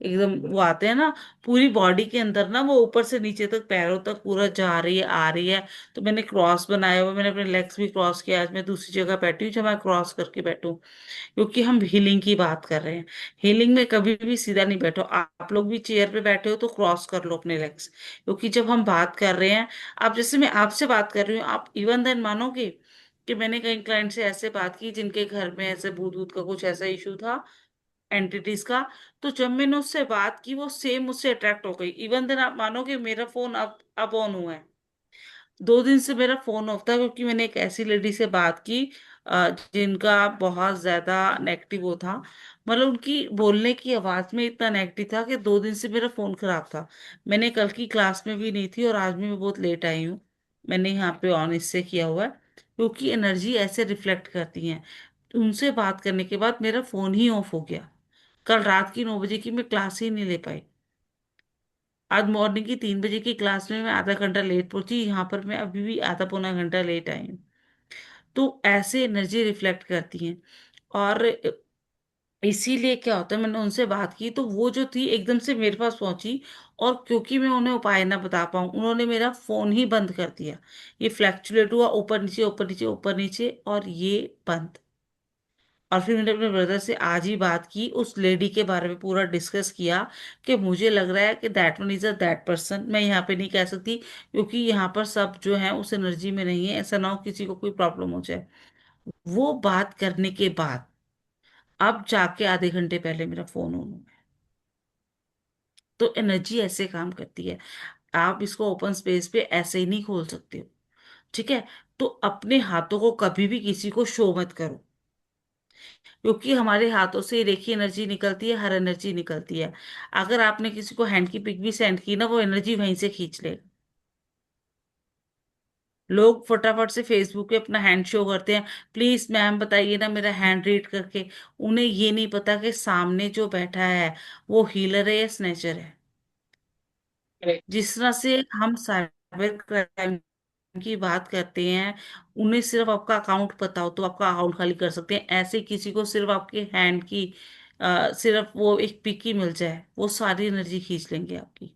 एकदम, वो आते हैं ना पूरी बॉडी के अंदर ना, वो ऊपर से नीचे तक पैरों तक पूरा जा रही है, आ रही है। तो मैंने क्रॉस बनाया हुआ, मैंने अपने लेग्स भी क्रॉस किया। आज मैं दूसरी जगह बैठी हूँ जब मैं क्रॉस करके बैठूं, क्योंकि हम हीलिंग की बात कर रहे हैं। हीलिंग में कभी भी सीधा नहीं बैठो। आप लोग भी चेयर पे बैठे हो तो क्रॉस कर लो अपने लेग्स, क्योंकि जब हम बात कर रहे हैं, आप जैसे मैं आपसे बात कर रही हूँ, आप इवन देन मानोगे कि मैंने कई क्लाइंट से ऐसे बात की जिनके घर में ऐसे भूत भूत का कुछ ऐसा इशू था, एंटिटीज का। तो जब मैंने उससे बात की, वो सेम मुझसे अट्रैक्ट हो गई। इवन देन आप मानोगे मेरा फोन अब ऑन हुआ है। 2 दिन से मेरा फोन ऑफ था, क्योंकि मैंने एक ऐसी लेडी से बात की जिनका बहुत ज्यादा नेगेटिव वो था। मतलब उनकी बोलने की आवाज में इतना नेगेटिव था कि 2 दिन से मेरा फोन खराब था। मैंने कल की क्लास में भी नहीं थी, और आज भी मैं बहुत लेट आई हूँ। मैंने यहाँ पे ऑन इससे किया हुआ है, क्योंकि एनर्जी ऐसे रिफ्लेक्ट करती है। उनसे बात करने के बाद मेरा फोन ही ऑफ हो गया। कल रात की 9 बजे की मैं क्लास ही नहीं ले पाई। आज मॉर्निंग की 3 बजे की क्लास में मैं आधा घंटा लेट पहुंची, यहाँ पर मैं अभी भी आधा पौना घंटा लेट आई हूँ। तो ऐसे एनर्जी रिफ्लेक्ट करती हैं। और इसीलिए क्या होता है, मैंने उनसे बात की तो वो जो थी एकदम से मेरे पास पहुंची, और क्योंकि मैं उन्हें उपाय ना बता पाऊं, उन्होंने मेरा फोन ही बंद कर दिया। ये फ्लैक्चुएट हुआ, ऊपर नीचे ऊपर नीचे ऊपर नीचे, और ये बंद। और फिर मैंने अपने ब्रदर से आज ही बात की, उस लेडी के बारे में पूरा डिस्कस किया कि मुझे लग रहा है कि that one is a that person. मैं यहाँ पे नहीं कह सकती, क्योंकि यहाँ पर सब जो है उस एनर्जी में नहीं है, ऐसा ना हो किसी को कोई प्रॉब्लम हो जाए। वो बात करने के बाद अब जाके आधे घंटे पहले मेरा फोन ऑन हुआ है। तो एनर्जी ऐसे काम करती है। आप इसको ओपन स्पेस पे ऐसे ही नहीं खोल सकते हो। ठीक है। तो अपने हाथों को कभी भी किसी को शो मत करो, क्योंकि हमारे हाथों से एक ही एनर्जी निकलती है, हर एनर्जी निकलती है। अगर आपने किसी को हैंड की पिक भी सेंड की ना, वो एनर्जी वहीं से खींच लेगा। लोग फटाफट से फेसबुक पे अपना हैंड शो करते हैं, प्लीज मैम बताइए ना मेरा हैंड रीड करके। उन्हें ये नहीं पता कि सामने जो बैठा है वो हीलर है या स्नेचर है। Correct. जिस तरह से हम साइबर क्राइम की बात करते हैं, उन्हें सिर्फ आपका अकाउंट पता हो तो आपका अकाउंट खाली कर सकते हैं। ऐसे किसी को सिर्फ आपके हैंड की सिर्फ वो एक पिक ही मिल जाए, वो सारी एनर्जी खींच लेंगे आपकी।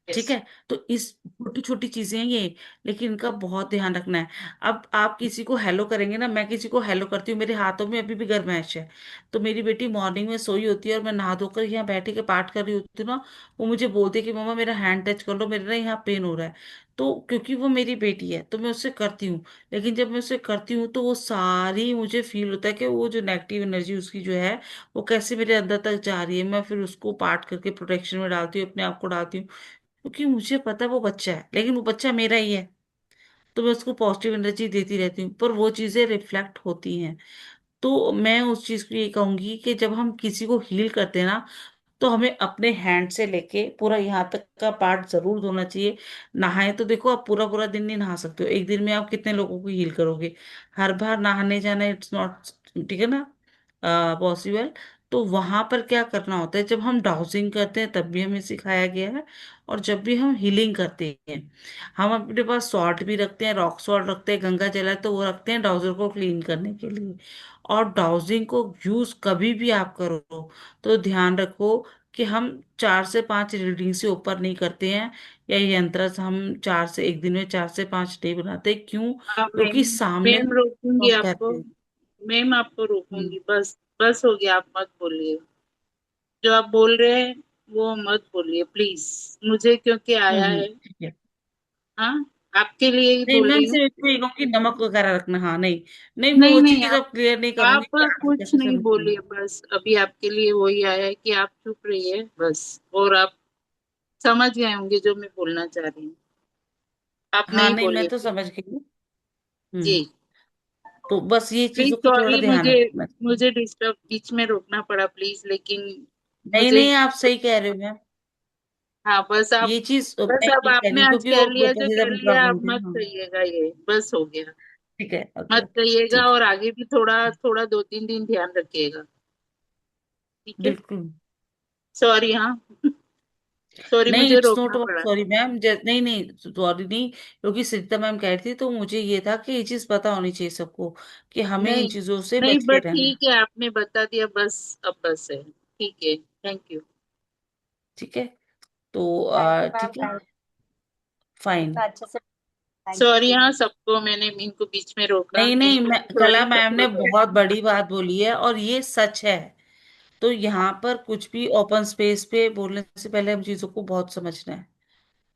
ठीक Yes. है। तो इस छोटी छोटी चीजें हैं ये, लेकिन इनका बहुत ध्यान रखना है। अब आप किसी को हेलो करेंगे ना, मैं किसी को हेलो करती हूँ, मेरे हाथों में अभी भी गर्मैश है। तो मेरी बेटी मॉर्निंग में सोई होती है और मैं नहा धोकर यहाँ बैठे के पाठ कर रही होती हूँ ना, वो मुझे बोलती है कि मम्मा मेरा हैंड टच कर लो, मेरे ना यहाँ पेन हो रहा है। तो क्योंकि वो मेरी बेटी है तो मैं उससे करती हूँ। लेकिन जब मैं उससे करती हूँ तो वो सारी मुझे फील होता है कि वो जो नेगेटिव एनर्जी उसकी जो है वो कैसे मेरे अंदर तक जा रही है। मैं फिर उसको पाठ करके प्रोटेक्शन में डालती हूँ, अपने आप को डालती हूँ। क्योंकि मुझे पता है वो बच्चा है, लेकिन वो बच्चा मेरा ही है। तो मैं उसको पॉजिटिव एनर्जी देती रहती हूँ, पर वो चीजें रिफ्लेक्ट होती हैं। तो मैं उस चीज को ये कहूंगी कि जब हम किसी को हील करते हैं ना, तो हमें अपने हैंड से लेके पूरा यहाँ तक का पार्ट जरूर धोना चाहिए। नहाए तो देखो, आप पूरा पूरा दिन नहीं नहा सकते हो, एक दिन में आप कितने लोगों को हील करोगे? हर बार नहाने जाना इट्स नॉट, ठीक है ना, पॉसिबल। तो वहां पर क्या करना होता है, जब हम डाउजिंग करते हैं तब भी हमें सिखाया गया है, और जब भी हम हीलिंग करते हैं, हम अपने पास सॉल्ट भी रखते हैं, रॉक सॉल्ट रखते हैं, गंगा जल है तो वो रखते हैं डाउजर को क्लीन करने के लिए। और डाउजिंग को यूज कभी भी आप करो तो ध्यान रखो कि हम 4 से 5 रीडिंग से ऊपर नहीं करते हैं, या ये यंत्र हम 1 दिन में 4 से 5 डे बनाते हैं। क्यों? हाँ मैम, क्योंकि सामने मैम रोकूंगी हम आपको। करते हैं। मैम आपको हम्म। रोकूंगी, बस बस हो गया, आप मत बोलिए। जो आप बोल रहे हैं वो मत बोलिए प्लीज। मुझे क्योंकि आया है। ठीक है। हाँ, आपके लिए ही नहीं बोल मैम, रही हूँ। सिर्फ इतना ही कहूंगी नमक वगैरह रखना, हाँ नहीं। नहीं, नहीं वो नहीं, चीज आप अब क्लियर नहीं करूंगी आप कि आप कुछ कैसे नहीं समझेंगे। बोलिए, बस अभी आपके लिए वही आया है कि आप चुप रहिए बस। और आप समझ गए होंगे जो मैं बोलना चाह रही हूँ। आप हाँ नहीं नहीं, मैं बोलिए तो प्लीज। समझ गई हूँ। जी। तो बस ये प्लीज चीजों का थोड़ा सॉरी, ध्यान मुझे रखना चाहिए। मुझे डिस्टर्ब बीच में रोकना पड़ा प्लीज, लेकिन नहीं मुझे। नहीं, आप सही कह रहे हो मैम। हाँ बस आप, ये चीज बस मैं अब ठीक कह रही आपने हूँ, आज क्योंकि कह वो लिया जो पसीना कह में लिया, प्रॉब्लम अब थी, मत हाँ। कहिएगा, ये बस हो गया। ठीक है, ओके मत ओके। कहिएगा, ठीक और आगे भी थोड़ा थोड़ा 2-3 दिन ध्यान रखिएगा। ठीक है, है। बिल्कुल। सॉरी, हाँ। सॉरी, नहीं, मुझे इट्स नॉट रोकना अबाउट पड़ा। सॉरी मैम, नहीं नहीं, सॉरी नहीं। क्योंकि सरिता मैम कह रही थी तो मुझे ये था कि ये चीज पता होनी चाहिए सबको कि हमें इन नहीं चीजों से नहीं, बच के बट रहना है। ठीक है, आपने बता दिया बस। अब बस है। ठीक है, थैंक यू। ठीक है। तो थैंक यू मैम, ठीक है, थैंक फाइन। इतना अच्छे से। Thank sorry, you. हाँ, सबको मैंने इनको बीच में रोका, नहीं नहीं, इनको मैं, भी कला सॉरी, मैम सबको ने बहुत सॉरी। बड़ी बात बोली है और ये सच है। तो यहाँ पर कुछ भी ओपन स्पेस पे बोलने से पहले हम चीजों को बहुत समझना है,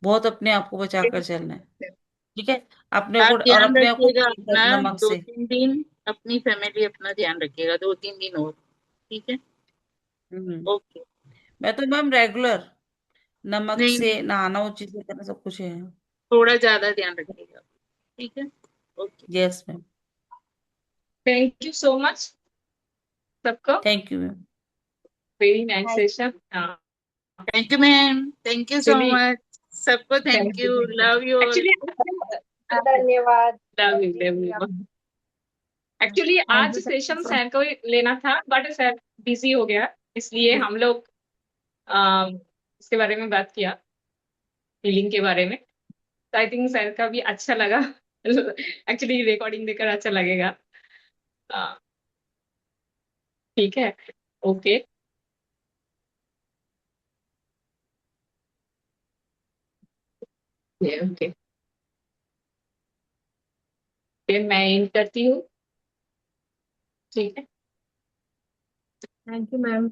बहुत अपने आप को बचा कर चलना है। ठीक है। अपने को आप और ध्यान अपने आप को रखिएगा clean अपना, कर नमक दो से। तीन दिन अपनी फैमिली अपना ध्यान रखिएगा, 2-3 दिन और। ठीक है। हम्म। ओके। मैं तो मैम रेगुलर नमक नहीं से नहीं, नहाना, वो चीजें करना, सब कुछ है। थोड़ा ज्यादा ध्यान रखिएगा। ठीक है। Okay. Yes ma'am. Thank you so much सबको। Thank you ma'am. Very nice thank session. Thank you ma'am, thank you so चलिए, मच। सबको thank thank you, you, thank love you you. All. Actually धन्यवाद। Love you, ji love ji, you. आप actually thank आज you session sir. सैर को लेना था but सैर बिजी हो गया, इसलिए हम लोग अम, इसके बारे में बात किया, फीलिंग के बारे में। तो आई थिंक सैर का भी अच्छा लगा। एक्चुअली रिकॉर्डिंग देकर अच्छा लगेगा। अ, ठीक है। ओके। ओके, फिर मैं इन करती हूँ। ठीक है। Thank you ma'am.